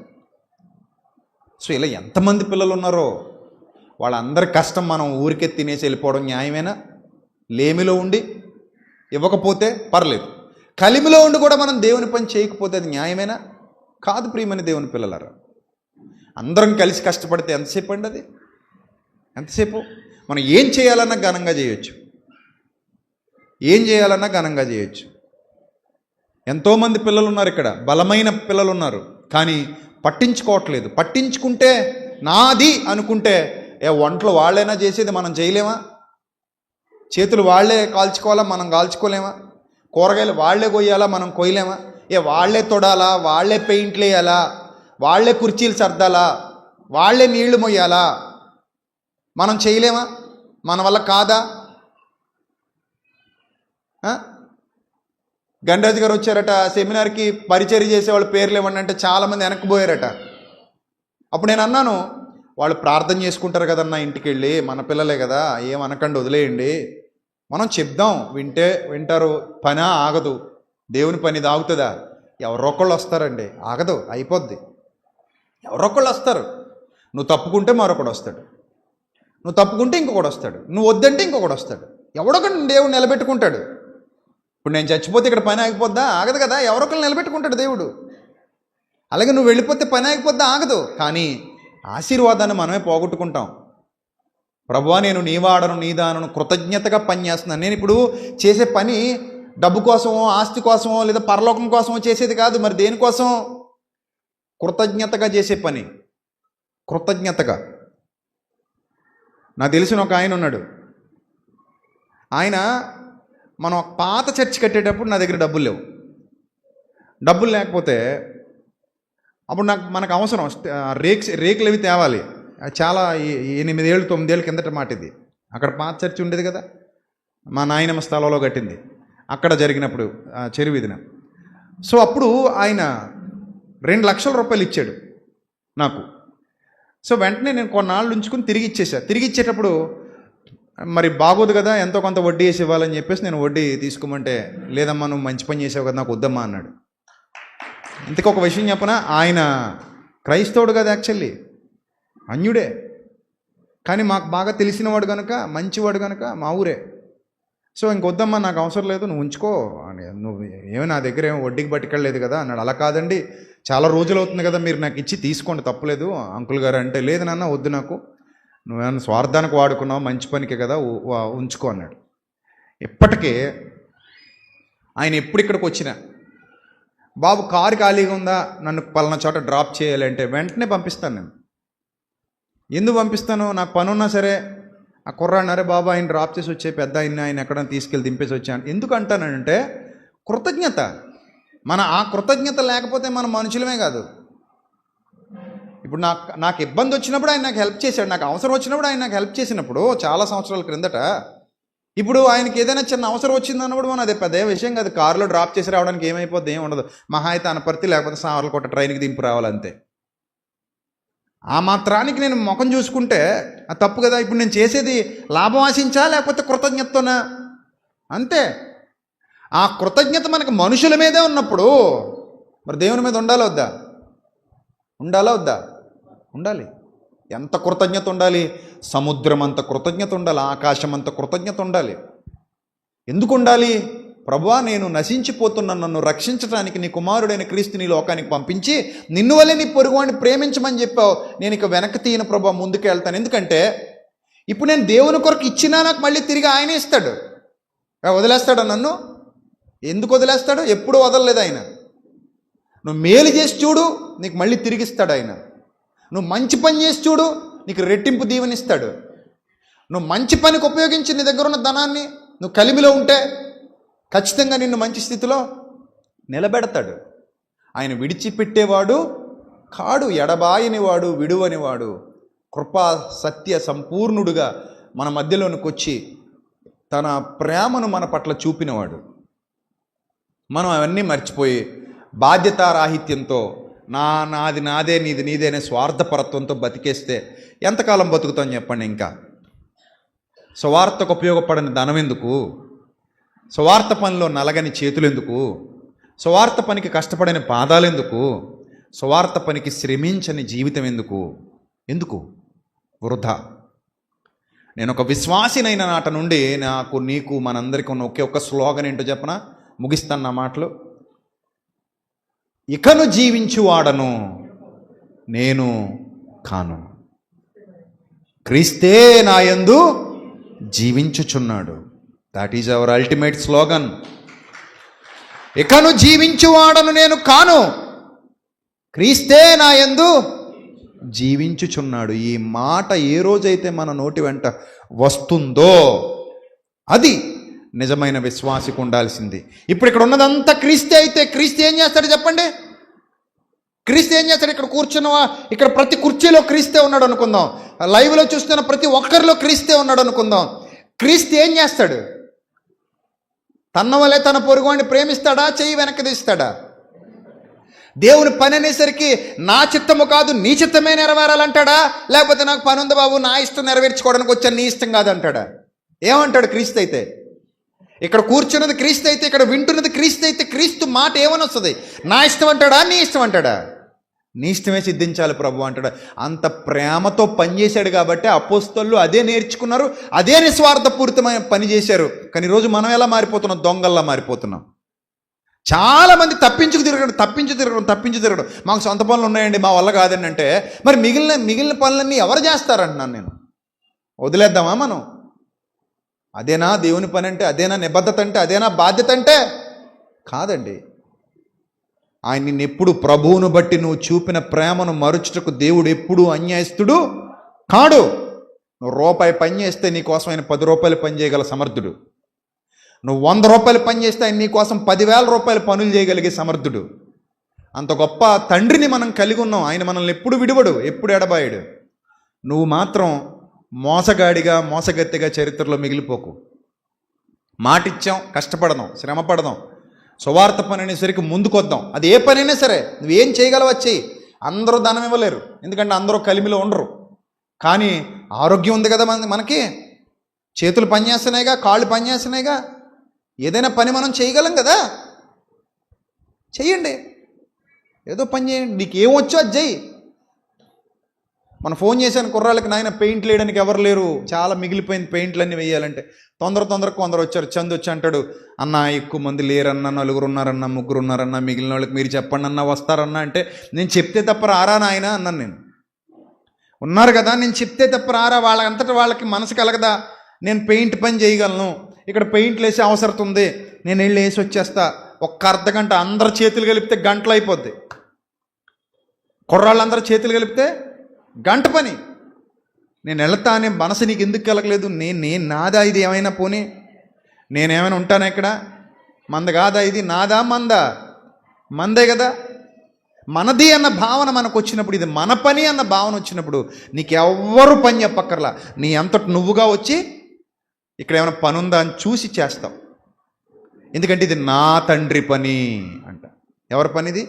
సో ఇలా ఎంతమంది పిల్లలు ఉన్నారో వాళ్ళందరి కష్టం మనం ఊరికే తినేసి వెళ్ళిపోవడం న్యాయమేనా? లేమిలో ఉండి ఇవ్వకపోతే పర్లేదు, కలిమిలో ఉండి కూడా మనం దేవుని పని చేయకపోతే అది న్యాయమేనా? కాదు. ప్రియమైన దేవుని పిల్లలారా, అందరం కలిసి కష్టపడితే ఎంతసేపు అండి? అది ఎంతసేపు? మనం ఏం చేయాలన్నా ఘనంగా చేయొచ్చు, ఏం చేయాలన్నా ఘనంగా చేయొచ్చు. ఎంతోమంది పిల్లలు ఉన్నారు ఇక్కడ, బలమైన పిల్లలు ఉన్నారు, కానీ పట్టించుకోవట్లేదు. పట్టించుకుంటే నాది అనుకుంటే వంటలు వాళ్ళైనా చేసేది, మనం చేయలేమా? చేతులు వాళ్లే కాల్చుకోవాలా, మనం కాల్చుకోలేమా? కూరగాయలు వాళ్లే కొయ్యాలా, మనం కొయ్యలేమా? వాళ్లే తొడాలా, వాళ్లే పెయింట్లు వేయాలా, వాళ్లే కుర్చీలు సర్దాలా, వాళ్లే నీళ్లు మొయ్యాలా? మనం చేయలేమా? మన వల్ల కాదా? గండరాజు గారు వచ్చారట సెమినార్కి, పరిచర్య చేసేవాళ్ళు పేర్లు ఇవ్వండి అంటే చాలామంది వెనక్కిపోయారట. అప్పుడు నేను అన్నాను, వాళ్ళు ప్రార్థన చేసుకుంటారు కదన్నా ఇంటికి వెళ్ళి, మన పిల్లలే కదా, ఏమనకండి వదిలేయండి, మనం చెప్దాం, వింటారు. పని ఆగదు, దేవుని పని ఆగుతుందా? ఎవరొకళ్ళు వస్తారండి, ఆగదు, అయిపోద్ది. ఎవరొకళ్ళు వస్తారు. నువ్వు తప్పుకుంటే మరొకడు వస్తాడు, నువ్వు తప్పుకుంటే ఇంకొకడు వస్తాడు, నువ్వు వద్దంటే ఇంకొకడు వస్తాడు, ఎవడొకడు దేవుడు నిలబెట్టుకుంటాడు. ఇప్పుడు నేను చచ్చిపోతే ఇక్కడ పని ఆగిపోద్దా? ఆగదు కదా, ఎవరొకళ్ళు నిలబెట్టుకుంటాడు దేవుడు. అలాగే నువ్వు వెళ్ళిపోతే పని ఆగిపోద్దా? ఆగదు. కానీ ఆశీర్వాదాన్ని మనమే పోగొట్టుకుంటాం. ప్రభువా నేను నీ వాడను, నీ దానను, కృతజ్ఞతగా పని చేస్తున్నాను. నేను ఇప్పుడు చేసే పని డబ్బు కోసమో, ఆస్తి కోసమో, లేదా పరలోకం కోసమో చేసేది కాదు. మరి దేనికోసం? కృతజ్ఞతగా చేసే పని. కృతజ్ఞతగా. నాకు తెలిసిన ఒక ఆయన ఉన్నాడు. ఆయన మనం ఒక పాత చర్చ్ కట్టేటప్పుడు నా దగ్గర డబ్బులు లేవు. డబ్బులు లేకపోతే అప్పుడు మనకు అవసరం రేకులు అవి తేవాలి. చాలా 8 ఏళ్ళు 9 ఏళ్ళ కిందట మాట ఇది. అక్కడ పాత చర్చి ఉండేది కదా, మా నాయనమ్మ స్థలంలో కట్టింది, అక్కడ జరిగినప్పుడు చెరువిదిన. సో అప్పుడు ఆయన 2 లక్షల రూపాయలు ఇచ్చాడు నాకు. సో వెంటనే నేను కొన్నాళ్ళు ఉంచుకుని తిరిగి ఇచ్చేటప్పుడు మరి బాగోదు కదా, ఎంతో కొంత వడ్డీ వేసి ఇవ్వాలని చెప్పేసి నేను వడ్డీ తీసుకోమంటే, లేదమ్మా నువ్వు మంచి పని చేసావు కదా, నాకు వద్దమ్మా అన్నాడు. ఇంతకొక విషయం చెప్పనా, ఆయన క్రైస్తవుడు కదా, యాక్చువల్లీ అన్యుడే, కానీ మాకు బాగా తెలిసినవాడు కనుక, మంచివాడు కనుక మా ఊరే. సో ఇంకొద్దమ్మా నాకు అవసరం లేదు, నువ్వు ఉంచుకో, నువ్వు ఏమో నా దగ్గర ఏమో వడ్డీకి పట్టుకెళ్ళలేదు కదా అన్నాడు. అలా కాదండి, చాలా రోజులు అవుతుంది కదా, మీరు నాకు ఇచ్చి తీసుకోండి తప్పలేదు అంకుల్ గారు అంటే, లేదు నాన్న వద్దు, నాకు నువ్వేమన్నా స్వార్థానికి వాడుకున్నావు, మంచి పనికి కదా, ఉంచుకో అన్నాడు. ఇప్పటికే ఆయన ఎప్పుడు ఇక్కడికి వచ్చినా, బాబు కారు ఖాళీగా ఉందా, నన్ను పలానా చోట డ్రాప్ చేయాలంటే వెంటనే పంపిస్తాను. నేను ఎందుకు పంపిస్తాను, నాకు పని ఉన్నా సరే ఆ కుర్రాడినారే బాబు ఆయన డ్రాప్ చేసి వచ్చే పెద్ద ఆయన ఎక్కడైనా తీసుకెళ్ళి దింపేసి వచ్చాను. ఎందుకు అంటానంటే కృతజ్ఞత. ఆ కృతజ్ఞత లేకపోతే మనం మనుషులమే కాదు. ఇప్పుడు నాకు ఇబ్బంది వచ్చినప్పుడు ఆయన నాకు హెల్ప్ చేశాడు, నాకు అవసరం వచ్చినప్పుడు ఆయన నాకు హెల్ప్ చేసినప్పుడు చాలా సంవత్సరాల క్రిందట. ఇప్పుడు ఆయనకి ఏదైనా చిన్న అవసరం వచ్చింది అన్నప్పుడు మనం అదే పెద్ద విషయం కాదు, కారులో డ్రాప్ చేసి రావడానికి ఏమైపోద్ది, ఏమి ఉండదు, మహా అయితే అనపర్తి లేకపోతే సావర్లకోట ట్రైన్కి దింపు రావాలంతే. ఆ మాత్రానికి నేను ముఖం చూసుకుంటే అది తప్పు కదా. ఇప్పుడు నేను చేసేది లాభం ఆశించా లేకపోతే కృతజ్ఞతతోనా? అంతే. ఆ కృతజ్ఞత మనకు మనుషుల మీదే ఉన్నప్పుడు మరి దేవుని మీద ఉండాలా వద్దా? ఉండాలి. ఎంత కృతజ్ఞత ఉండాలి? సముద్రం అంత కృతజ్ఞత ఉండాలి, ఆకాశం అంత కృతజ్ఞత ఉండాలి. ఎందుకు ఉండాలి? ప్రభువా, నేను నశించిపోతున్న నన్ను రక్షించడానికి నీ కుమారుడైన క్రీస్తుని లోకానికి పంపించి నిన్ను వల్లే నీ పొరుగువాడిని ప్రేమించమని చెప్పావు. నేను ఇక వెనక్కి తీయను ప్రభువా, ముందుకు వెళ్తాను. ఎందుకంటే ఇప్పుడు నేను దేవుని కొరకు ఇచ్చినా నాకు మళ్ళీ తిరిగి ఆయనే ఇస్తాడు. వదిలేస్తాడా నన్ను? ఎందుకు వదిలేస్తాడు? ఎప్పుడూ వదలలేదు ఆయన. నువ్వు మేలు చేసి చూడు, నీకు మళ్ళీ తిరిగిస్తాడు ఆయన. నువ్వు మంచి పని చేసి చూడు, నీకు రెట్టింపు దీవెనిస్తాడు. నువ్వు మంచి పనికి ఉపయోగించి నీ దగ్గర ఉన్న ధనాన్ని నువ్వు కలిమిలో ఉంటే ఖచ్చితంగా నిన్ను మంచి స్థితిలో నిలబెడతాడు. ఆయన విడిచిపెట్టేవాడు కాడు, ఎడబాయనివాడు, విడువనివాడు, కృపా సత్య సంపూర్ణుడుగా మన మధ్యలోనికి వచ్చి తన ప్రేమను మన పట్ల చూపినవాడు. మనం అవన్నీ మర్చిపోయి బాధ్యతారాహిత్యంతో నాది నాదే, నీది నీదే అనే స్వార్థపరత్వంతో బతికేస్తే ఎంతకాలం బతుకుతాం చెప్పండి? ఇంకా స్వార్థకు ఉపయోగపడని ధనం ఎందుకు? స్వార్థ పనిలో నలగని చేతులు ఎందుకు? స్వార్థ పనికి కష్టపడని పాదాలు ఎందుకు? స్వార్థ పనికి శ్రమించని జీవితం ఎందుకు? వృధా. నేను ఒక విశ్వాసినైన నాట నుండి నాకు, నీకు, మనందరికీ ఉన్న ఒకే ఒక్క స్లోగన్ ఏంటో చెప్పనా? ముగిస్తాను నా మాటలు. ఇకను జీవించువాడను నేను కాను, క్రీస్తే నాయందు జీవించుచున్నాడు. That is our ultimate slogan. ఇకను జీవించువాడను నేను కాను, క్రీస్తే నాయందు జీవించుచున్నాడు. ఈ మాట ఏ రోజైతే మన నోటి వెంట వస్తుందో అది నిజమైన విశ్వాసికి ఉండాల్సింది. ఇప్పుడు ఇక్కడ ఉన్నదంతా క్రీస్తే అయితే క్రీస్తు ఏం చేస్తాడు చెప్పండి? క్రీస్తు ఏం చేస్తాడు? ఇక్కడ కూర్చున్నవా, ఇక్కడ ప్రతి కుర్చీలో క్రీస్తే ఉన్నాడు అనుకుందాం, లైవ్లో చూస్తున్న ప్రతి ఒక్కరిలో క్రీస్తే ఉన్నాడు అనుకుందాం. క్రీస్తు ఏం చేస్తాడు? తన వల్లే తన పొరుగువాడిని ప్రేమిస్తాడా? చెయ్యి వెనక్కి తీస్తాడా? దేవుని పని అనేసరికి నా చిత్తము కాదు నీ చిత్తమే నెరవేరాలంటాడా? లేకపోతే నాకు పని ఉంది బాబు, నా ఇష్టం నెరవేర్చుకోవడానికి వచ్చాను, నీ ఇష్టం కాదంటాడా? ఏమంటాడు క్రీస్తు అయితే? ఇక్కడ కూర్చున్నది క్రీస్తు అయితే, ఇక్కడ వింటున్నది క్రీస్తు అయితే, క్రీస్తు మాట ఏమని వస్తుంది? నా ఇష్టం అంటాడా? నీ ఇష్టం అంటాడా? నీ ఇష్టమే సిద్ధించాలి ప్రభు అంటాడు. అంత ప్రేమతో పనిచేశాడు కాబట్టి అపోస్తలులు అదే నేర్చుకున్నారు, అదే నిస్వార్థపూరితమైన పని చేశారు. కానీ ఈరోజు మనం ఎలా మారిపోతున్నాం? దొంగల్లా మారిపోతున్నాం. చాలామంది తప్పించు తిరగడం. మాకు సొంత పనులు ఉన్నాయండి, మా వల్ల కాదండి అంటే, మరి మిగిలిన పనులన్నీ ఎవరు చేస్తారంటున్నాను నేను. వదిలేద్దామా మనం? అదేనా దేవుని పని అంటే? అదేనా నిబద్ధత అంటే? అదేనా బాధ్యత అంటే? కాదండి. ఆయన నిన్నెప్పుడు ప్రభువును బట్టి నువ్వు చూపిన ప్రేమను మరుచుటకు దేవుడు ఎప్పుడూ అన్యాయస్తుడు కాడు. నువ్వు రూపాయి పని చేస్తే నీకోసం ఆయన 10 రూపాయలు పని చేయగల సమర్థుడు. నువ్వు 100 రూపాయలు పని చేస్తే ఆయన నీకోసం 10,000 రూపాయలు పనులు చేయగలిగే సమర్థుడు. అంత గొప్ప తండ్రిని మనం కలిగి ఉన్నాం. ఆయన మనల్ని ఎప్పుడు విడివడు, ఎప్పుడు ఎడబాయడు. నువ్వు మాత్రం మోసగాడిగా మోసగత్తెగా చరిత్రలో మిగిలిపోకు. మాటిచ్చాం, కష్టపడదాం, శ్రమ పడదాం, సువార్త పని అనేసరికి ముందుకొద్దాం. అది ఏ పనైనా సరే నువ్వేం చేయగలవా చెయ్యి. అందరూ ధనం ఇవ్వలేరు, ఎందుకంటే అందరూ కలిమిలో ఉండరు. కానీ ఆరోగ్యం ఉంది కదా మనకి, చేతులు పనిచేస్తున్నాయిగా, కాళ్ళు పనిచేస్తున్నాయిగా, ఏదైనా పని మనం చేయగలం కదా. చెయ్యండి, ఏదో పని చేయండి. నీకు ఏమొచ్చో అది చెయ్యి. మనం ఫోన్ చేశాను కుర్రాళ్ళకి, నాయన పెయింట్లు వేయడానికి ఎవరు లేరు, చాలా మిగిలిపోయింది పెయింట్లు అన్నీ వేయాలంటే. తొందరగా కొందరు వచ్చారు. చందు వచ్చి అంటాడు, అన్న ఎక్కువ మంది లేరన్నా, 4 ఉన్నారన్నా, 3 ఉన్నారన్నా, మిగిలిన వాళ్ళకి మీరు చెప్పండి అన్న వస్తారన్నా అంటే, నేను చెప్తే తప్ప రారా నాయన అన్నాను. నేను ఉన్నారు కదా, నేను చెప్తే తప్ప రారా, వాళ్ళంతటా వాళ్ళకి మనసు కలగదా. నేను పెయింట్ పని చేయగలను, ఇక్కడ పెయింట్లు వేసే అవసరం ఉంది, నేను వెళ్ళి వేసి వచ్చేస్తా. ఒక్క అర్ధగంట అందరు చేతులు కలిపితే గంటలు అయిపోద్ది. కుర్రాళ్ళందరూ చేతులు కలిపితే గంట పని. నేను వెళ్తా అనే మనసు నీకు ఎందుకు కలగలేదు? నేను నాదా ఇది ఏమైనా పోనీ, నేనేమైనా ఉంటానా ఇక్కడ? మంద కాదా ఇది, నాదా మందా? మందే కదా. మనది అన్న భావన మనకు వచ్చినప్పుడు, ఇది మన పని అన్న భావన వచ్చినప్పుడు నీకు ఎవ్వరు పని చెప్పక్కర్లా. నీ అంతటి నువ్వుగా వచ్చి ఇక్కడ ఏమైనా పని ఉందా అని చూసి చేస్తావు. ఎందుకంటే ఇది నా తండ్రి పని అంట. ఎవరి పని ఇది?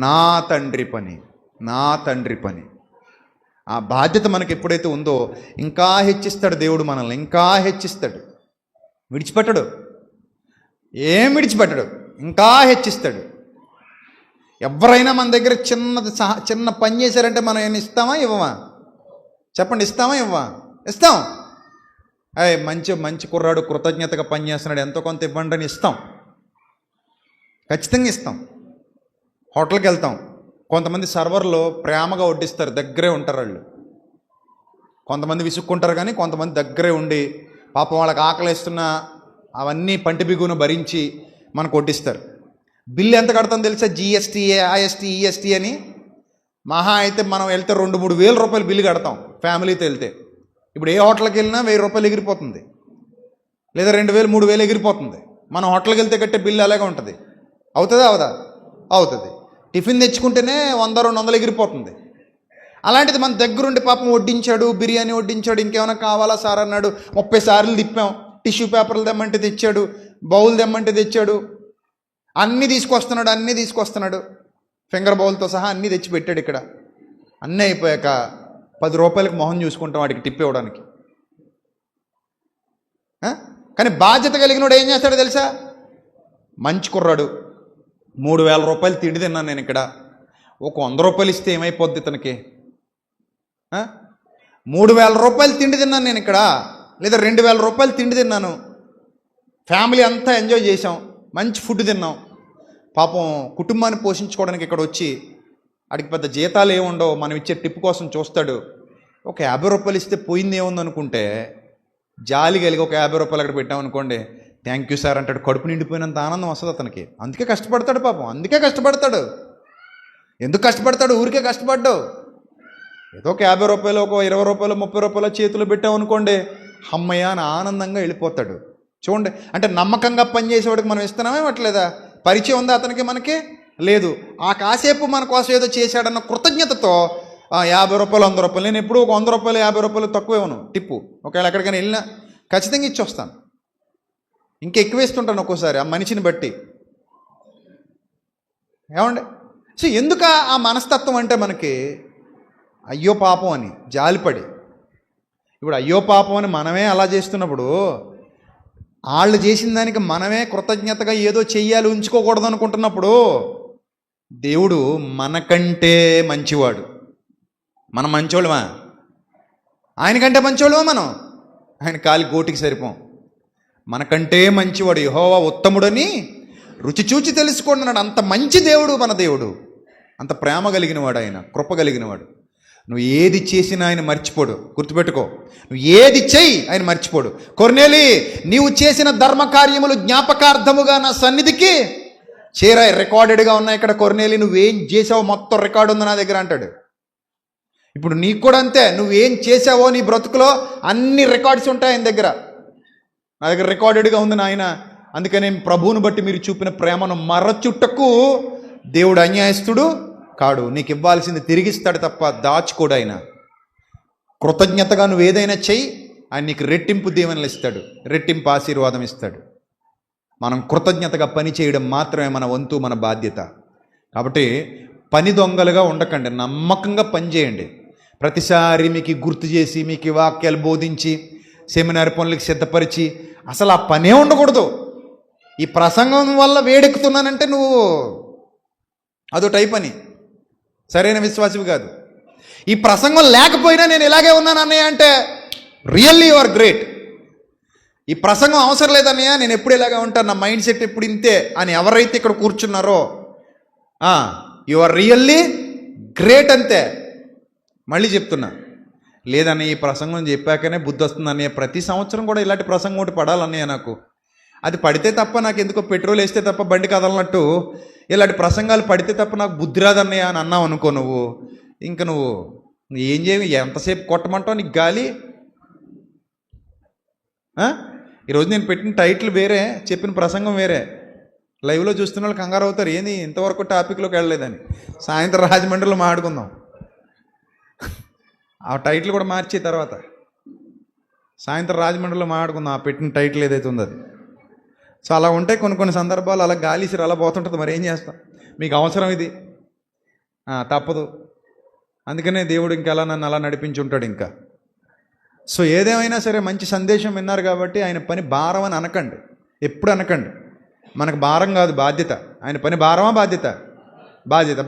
నా తండ్రి పని, నా తండ్రి పని. ఆ బాధ్యత మనకి ఎప్పుడైతే ఉందో ఇంకా హెచ్చిస్తాడు దేవుడు మనల్ని, ఇంకా హెచ్చిస్తాడు. విడిచిపెట్టడు, ఏం విడిచిపెట్టడు, ఇంకా హెచ్చిస్తాడు. ఎవరైనా మన దగ్గర చిన్న పని చేశారంటే మనం ఏమి ఇస్తామా ఇవ్వమా? చెప్పండి, ఇస్తామా ఇవ్వమా? ఇస్తాం. మంచి కుర్రాడు కృతజ్ఞతగా పని చేస్తున్నాడు, ఎంతో కొంత ఇవ్వండి అని ఇస్తాం, ఖచ్చితంగా ఇస్తాం. హోటల్కి వెళ్తాం, కొంతమంది సర్వర్లో ప్రేమగా వడ్డిస్తారు, దగ్గరే ఉంటారు వాళ్ళు. కొంతమంది విసుక్కుంటారు, కానీ కొంతమంది దగ్గరే ఉండి పాపం వాళ్ళకి ఆకలిస్తున్నా అవన్నీ పంటి బిగును భరించి మనకు వడ్డిస్తారు. బిల్లు ఎంత కడతాం తెలుసా? GST, IST, EST అని. మహా అయితే మనం వెళ్తే 2-3 వేల రూపాయలు బిల్లు కడతాం ఫ్యామిలీతో వెళ్తే. ఇప్పుడు ఏ హోటల్కి వెళ్ళినా 1000 రూపాయలు ఎగిరిపోతుంది, లేదా 2000, 3000 ఎగిరిపోతుంది. మనం హోటల్కి వెళ్తే కట్టే బిల్లు అలాగే ఉంటుంది. అవుతుందా? అవదా? అవుతుంది. టిఫిన్ తెచ్చుకుంటేనే 100-200 ఎగిరిపోతుంది. అలాంటిది మన దగ్గరుండి పాపం వడ్డించాడు, బిర్యానీ వడ్డించాడు, ఇంకేమైనా కావాలా సార్ అన్నాడు, 30 సార్లు తిప్పాం. టిష్యూ పేపర్లు తెమ్మంటే తెచ్చాడు, బౌల్ తెమ్మంటే తెచ్చాడు, అన్నీ తీసుకొస్తున్నాడు, ఫింగర్ బౌల్తో సహా అన్నీ తెచ్చి పెట్టాడు. ఇక్కడ అన్నీ అయిపోయాక 10 రూపాయలకు మొహం చూసుకుంటాం వాడికి టిప్ ఇవ్వడానికి. కానీ బాధ్యత కలిగినోడు ఏం చేస్తాడో తెలుసా? మంచి కుర్రాడు, 3000 రూపాయలు తిండి తిన్నాను నేను ఇక్కడ, ఒక 100 రూపాయలు ఇస్తే ఏమైపోద్ది తనకి? 3000 రూపాయలు తిండి తిన్నాను నేను ఇక్కడ, లేదా 2000 రూపాయలు తిండి తిన్నాను, ఫ్యామిలీ అంతా ఎంజాయ్ చేసాం, మంచి ఫుడ్ తిన్నాం. పాపం కుటుంబాన్ని పోషించుకోవడానికి ఇక్కడ వచ్చి అడిగి పెద్ద జీతాలు ఏముండవు, మనం ఇచ్చే టిప్ కోసం చూస్తాడు. ఒక 50 రూపాయలు ఇస్తే పోయింది ఏముందనుకుంటే జాలి కలిగి ఒక 50 రూపాయలు అక్కడ పెట్టామనుకోండి, థ్యాంక్ యూ సార్ అంటాడు. కడుపు నిండిపోయినంత ఆనందం వస్తుంది అతనికి. అందుకే కష్టపడతాడు పాపం, అందుకే కష్టపడతాడు. ఎందుకు కష్టపడతాడు? ఊరికే కష్టపడ్డావు. ఏదో ఒక 50 రూపాయలు, ఒక 20 రూపాయలు, 30 రూపాయలు చేతులు పెట్టామనుకోండి, అమ్మయ్య అని ఆనందంగా వెళ్ళిపోతాడు. చూడండి, అంటే నమ్మకంగా పనిచేసేవాడికి మనం ఇస్తున్నామే ఇవ్వట్లేదా? పరిచయం ఉందా అతనికి? మనకి లేదు. ఆ కాసేపు మన కోసం ఏదో చేశాడన్న కృతజ్ఞతతో 50 రూపాయలు, 100 రూపాయలు. నేను ఎప్పుడు ఒక 100 రూపాయలు, 50 రూపాయలు తక్కువ ఇవ్వను టిప్పు. ఒకవేళ ఎక్కడికైనా వెళ్ళినా ఖచ్చితంగా ఇచ్చి వస్తాను. ఇంకా ఎక్కువ వేస్తుంటాను ఒక్కోసారి ఆ మనిషిని బట్టి. ఏమండి? సో ఎందుకు ఆ మనస్తత్వం అంటే మనకి అయ్యో పాపం అని జాలిపడి. ఇప్పుడు అయ్యో పాపం అని మనమే అలా చేస్తున్నప్పుడు వాళ్ళు చేసిన దానికి మనమే కృతజ్ఞతగా ఏదో చెయ్యాలి, ఉంచుకోకూడదు అనుకుంటున్నప్పుడు దేవుడు మనకంటే మంచివాడు. మనం మంచోళ్ళమా? ఆయనకంటే మంచోళ్ళమా మనం? ఆయన కాలి గోటికి సరిపోం. మనకంటే మంచివాడు యెహోవా ఉత్తముడని రుచి చూచి తెలుసుకుంటున్నాడు. అంత మంచి దేవుడు మన దేవుడు, అంత ప్రేమ కలిగినవాడు ఆయన, కృప కలిగినవాడు. నువ్వు ఏది చేసినా ఆయన మర్చిపోడు. గుర్తుపెట్టుకో, నువ్వు ఏది చెయ్యి ఆయన మర్చిపోడు. కొర్నేలి, నీవు చేసిన ధర్మకార్యములు జ్ఞాపకార్థముగా నా సన్నిధికి చేరాయి, రికార్డెడ్గా ఉన్నాయి ఇక్కడ. కొర్నేలి నువ్వేం చేసావో మొత్తం రికార్డు ఉంది నా దగ్గర అంటాడు. ఇప్పుడు నీకు కూడా అంతే, నువ్వేం చేసావో నీ బ్రతుకులో అన్ని రికార్డ్స్ ఉంటాయి ఆయన దగ్గర. నా దగ్గర రికార్డెడ్గా ఉంది నాయన. అందుకని ప్రభువుని బట్టి మీరు చూపిన ప్రేమను మరచుటకు దేవుడు అన్యాయస్తుడు కాడు. నీకు ఇవ్వాల్సింది తిరిగిస్తాడు తప్ప దాచుకోడు ఆయన. కృతజ్ఞతగా నువ్వు ఏదైనా చెయ్యి, ఆయన నీకు రెట్టింపు దీవెనలు ఇస్తాడు, రెట్టింపు ఆశీర్వాదం ఇస్తాడు. మనం కృతజ్ఞతగా పని చేయడం మాత్రమే మన వంతు, మన బాధ్యత. కాబట్టి పని దొంగలుగా ఉండకండి, నమ్మకంగా పని చేయండి. ప్రతిసారి మీకు గుర్తు చేసి, మీకు వాక్యాలు బోధించి, సెమినార్ పనులకు సిద్ధపరిచి అసలు ఆ పనే ఉండకూడదు. ఈ ప్రసంగం వల్ల వేడెక్కుతున్నానంటే నువ్వు అదో టైప్ అని, సరైన విశ్వాసవి కాదు. ఈ ప్రసంగం లేకపోయినా నేను ఇలాగే ఉన్నాను అన్నయ్య అంటే రియల్లీ యు ఆర్ గ్రేట్. ఈ ప్రసంగం అవసరం లేదన్నయ్య, నేను ఎప్పుడు ఇలాగే ఉంటాను, నా మైండ్ సెట్ ఎప్పుడు ఇంతే అని ఎవరైతే ఇక్కడ కూర్చున్నారో యు ఆర్ రియల్లీ గ్రేట్ అంతే. మళ్ళీ చెప్తున్నా, లేదన్నయ్య ఈ ప్రసంగం చెప్పాకనే బుద్ధి వస్తుంది అన్నయ్య, ప్రతి సంవత్సరం కూడా ఇలాంటి ప్రసంగం ఒకటి పడాలన్నయ్య నాకు. అది పడితే తప్ప నాకు ఎందుకో పెట్రోల్ వేస్తే తప్ప బండి కదలనట్టు ఇలాంటి ప్రసంగాలు పడితే తప్ప నాకు బుద్ధి రాదన్నయ్య అని అన్నావు అనుకో, నువ్వు ఏం చేయవు, ఎంతసేపు కొట్టమంటావు నీకు గాలి. ఈరోజు నేను పెట్టిన టైటిల్ వేరే, చెప్పిన ప్రసంగం వేరే. లైవ్లో చూస్తున్న వాళ్ళు కంగారు అవుతారు, ఏంది ఇంతవరకు టాపిక్లోకి వెళ్ళలేదని. సాయంత్రం రాజమండ్రిలో మాట్లాడుకుందాం. ఆ టైటిల్ కూడా మార్చే తర్వాత సాయంత్రం రాజమండ్రిలో మాట్లాడుకుందాం, ఆ పెట్టిన టైటిల్ ఏదైతే ఉందో అది. సో అలా ఉంటాయి కొన్ని సందర్భాలు, అలా గాలిసిరి అలా పోతుంటుంది. మరి ఏం చేస్తాం, మీకు అవసరం ఇది, తప్పదు. అందుకనే దేవుడు ఇంకెలా నన్ను అలా నడిపించి ఉంటాడు ఇంకా. సో ఏదేమైనా సరే మంచి సందేశం విన్నారు కాబట్టి ఆయన పని భారం అని అనకండి, ఎప్పుడు అనకండి. మనకు భారం కాదు, బాధ్యత. ఆయన పని భారమా బాధ్యత?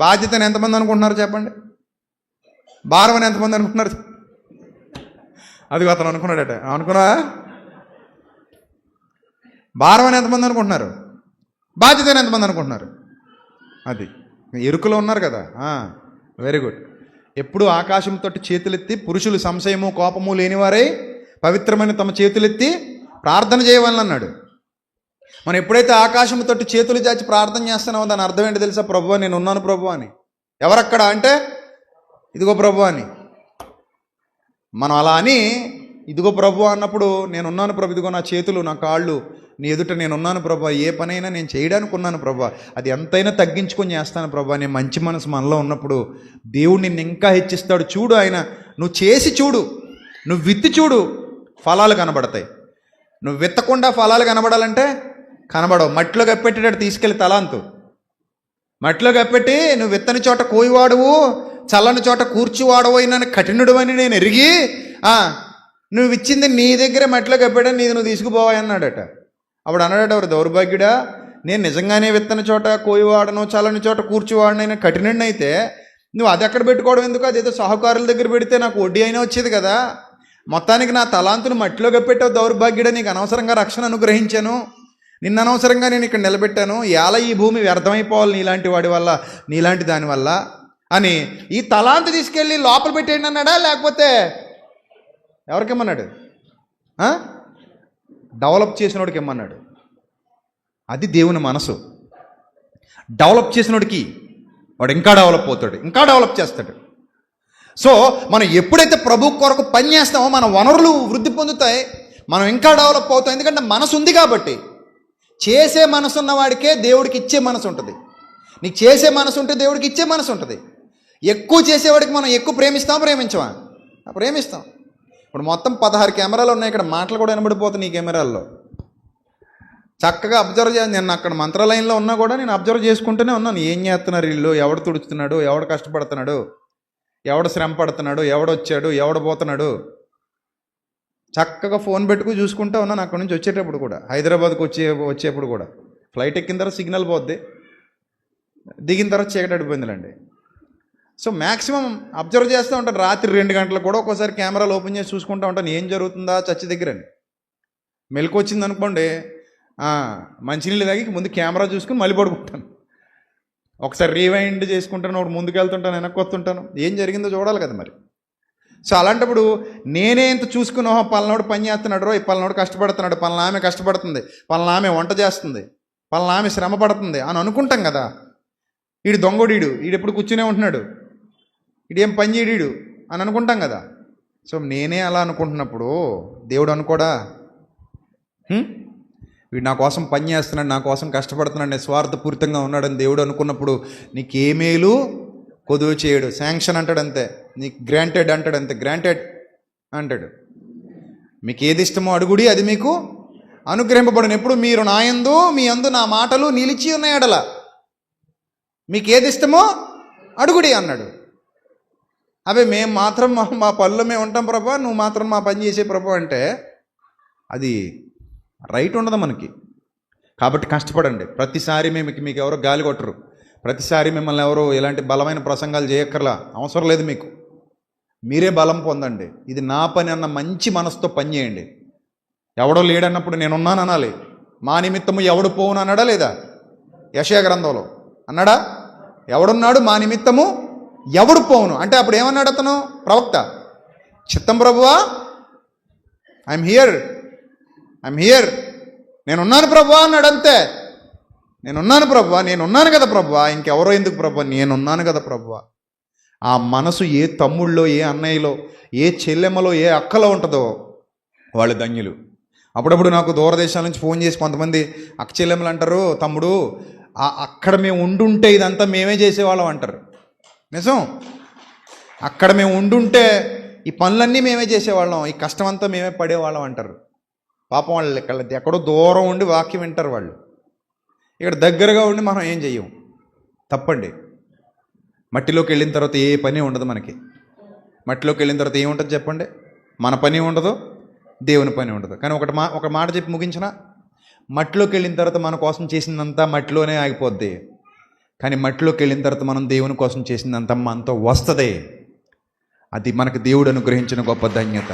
బాధ్యతని ఎంతమంది అనుకుంటున్నారు చెప్పండి? భారం అని ఎంతమంది అనుకుంటున్నారు? అది అతను అనుకున్నాడట, అనుకున్నా? భారం అని ఎంతమంది అనుకుంటున్నారు? బాధ్యత అని ఎంతమంది అనుకుంటున్నారు? అది ఎరుకలో ఉన్నారు కదా. Very good. ఎప్పుడు ఆకాశం తోటి చేతులెత్తి పురుషులు సంశయము కోపము లేనివారై పవిత్రమైన తమ చేతులెత్తి ప్రార్థన చేయవాలని అన్నాడు. మనం ఎప్పుడైతే ఆకాశం తోటి చేతులు చాచి ప్రార్థన చేస్తున్నామో దాని అర్థం ఏంటి తెలుసా? ప్రభువా నేను ఉన్నాను ప్రభు అని. ఎవరక్కడ అంటే ఇదిగో ప్రభు అని. మనం అలా అని ఇదిగో ప్రభు అన్నప్పుడు నేనున్నాను ప్రభు, ఇదిగో నా చేతులు నా కాళ్ళు నీ ఎదుట నేనున్నాను ప్రభు, ఏ పనైనా నేను చేయడానికి ఉన్నాను ప్రభు, అది ఎంతైనా తగ్గించుకొని చేస్తాను ప్రభు. నేను మంచి మనసు మనలో ఉన్నప్పుడు దేవుడు నిన్ను ఇంకా హెచ్చిస్తాడు. చూడు, ఆయన నువ్వు చేసి చూడు, నువ్వు విత్తి చూడు, ఫలాలు కనబడతాయి. నువ్వు విత్తకుండా ఫలాలు కనబడాలంటే కనబడవు. మట్టిలో కప్పెట్టేటట్టు తీసుకెళ్ళి తలాంతు మట్టిలో కప్పెట్టి నువ్వు విత్తని చోట కోయివాడువు, చల్లని చోట కూర్చువాడవు అయినా కఠినుడు అని నేను ఎరిగి నువ్వు ఇచ్చింది నీ దగ్గర మట్టిలో కప్పాడని నీది నువ్వు తీసుకుపోవా అన్నాడట. అప్పుడు అన్నాడట, ఎవరు దౌర్భాగ్యుడా, నేను నిజంగానే విత్తని చోట కోయివాడను చల్లని చోట కూర్చువాడనైనా కఠినుడిని అయితే నువ్వు అది ఎక్కడ పెట్టుకోవడం ఎందుకు? అదేదో సహకారుల దగ్గర పెడితే నాకు వడ్డీ అయినా వచ్చేది కదా. మొత్తానికి నా తలాంతును మట్టిలో కప్పెట్టావు దౌర్భాగ్యుడా, నీకు అనవసరంగా రక్షణ అనుగ్రహించాను, నిన్ను అనవసరంగా నేను ఇక్కడ నిలబెట్టాను, ఎలా ఈ భూమి వ్యర్థమైపోవాలి నీలాంటి వాడి వల్ల, నీలాంటి దానివల్ల అని ఈ తలాంతు తీసుకెళ్ళి లోపల పెట్టేయండి అన్నాడా, లేకపోతే ఎవరికేమన్నాడు? డెవలప్ చేసినోడికి ఏమన్నాడు? అది దేవుని మనసు. డెవలప్ చేసినోడికి వాడు ఇంకా డెవలప్ అవుతాడు, ఇంకా డెవలప్ చేస్తాడు. సో మనం ఎప్పుడైతే ప్రభు కొరకు పని చేస్తామో మన వనరులు వృద్ధి పొందుతాయి, మనం ఇంకా డెవలప్ అవుతాం. ఎందుకంటే మనసు ఉంది కాబట్టి. చేసే మనసు ఉన్నవాడికే దేవుడికి ఇచ్చే మనసు ఉంటుంది. నీకు చేసే మనసు ఉంటే దేవుడికి ఇచ్చే మనసు ఉంటుంది. ఎక్కువ చేసేవాడికి మనం ఎక్కువ ప్రేమించమా? ప్రేమిస్తాం. ఇప్పుడు మొత్తం 16 కెమెరాలు ఉన్నాయి ఇక్కడ, మాటలు కూడా వినబడిపోతాయి ఈ కెమెరాల్లో. చక్కగా అబ్జర్వ్ చేయాలి. నేను అక్కడ మంత్రాలయంలో ఉన్నా కూడా నేను అబ్జర్వ్ చేసుకుంటూనే ఉన్నాను. ఏం చేస్తున్నారు వీళ్ళు, ఎవడు తుడుస్తున్నాడు, ఎవడు కష్టపడుతున్నాడు, ఎవడు శ్రమ పడుతున్నాడు, ఎవడొచ్చాడు, ఎవడు పోతున్నాడు. చక్కగా ఫోన్ పెట్టుకుని చూసుకుంటూ ఉన్నాను అక్కడ నుంచి వచ్చేటప్పుడు కూడా, హైదరాబాద్కి వచ్చేప్పుడు కూడా. ఫ్లైట్ ఎక్కిన తర్వాత సిగ్నల్ పోద్ది, దిగిన తర్వాత చీకటి అడిపోయిందిలేండి. సో మ్యాక్సిమం అబ్జర్వ్ చేస్తూ ఉంటాను. రాత్రి 2 గంటలకు కూడా ఒక్కోసారి కెమెరాలు ఓపెన్ చేసి చూసుకుంటూ ఉంటాను, ఏం జరుగుతుందా చర్చి దగ్గరని. మెలకు వచ్చింది అనుకోండి, మంచినీళ్ళు తాగి ముందు కెమెరా చూసుకుని మళ్ళీ పడుకుంటాను. ఒకసారి రీవైండ్ చేసుకుంటాను, ఒకటి ముందుకు వెళ్తుంటాను, వెనక్కి వస్తుంటాను, ఏం జరిగిందో చూడాలి కదా మరి. సో అలాంటప్పుడు నేనే ఇంత చూసుకుని, పలానాడు పని చేస్తున్నాడు, పలానాడు కష్టపడుతున్నాడు, పలానా ఆమె కష్టపడుతుంది, పలానా ఆమె వంట చేస్తుంది, పలానా ఆమె శ్రమ పడుతుంది అని అనుకుంటాం కదా. వీడు దొంగోడీడు, వీడు కూర్చునే ఉంటున్నాడు, వీడేం పని చేయడీడు అని అనుకుంటాం కదా. సో నేనే అలా అనుకుంటున్నప్పుడు దేవుడు అనుకోడా? వీడు నా కోసం పని చేస్తున్నాడు, నా కోసం కష్టపడుతున్నాడు, నేను స్వార్థపూరితంగా ఉన్నాడని దేవుడు అనుకున్నప్పుడు నీకేమేలు కొదువు చేయడు. శాంక్షన్ అంటాడు అంతే, నీకు గ్రాంటెడ్ అంటాడు అంతే, గ్రాంటెడ్ అంటాడు. మీకు ఏది ఇష్టమో అడుగుడి, అది మీకు అనుగ్రహింపబడును. ఎప్పుడు మీరు నా యందు మీ యందు నా మాటలు నిలిచి ఉన్నాయి అడల మీకు ఏది ఇష్టమో అడుగుడి అన్నాడు. అవే మేము మాత్రం మా పనులు మేము ఉంటాం ప్రభా, నువ్వు మాత్రం మా పని చేసే ప్రభా అంటే అది రైట్ ఉండదు మనకి. కాబట్టి కష్టపడండి. ప్రతిసారి మీకు ఎవరో గాలి కొట్టరు, ప్రతిసారి మిమ్మల్ని ఎవరో ఇలాంటి బలమైన ప్రసంగాలు చేయక్కర్లా, అవసరం లేదు. మీకు మీరే బలం పొందండి. ఇది నా పని అన్న మంచి మనసుతో పని చేయండి. ఎవడో లేడన్నప్పుడు నేనున్నాను అనాలి. మా నిమిత్తము ఎవడు పోవును అన్నాడా లేదా? యెషయా గ్రంథంలో అన్నాడా? ఎవడున్నాడు మా నిమిత్తము ఎవడు పోవును అంటే అప్పుడు ఏమన్నాడు అతను? ప్రవక్త, చిత్తం ప్రభువా, ఐఎమ్ హియర్, నేనున్నాను ప్రభువా అన్నాడు. అంతే, నేనున్నాను ప్రభువా, నేనున్నాను కదా ప్రభువా, ఇంకెవరో ఎందుకు ప్రభువా, నేనున్నాను కదా ప్రభువా. ఆ మనసు ఏ తమ్ముళ్ళో, ఏ అన్నయ్యలో, ఏ చెల్లెమ్మలో, ఏ అక్కలో ఉంటుందో వాళ్ళు ధన్యులు. అప్పుడప్పుడు నాకు దూరదేశాల నుంచి ఫోన్ చేసి కొంతమంది అక్క చెల్లెమ్మలు అంటారు, తమ్ముడు అక్కడ మేము ఉండుంటే ఇదంతా మేమే చేసేవాళ్ళం అంటారు. నిజం, అక్కడ మేము ఉండుంటే ఈ పనులన్నీ మేమే చేసేవాళ్ళం, ఈ కష్టం అంతా మేమే పడేవాళ్ళం అంటారు. పాపం వాళ్ళు ఎక్కడో దూరం ఉండి వాక్యం వింటారు వాళ్ళు. ఇక్కడ దగ్గరగా ఉండి మనం ఏం చెయ్యం. తప్పండి. మట్టిలోకి వెళ్ళిన తర్వాత ఏ పని ఉండదు మనకి. మట్టిలోకి వెళ్ళిన తర్వాత ఏముంటుంది చెప్పండి? మన పని ఉండదు, దేవుని పని ఉండదు. కానీ ఒక మాట చెప్పి ముగించిన, మట్టిలోకి వెళ్ళిన తర్వాత మన కోసం చేసిందంతా మట్టిలోనే ఆగిపోద్ది. కానీ మట్టిలోకి వెళ్ళిన తర్వాత మనం దేవుని కోసం చేసిందంతా మనతో వస్తుంది. అది మనకు దేవుడు అనుగ్రహించిన గొప్ప ధన్యత.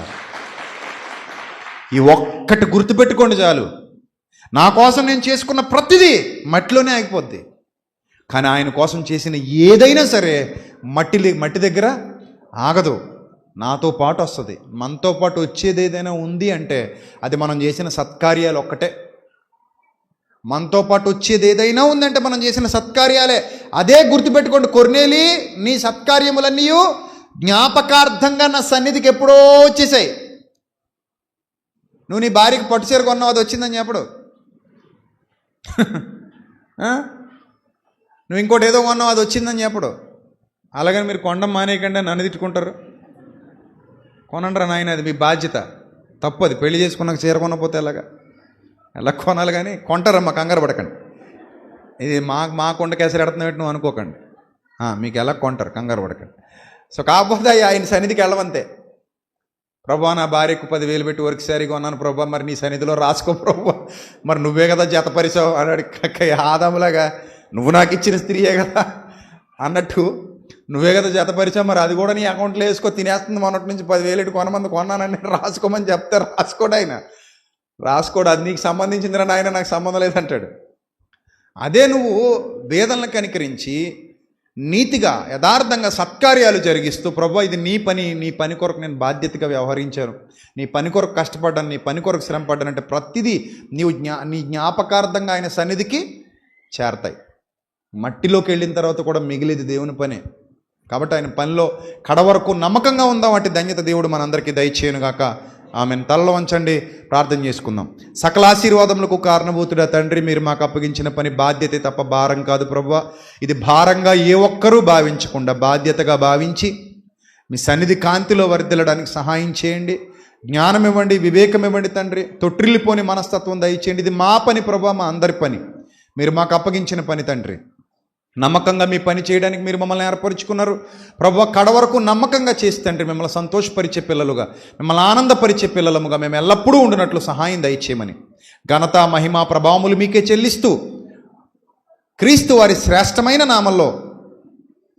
ఈ ఒక్కటి గుర్తుపెట్టుకోండి చాలు. నా కోసం నేను చేసుకున్న ప్రతిదీ మట్టిలోనే ఆగిపోద్ది. కానీ ఆయన కోసం చేసిన ఏదైనా సరే మట్టి దగ్గర ఆగదు, నాతో పాటు వస్తుంది. మనతో పాటు వచ్చేది ఏదైనా ఉంది అంటే అది మనం చేసిన సత్కార్యాలు ఒక్కటే. మనతో పాటు వచ్చేది ఏదైనా ఉందంటే మనం చేసిన సత్కార్యాలే. అదే గుర్తుపెట్టుకోండి. కొర్నేలి, నీ సత్కార్యములన్నీ జ్ఞాపకార్థంగా నా సన్నిధికి ఎప్పుడో వచ్చేసాయి. నువ్వు నీ భార్యకి పట్టు చీర కొన్నావు, అది వచ్చిందని చెప్పడు. నువ్వు ఇంకోటి ఏదో కొన్నావు, అది వచ్చిందని చెప్పడు. అలాగని మీరు కొండం మానేయకండి, నన్ను తిట్టుకుంటారు. కొనండ్రా నాయన, అది మీ బాధ్యత. తప్పు అది. పెళ్లి చేసుకున్నాక చీర కొనకపోతే ఎలా కొనాలి? కానీ కొంటారమ్మా, కంగారు పడకండి. ఇది మా కొండ కేసరి ఎడుతున్నట్టు నువ్వు అనుకోకండి. మీకు ఎలా కొంటారు, కంగారు పడకండి. సో కాకపోతే ఆయన సన్నిధికి వెళ్ళవంతే. ప్రభా, నా భార్యకు 10,000 పెట్టి వర్క్ శారీ కొన్నాను ప్రభా, మరి నీ సన్నిధిలో రాసుకో ప్రభా, మరి నువ్వే కదా జతపరిచావు అన్నాడు. ఆదాములాగా నువ్వు నాకు ఇచ్చిన స్త్రీయే కదా అన్నట్టు నువ్వే కదా జతపరిచావు, మరి అది కూడా నీ అకౌంట్లో వేసుకో, తినేస్తుంది మొన్నటి నుంచి 10,000 కొనమంది కొన్నానని రాసుకోమని చెప్తే రాసుకోడు ఆయన. రాసుకోడు. అది నీకు సంబంధించిందిరా నాయన, నాకు సంబంధం లేదంటాడు. అదే నువ్వు వేదనలు కనికరించి నీతిగా యథార్థంగా సత్కార్యాలు జరిగిస్తూ, ప్రభు ఇది నీ పని కొరకు నేను బాధ్యతగా వ్యవహరించాను, నీ పని కొరకు కష్టపడ్డాను, నీ పని కొరకు శ్రమ పడ్డానంటే ప్రతిదీ నీ జ్ఞాపకార్థంగా ఆయన సన్నిధికి చేరతాయి. మట్టిలోకి వెళ్ళిన తర్వాత కూడా మిగిలిది దేవుని పనే. కాబట్టి ఆయన పనిలో కడవరకు నమ్మకంగా ఉందాం. అట్టి ధన్యత దేవుడు మనందరికీ దయచేయునుగాక. ఆమెను తలలో వంచండి, ప్రార్థన చేసుకుందాం. సకల ఆశీర్వాదములకు కారణభూతుడా తండ్రి, మీరు మాకు అప్పగించిన పని బాధ్యత తప్ప భారం కాదు ప్రభువా. ఇది భారంగా ఏ ఒక్కరూ భావించకుండా బాధ్యతగా భావించి మీ సన్నిధి కాంతిలో వర్ధిల్లడానికి సహాయం చేయండి. జ్ఞానం ఇవ్వండి, వివేకం ఇవ్వండి తండ్రి. తొట్టిల్లిపోని మనస్తత్వం దయచేయండి. ఇది మా పని ప్రభువా, మా అందరి పని, మీరు మాకు అప్పగించిన పని తండ్రి. నమ్మకంగా మీ పని చేయడానికి మీరు మమ్మల్ని ఏర్పరుచుకున్నారు ప్రభువా. కడవరకు నమ్మకంగా చేసి తండ్రి మిమ్మల్ని సంతోషపరిచే పిల్లలుగా, మిమ్మల్ని ఆనందపరిచే పిల్లలముగా మేము ఎల్లప్పుడూ ఉండినట్లు సహాయం దయచేయమని ఘనత మహిమ ప్రభావములు మీకే చెల్లిస్తూ క్రీస్తు వారి శ్రేష్టమైన నామంలో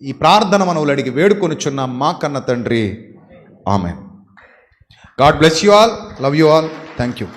ఈ ప్రార్థన మనవులు అడిగి వేడుకొనుచున్నాం మా కన్న తండ్రి. Amen. God bless you all. Love you all. Thank you.